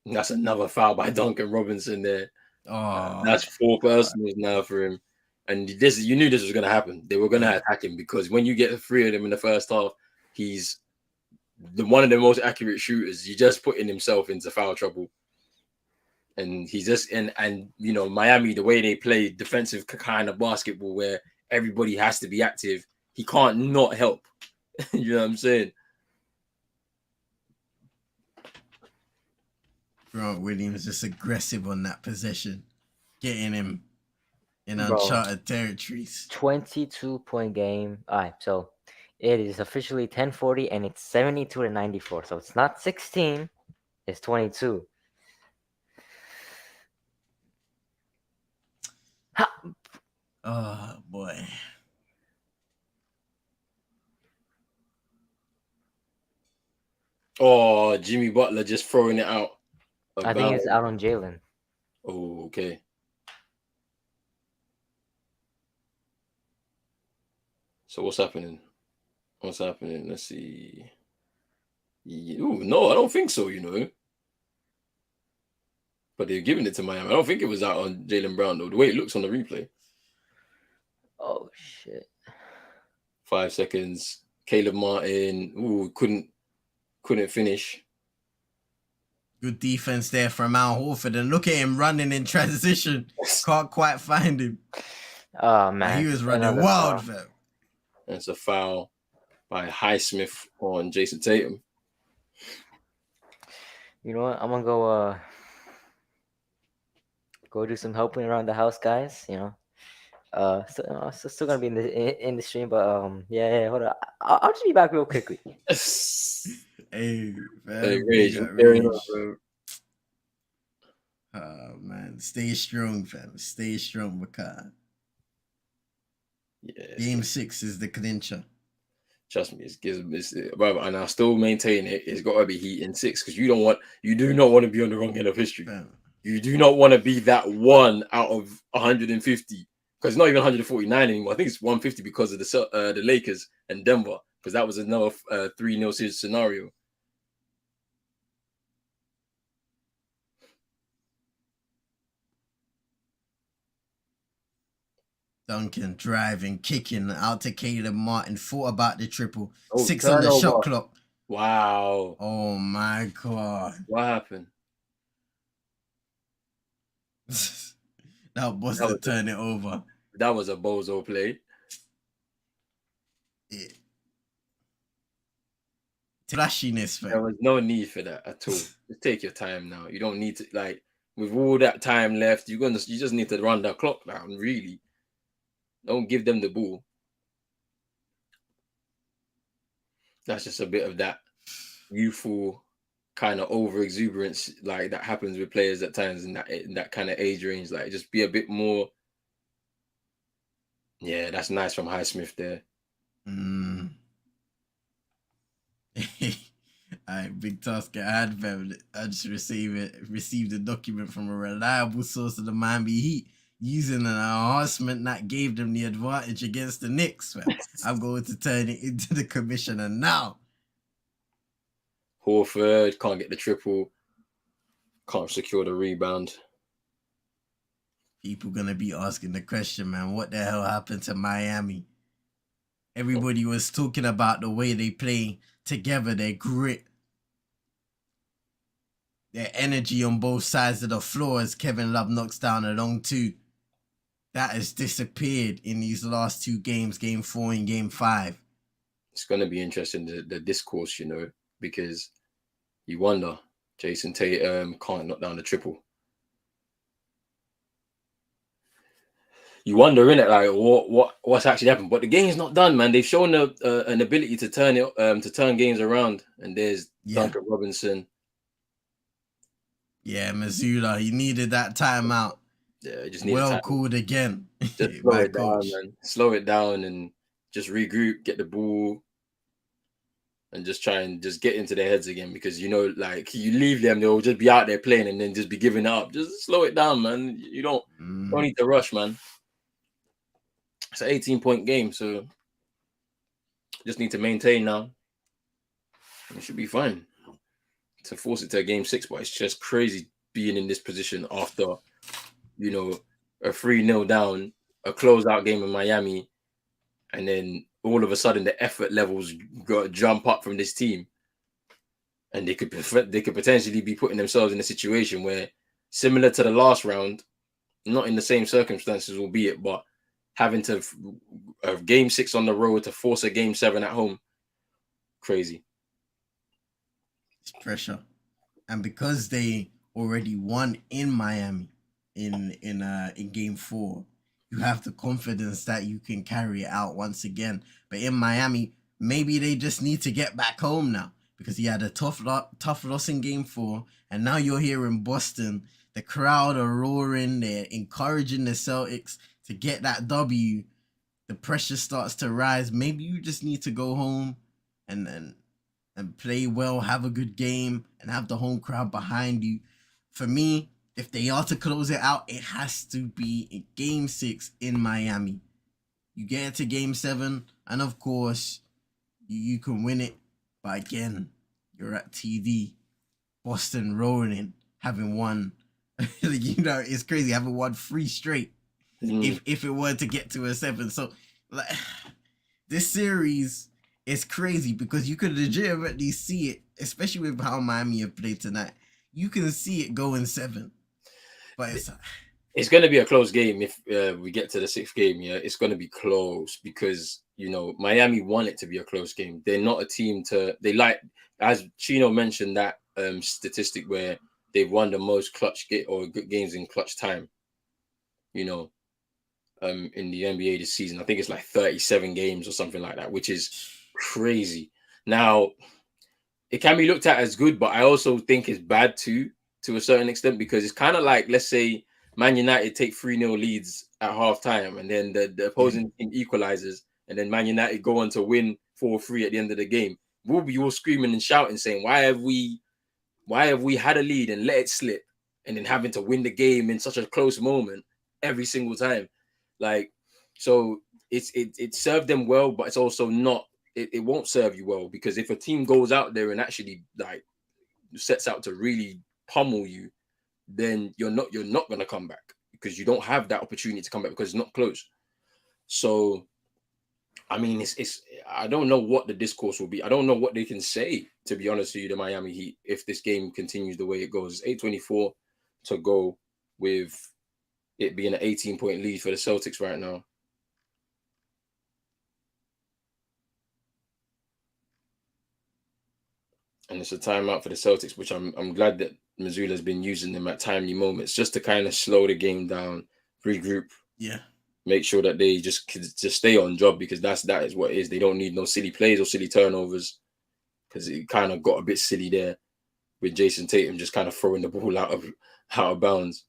That's another foul by Duncan Robinson there. Oh, That's 4 personals now for him. And this, you knew this was going to happen. They were going to attack him because when you get 3 of them in the first half, he's one of the most accurate shooters. He's just putting himself into foul trouble. And he's just and you know, Miami, the way they play defensive kind of basketball where everybody has to be active, he can't not help. You know what I'm saying? Grant Williams just aggressive on that possession, getting him in Bro. uncharted territories. 22-point game. All right, so it is officially 10:40 and it's 72-94. So it's not 16, it's 22. Ha! Oh boy. Oh, Jimmy Butler just throwing it out. I think it's out on Jalen. Oh, okay. So what's happening? What's happening? Let's see. Ooh, no, I don't think so, you know. But they're giving it to Miami. I don't think it was out on Jalen Brown, though. The way it looks on the replay. Oh, shit. 5 seconds. Caleb Martin. Ooh, couldn't finish. Good defense there from Al Horford. And look at him running in transition. Can't quite find him. Oh, man. He was running wild, fam. That's a foul by Highsmith on Jason Tatum. You know what? I'm gonna go do some helping around the house, guys. You know, still gonna be in the stream, but yeah. Hold on, I'll just be back real quickly. Hey, man, Hey, Rage, bro. Oh man, stay strong, fam. Stay strong, Makai. Yeah, Game 6 is the clincher. Trust me, it's brother, and I still maintain it. It's got to be Heat in 6 because you do not want to be on the wrong end of history. Fam. You do not want to be that one out of 150 because it's not even 149 anymore. I think it's 150 because of the Lakers and Denver because that was another 3-0 scenario. Duncan driving, kicking out to Caleb Martin. Thought about the triple. Oh, 6 on the shot clock. Wow. Oh my god. What happened? That was to turn it over. That was a bozo play. Yeah. Flashiness, fam. There was no need for that at all. Just take your time now. You don't need to, like, with all that time left, you just need to run that clock down, really. Don't give them the ball. That's just a bit of that youthful kind of over exuberance, like that happens with players at times in that kind of age range. Like, just be a bit more. Yeah, that's nice from Highsmith there. Alright, big task at hand, fam. I just received a document from a reliable source of the Miami Heat using an enhancement that gave them the advantage against the Knicks, fam. I'm going to turn it into the commissioner now. Horford can't get the triple, can't secure the rebound. People gonna be asking the question, man, what the hell happened to Miami? Everybody was talking about the way they play together, their grit, their energy on both sides of the floor as Kevin Love knocks down a long 2. That has disappeared in these last 2 games, game 4 and game 5. It's going to be interesting, the discourse, you know, because you wonder, Jason Tatum can't knock down the triple. you wonder, innit, like what's actually happened. But the game's not done, man. They've shown an ability to turn games around. And there's Duncan Robinson. Yeah, Mazzulla, he needed that timeout. Yeah, just needed time. Called again. Just slow it down, man. Slow it down and just regroup, get the ball, and just try and just get into their heads again. Because like you leave them, they'll just be out there playing and then just be giving up. Just slow it down, man. You don't need to rush, man. It's an 18-point game, so just need to maintain now. It should be fine to force it to a game 6, but it's just crazy being in this position after, a 3-0 down, a closeout game in Miami, and then all of a sudden the effort levels jump up from this team, and they could potentially be putting themselves in a situation where, similar to the last round, not in the same circumstances, albeit, but having to game 6 on the road to force a game 7 at home, crazy. It's pressure, and because they already won in Miami in game 4, you have the confidence that you can carry it out once again. But in Miami, maybe they just need to get back home now, because he had a tough loss in game 4, and now you're here in Boston. The crowd are roaring, they're encouraging the Celtics to get that W. The pressure starts to rise. Maybe you just need to go home and play well, have a good game, and have the home crowd behind you. For me, if they are to close it out, it has to be in game 6 in Miami. You get it to game 7, and of course, you can win it. But again, you're at TV. Boston rolling, having won. It's crazy, having won 3 straight. If it were to get to a 7. So, like, this series is crazy because you could legitimately see it, especially with how Miami have played tonight. You can see it going 7. But it's going to be a close game if we get to the 6th game. Yeah, it's going to be close because, Miami want it to be a close game. They're not a team as Chino mentioned, that statistic where they've won the most clutch good games in clutch time. In the NBA this season, I think it's like 37 games or something like that, which is crazy. Now, it can be looked at as good, but I also think it's bad too, to a certain extent, because it's kind of like, let's say Man United take 3-0 leads at halftime, and then the opposing team equalizes, and then Man United go on to win 4-3 at the end of the game. We'll be all screaming and shouting, saying, why have we had a lead and let it slip, and then having to win the game in such a close moment every single time? Like, so it served them well, but it's also not. It won't serve you well, because if a team goes out there and actually like sets out to really pummel you, then you're not going to come back, because you don't have that opportunity to come back because it's not close. So, I mean, it's I don't know what the discourse will be. I don't know what they can say, to be honest with you, the Miami Heat, if this game continues the way it goes. It's 8:24 to go, with it being an 18-point lead for the Celtics right now. And it's a timeout for the Celtics, which I'm glad that Mazzulla's been using them at timely moments, just to kind of slow the game down, regroup. Yeah. Make sure that they just stay on job, because that is what it is. They don't need no silly plays or silly turnovers, because it kind of got a bit silly there with Jason Tatum just kind of throwing the ball out of bounds.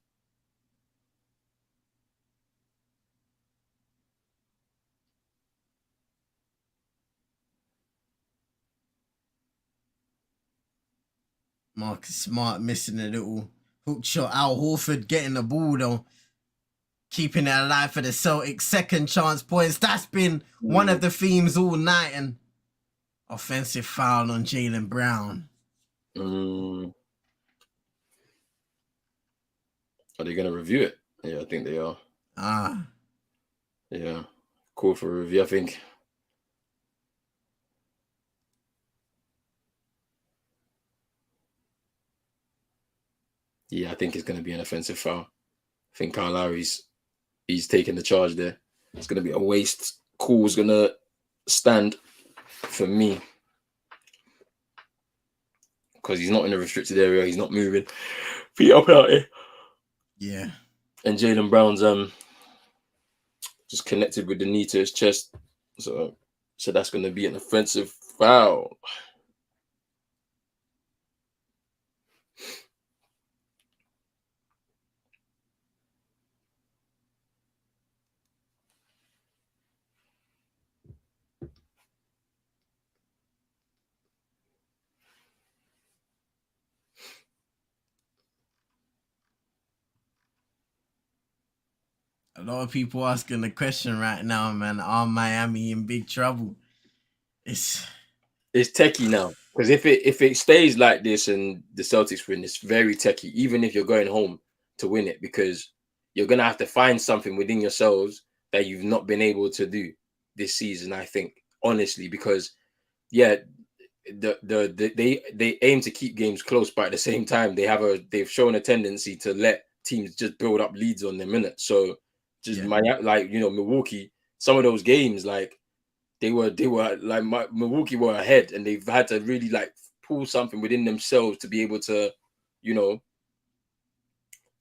Marcus Smart missing a little hook shot. Al Horford getting the ball though, keeping it alive for the Celtics. Second chance points. That's been one of the themes all night. And offensive foul on Jaylen Brown. Are they going to review it? Yeah, I think they are. Yeah, call for a review, I think. Yeah, I think it's going to be an offensive foul. I think Kyle Lowry's taking the charge there. It's going to be a waste. Call's going to stand for me, because he's not in a restricted area. He's not moving. Feet up out here. Yeah. And Jaylen Brown's just connected with the knee to his chest. So, so that's going to be an offensive foul. A lot of people asking the question right now, man. Are Miami in big trouble? It's It's techie now because if it stays like this and the Celtics win, it's very techie. Even if you're going home to win it, because you're gonna have to find something within yourselves that you've not been able to do this season. I think honestly, because yeah, they aim to keep games close, but at the same time they've shown a tendency to let teams just build up leads on them minute. So just yeah, my like Milwaukee, some of those games like they were like Milwaukee were ahead and they've had to really like pull something within themselves to be able to, you know,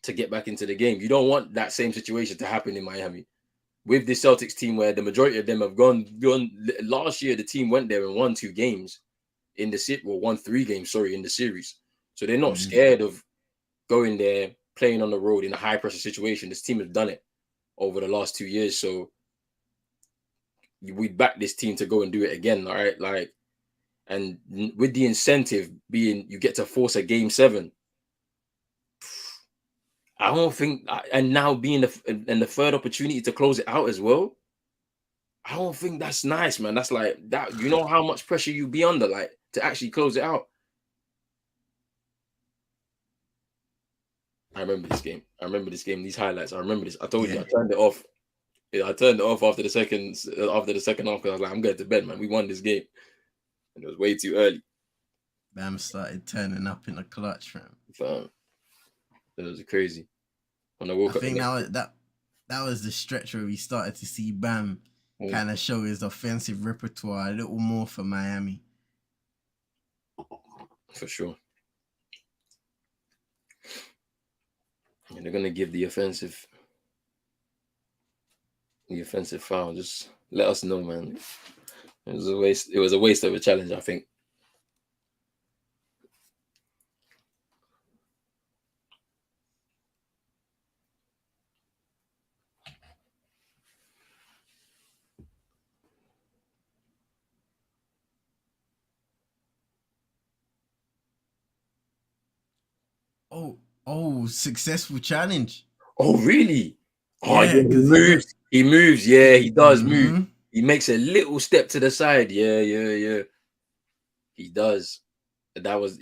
to get back into the game. You don't want that same situation to happen in Miami with the Celtics team where the majority of them have gone. Last year, the team went there and won 2 games in the series, well, won 3 games, sorry, in the series. So they're not scared of going there, playing on the road in a high pressure situation. This team has done it over the last 2 years. So we back this team to go and do it again. All right. Like, and with the incentive being you get to force a game 7, I don't think, and now being the third opportunity to close it out as well. I don't think that's nice, man. That's like that. You know how much pressure you be under, like to actually close it out. I remember this game. I remember this game. These highlights. I remember this. I told you I turned it off. Yeah, I turned it off after the second half because I was like, I'm going to bed, man. We won this game, and it was way too early. Bam started turning up in the clutch, fam. It was crazy. When I woke I up, think that was the stretch where we started to see Bam kind of show his offensive repertoire a little more for Miami. For sure. And they're gonna give the offensive foul. Just let us know, man. It was a waste. It was a waste of a challenge, I think. Oh, successful challenge. Oh, really? Oh, yeah, Yeah, he because moves. He moves. Yeah, he does move. Mm-hmm. He makes a little step to the side. Yeah. He does. That was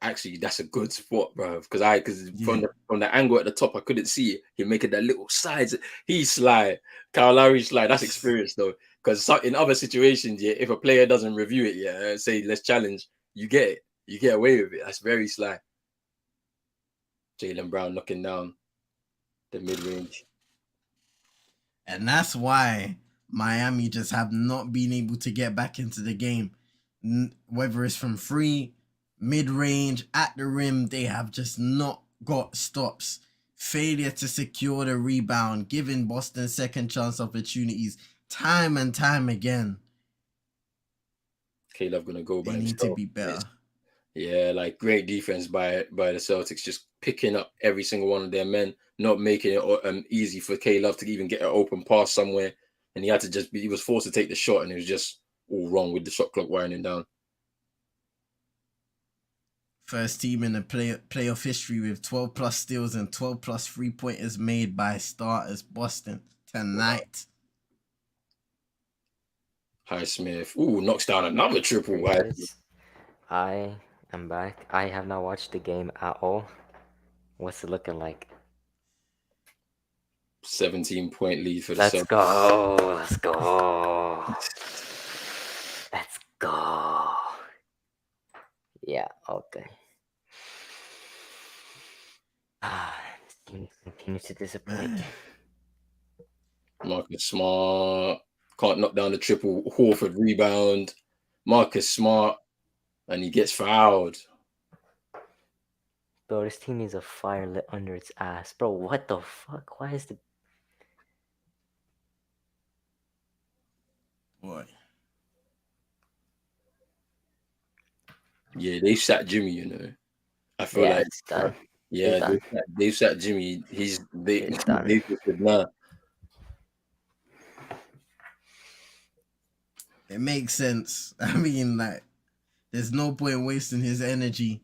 Actually, that's a good spot, bro. Because from the angle at the top, I couldn't see it. He making that little sides. He's sly. Kyle Lowry sly. That's experience though. Because in other situations, yeah, if a player doesn't review it, yeah, say let's challenge, you get it. You get away with it. That's very sly. Jaylen Brown knocking down the mid range. And that's why Miami just have not been able to get back into the game. Whether it's from free, mid range, at the rim, they have just not got stops. Failure to secure the rebound, giving Boston second chance opportunities time and time again. K-Love gonna go by They need to himself. be better. Yeah, like great defense by the Celtics, just picking up every single one of their men, not making it easy for K-Love to even get an open pass somewhere, and he was forced to take the shot, and it was just all wrong with the shot clock winding down. First team in the playoff history with 12 plus steals and 12 plus 3-pointers made by starters. Boston tonight. Highsmith, knocks down another triple. I am back. I have not watched the game at all. What's it looking like? 17-point lead for the Let's Celtics. go. Let's go. Let's go. Yeah, okay. This team continues to disappoint. Marcus Smart can't knock down the triple. Horford rebound. Marcus Smart, and he gets fouled. Bro, this team needs a fire lit under its ass. Bro, what the fuck? Why is the... Boy. Yeah, they sat Jimmy. I feel Yeah, like it's done. yeah, It's done. they sat Jimmy. They It's done. they just said nah. It makes sense. I mean, like, there's no point wasting his energy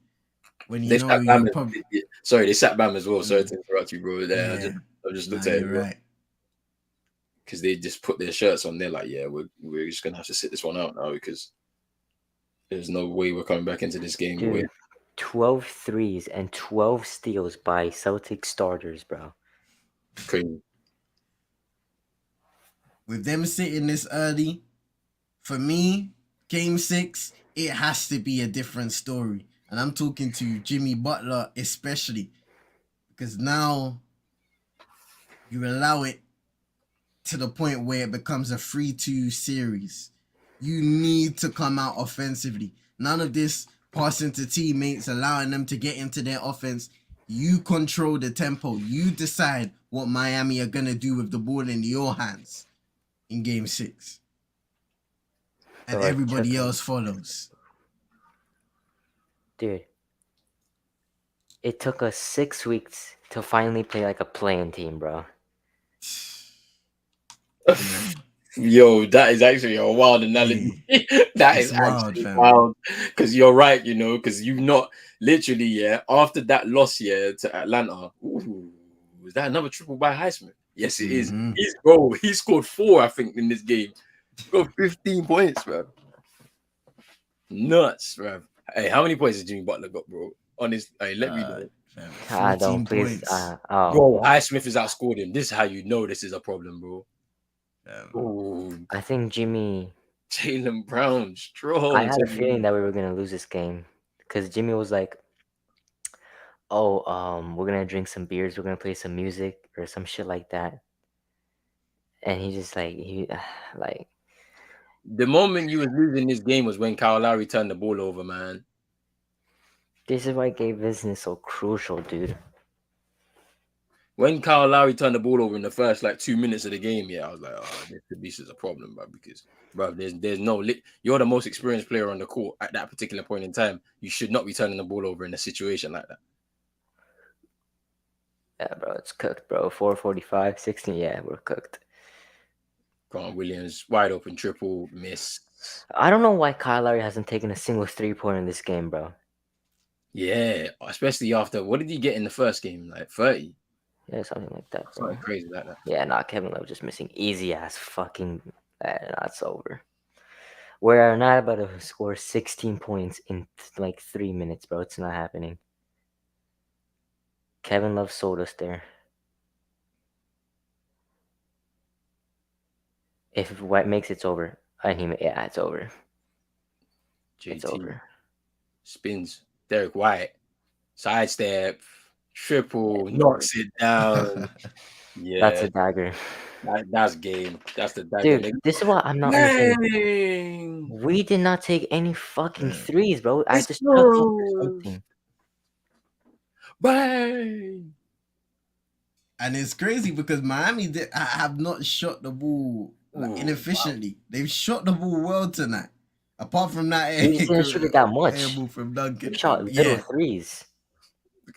when you They know sat Bam. you're probably. Sorry, they sat Bam as well. Sorry to interrupt you, bro. There, Yeah. I just Nah, looked at it you're right. because they just put their shirts on. They're like, yeah, we're just gonna have to sit this one out now because there's no way we're coming back into this game. Dude, 12 threes and 12 steals by Celtic starters, bro. Crazy. With them sitting this early, for me, game 6, it has to be a different story. And I'm talking to Jimmy Butler especially. Because now you allow it to the point where it becomes a 3-2 series. You need to come out offensively. None of this passing to teammates, allowing them to get into their offense. You control the tempo. You decide what Miami are going to do with the ball in your hands in game 6. And Bro, everybody else follows. Dude, it took us 6 weeks to finally play like a playing team, bro. Yo, that is actually a wild analogy. That It's is wild, actually fam. wild. Because you're right, because you've not literally, after that loss, to Atlanta. Ooh, is that another triple by Highsmith? Yes, it is. He scored 4, I think, in this game. He got 15 points, bro. Nuts, bro. Hey, how many points did Jimmy Butler got, bro? Honest, hey, let me know. 14 please. points. Bro, Highsmith has outscored him. This is how you know this is a problem, bro. I think Jimmy. Jaylen Brown, strong. I had a feeling that we were gonna lose this game because Jimmy was like, "Oh, we're gonna drink some beers, we're gonna play some music or some shit like that," and he just like. The moment you was losing this game was when Kyle Lowry turned the ball over, man. This is why game business is so crucial, dude. When Kyle Lowry turned the ball over in the first 2 minutes of the game, I was like, oh, this is a problem, bro. Because, bro, there's no you're the most experienced player on the court at that particular point in time. You should not be turning the ball over in a situation like that. Yeah, bro, it's cooked, bro. 4:45, 16. Yeah, we're cooked. Grant Williams, wide open triple, miss. I don't know why Kyle Lowry hasn't taken a single 3-pointer in this game, bro. Yeah, especially after, what did he get in the first game? 30? Yeah, something like that, bro. Something crazy like that. Yeah, Kevin Love just missing easy ass fucking. It's over. We're not about to score 16 points in 3 minutes, bro. It's not happening. Kevin Love sold us there. If White makes it's over. And it's over. JT it's over. Spins. Derek White. Sidestep. Triple. Knocks it down. Yeah. That's a dagger. That's game. That's the dagger. Dude, this is what I'm not understanding. We did not take any fucking threes, bro. I just took up something. Bang! And it's crazy because Miami have not shot the ball inefficiently. Wow. They've shot the ball well tonight. Apart from that, we didn't shoot it that much. From Duncan. We shot little threes.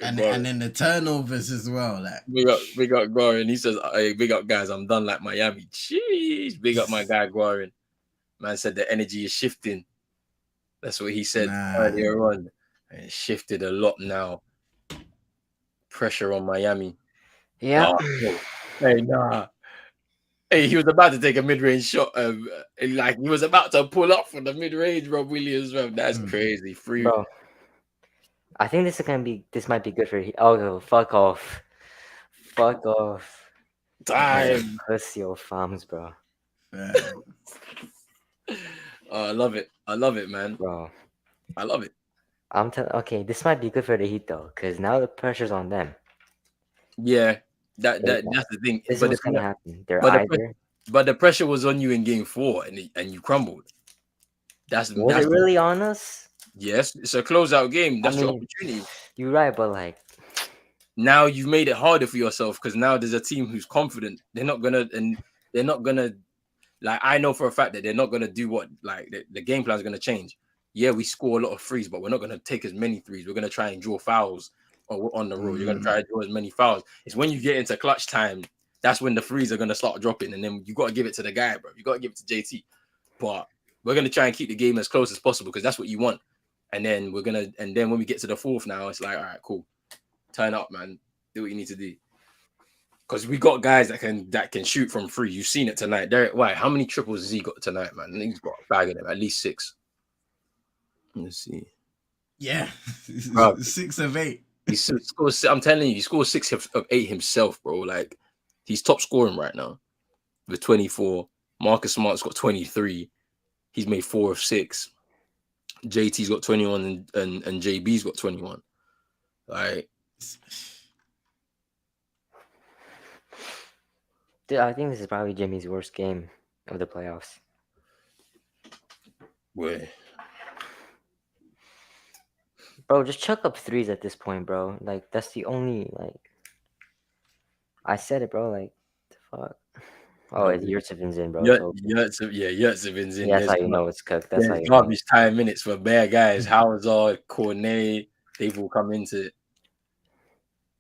And then the turnovers as well. We got Goran. He says, "Hey, big up guys. I'm done like Miami." Jeez, big up my guy Goran. Man said the energy is shifting. That's what he said earlier on. And it shifted a lot now. Pressure on Miami. Yeah. Hey, nah. Hey, he was about to take a mid-range shot. He was about to pull up for the mid-range, Rob Williams. Bro. That's crazy. Free. Bro. I think this might be good for fuck off. Fuck off. Time. Pussy old farms, bro. I love it. I love it, man. Bro. I love it. Okay, this might be good for the Heat though, because now the pressure's on them. Yeah. That's the thing. This is what's gonna happen. But the pressure was on you in game 4 and you crumbled. Was it really on us? Yes, it's a closeout game. That's your opportunity. You're right, but now you've made it harder for yourself because now there's a team who's confident. They're not gonna Like I know for a fact that they're not gonna do what like the game plan is gonna change. Yeah, we score a lot of threes, but we're not gonna take as many threes. We're gonna try and draw fouls on the road. You're gonna try to draw as many fouls. It's when you get into clutch time, that's when the threes are gonna start dropping, and then you gotta give it to the guy, bro. You gotta give it to JT. But we're gonna try and keep the game as close as possible because that's what you want. And then when we get to the fourth now, it's like, all right, cool. Turn up, man. Do what you need to do. Because we got guys that can shoot from free. You've seen it tonight. Derek White, how many triples has he got tonight, man? He's got a bag of them, at least 6. Let's see. Yeah, 6 of 8. He scores. I'm telling you, he scores 6 of 8 himself, bro. Like he's top scoring right now with 24. Marcus Smart's got 23. He's made 4 of 6. JT's got 21 and JB's got 21. Like, dude, I think this is probably Jimmy's worst game of the playoffs. where? Bro, just chuck up threes at this point, bro. Like that's the only I said it, bro. Like the fuck. Oh, Yurtsev's in, bro. Yurtsev's in. Yeah, that's how you know it's cooked. That's how you know. Garbage time minutes for bare guys. Howzar, Cornet, they've all come into it.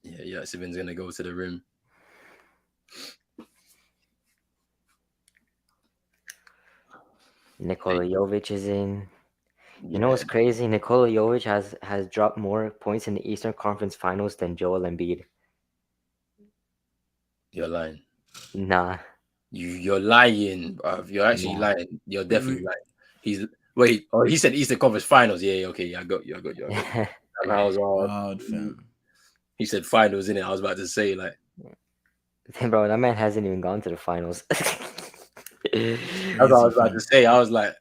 Yeah, Yurtsev's gonna go to the rim. Nikola Jovic is in. You know what's crazy? Nikola Jovic has dropped more points in the Eastern Conference Finals than Joel Embiid. You're lying. Nah. You're lying, bro. You're actually lying. You're definitely lying. He said Eastern Conference Finals. Yeah, okay, yeah, I got you. And I was all he said finals in it. I was about to say, like, bro, that man hasn't even gone to the finals. That's what I was about to say. I was like,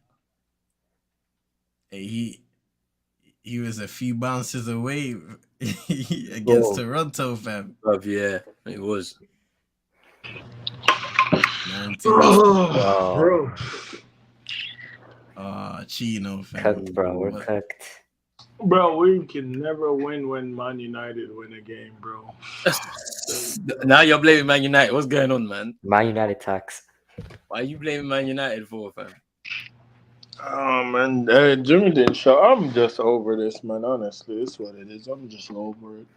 hey, he was a few bounces away against Toronto, fam. Yeah, it was. Bro. Chino, fam. Cooked, bro. We're cooked. Bro, we can never win when Man United win a game, bro. Now you're blaming Man United. What's going on, man? Man United tax. Why are you blaming Man United for, fam? Oh, man. Jimmy didn't show. I'm just over this, man. Honestly, it's what it is. I'm just over it.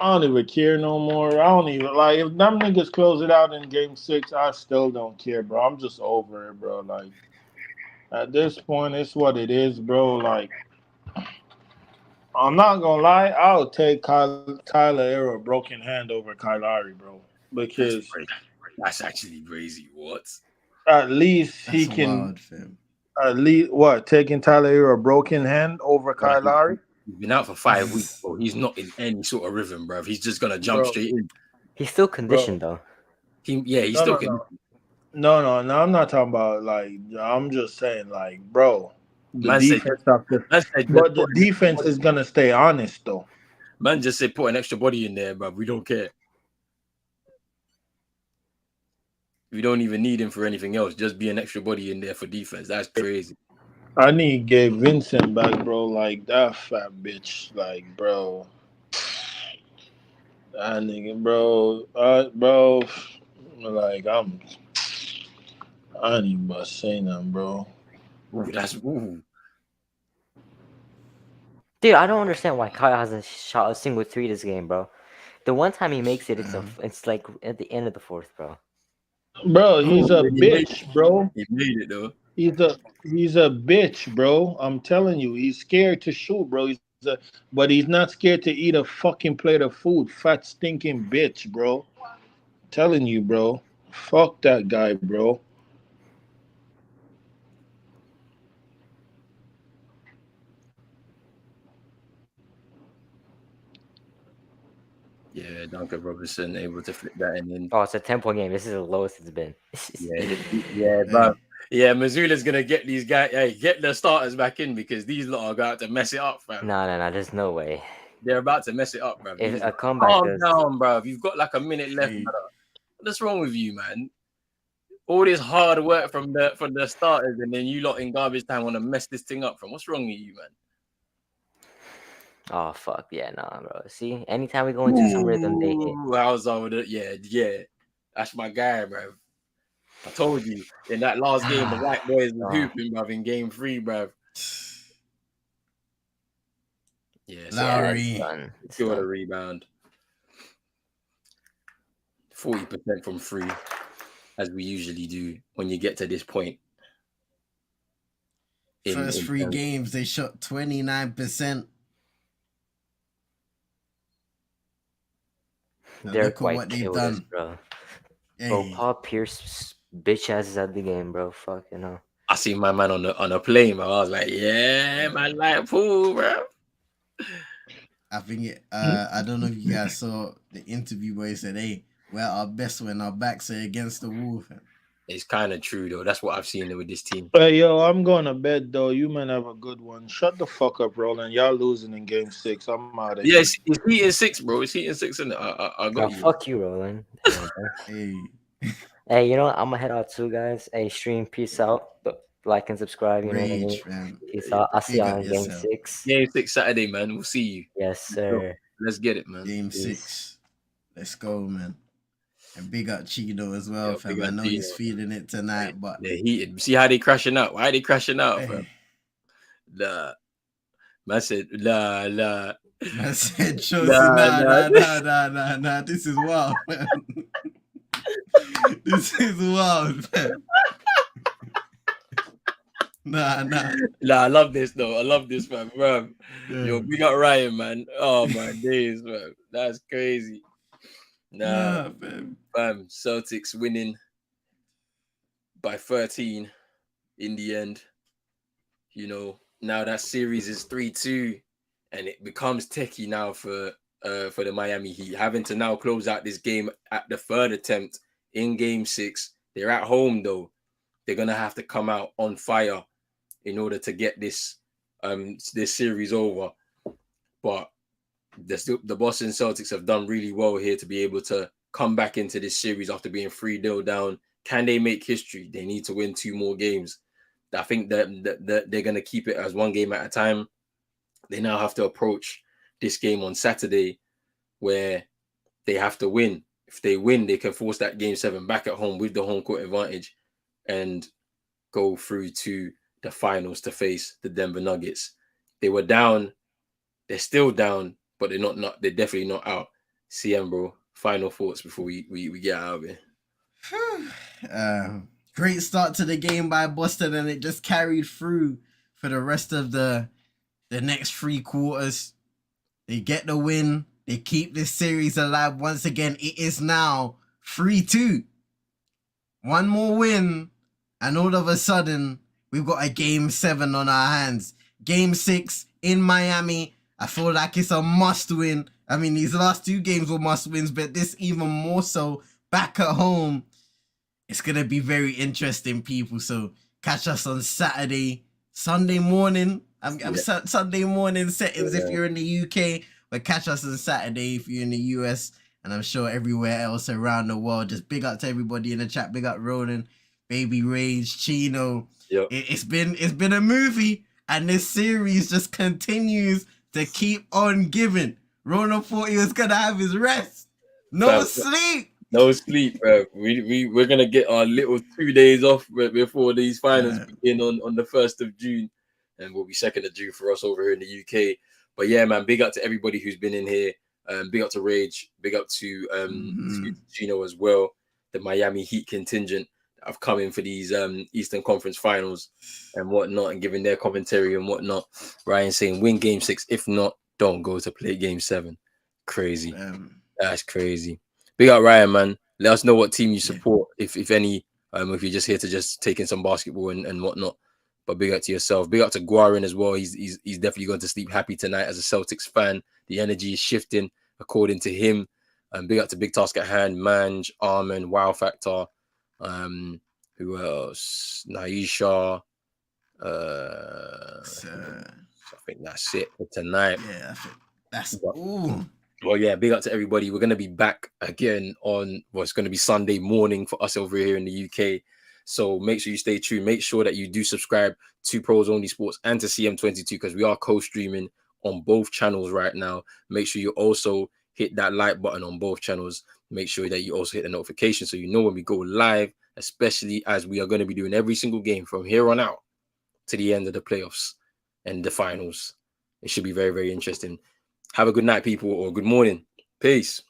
I don't even care no more. I don't even like if them niggas close it out in game 6. I still don't care, bro. I'm just over it, bro. Like at this point, it's what it is, bro. Like I'm not gonna lie, I'll take Tyler Hero broken hand over Kylari, bro. Because that's actually crazy. What? At least he can. Wild, at least what taking Tyler Hero broken hand over Kylari. He's been out for 5 weeks, bro. He's not in any sort of rhythm, bro. He's just gonna jump straight in. He's still conditioned though. He's still conditioned. No, I'm not talking about like. I'm just saying, like, bro. The defense is gonna stay honest though. Man just said put an extra body in there, bro. We don't care. We don't even need him for anything else. Just be an extra body in there for defense. That's crazy. I need Gabe Vincent back, bro. Like that fat bitch. Like, bro. That nigga, bro. Bro. Like, I ain't even about to say nothing, bro. Ooh. Dude, I don't understand why Kyle hasn't shot a single 3 this game, bro. The one time he makes it, it's like at the end of the 4th, bro. Bro, he's a bitch, bro. He made it though. He's a bitch, bro. I'm telling you, he's scared to shoot, bro. But he's not scared to eat a fucking plate of food. Fat stinking bitch, bro. I'm telling you, bro. Fuck that guy, bro. Yeah, Duncan Robinson able to flip that in. Oh, it's a 10-point game. This is the lowest it's been. Bro. Yeah, Missoula's gonna get these guys. Hey, get the starters back in because these lot are about to mess it up, fam. No. There's no way. They're about to mess it up, bro. If a comeback calm down, bro. If you've got like a minute left, what's wrong with you, man? All this hard work from the starters, and then you lot in garbage time want to mess this thing up. From what's wrong with you, man? Oh fuck yeah, nah, bro. See, anytime we go into some rhythm, they hit. I was over it. Yeah, that's my guy, bro. I told you in that last game, the white boys were hooping, bruv, in game 3, bruv. Yeah, so Lowry. secure the rebound. 40% from 3, as we usually do when you get to this point. First 3 games, they shot 29%. They're look at what they've done, us, bro. Hey. Bro, Paul Pierce bitch ass is at the game, bro. Fucking hell. I seen my man on a plane, bro. I was like, yeah, man, like pool, bro. I think I don't know if you guys saw the interview where he said, "Hey, we're our best when our backs are against the wall." It's kind of true though. That's what I've seen with this team. Hey, yo, I'm going to bed though. You men have a good one. Shut the fuck up, Roland. Y'all losing in game 6. I'm out of here. Yeah, it's Heat 6, bro. It's Heat 6, and I got you. Fuck you, Roland. Hey, you know what? I'm gonna head out too, guys. Hey, stream, peace out. Like and subscribe. You know what I mean? Peace out. I'll see y'all in game 6. Game 6 Saturday, man. We'll see you. Yes, sir. Let's get it, man. Game 6. Let's go, man. And big up Chino as well, fam. I know he's feeling it tonight, but they're heated. See how they crashing out? Why are they crashing out, fam? Nah. Man said, nah. I said, nah. This is wild, man. This is wild, man. Nah. I love this though. I love this, man, bro. Yeah. Yo, we got Ryan, man. Oh my days, man. That's crazy. Nah, fam. Celtics winning by 13 in the end. You know, now that series is 3-2, and it becomes techie now for the Miami Heat, having to now close out this game at the third attempt in game 6. They're at home though. They're gonna have to come out on fire in order to get this series over. But the Boston Celtics have done really well here to be able to come back into this series after being 3-0 down. Can they make history? They need to win 2 more games. I think that they're going to keep it as 1 game at a time. They now have to approach this game on Saturday where they have to win. If they win, they can force that game 7 back at home with the home court advantage and go through to the finals to face the Denver Nuggets. They were down. They're still down, but they're definitely not out. CM, bro, final thoughts before we get out of here. Great start to the game by Boston, and it just carried through for the rest of the next 3 quarters. They get the win. They keep this series alive once again. It is now 3-2. 1 more win, and all of a sudden, we've got a game 7 on our hands. Game 6 in Miami. I feel like it's a must win. I mean, these last 2 games were must wins, but this even more so back at home. It's going to be very interesting, people. So catch us on Sunday morning. Sunday morning settings if you're in the UK, but catch us on Saturday if you're in the US, and I'm sure everywhere else around the world. Just big up to everybody in the chat. Big up Ronan, Baby Rage, Chino. Yep. It's been a movie, and this series just continues to keep on giving. Ronan thought he was gonna have his rest. No sleep, bro. We're gonna get our little 2 days off before these finals begin on the 1st of June, and we'll be 2nd of June for us over here in the UK. But yeah, man, big up to everybody who's been in here. Big up to Rage. Big up to Gino as well. The Miami Heat contingent that have come in for these Eastern Conference Finals and whatnot, and giving their commentary and whatnot. Ryan saying win game 6. If not, don't go to play game 7. Crazy. That's crazy. Big up Ryan, man. Let us know what team you support, if any. If you're just here to just take in some basketball and whatnot. But big up to yourself. Big up to Guarin as well. He's definitely going to sleep happy tonight as a Celtics fan. The energy is shifting according to him. Big up to Big Task at Hand, Manj, Armin, Wow Factor. Who else? Naisha. I think that's it for tonight. Yeah, that's Well, yeah, big up to everybody. We're going to be back again on what's going to be Sunday morning for us over here in the UK. So make sure you stay tuned. Make sure that you do subscribe to Pros Only Sports and to CM22 because we are co-streaming on both channels right now. Make sure you also hit that like button on both channels. make sure that you also hit the notification so you know when we go live, especially as we are going to be doing every single game from here on out to the end of the playoffs and the finals. It should be very, very interesting. Have a good night, people, or good morning. Peace.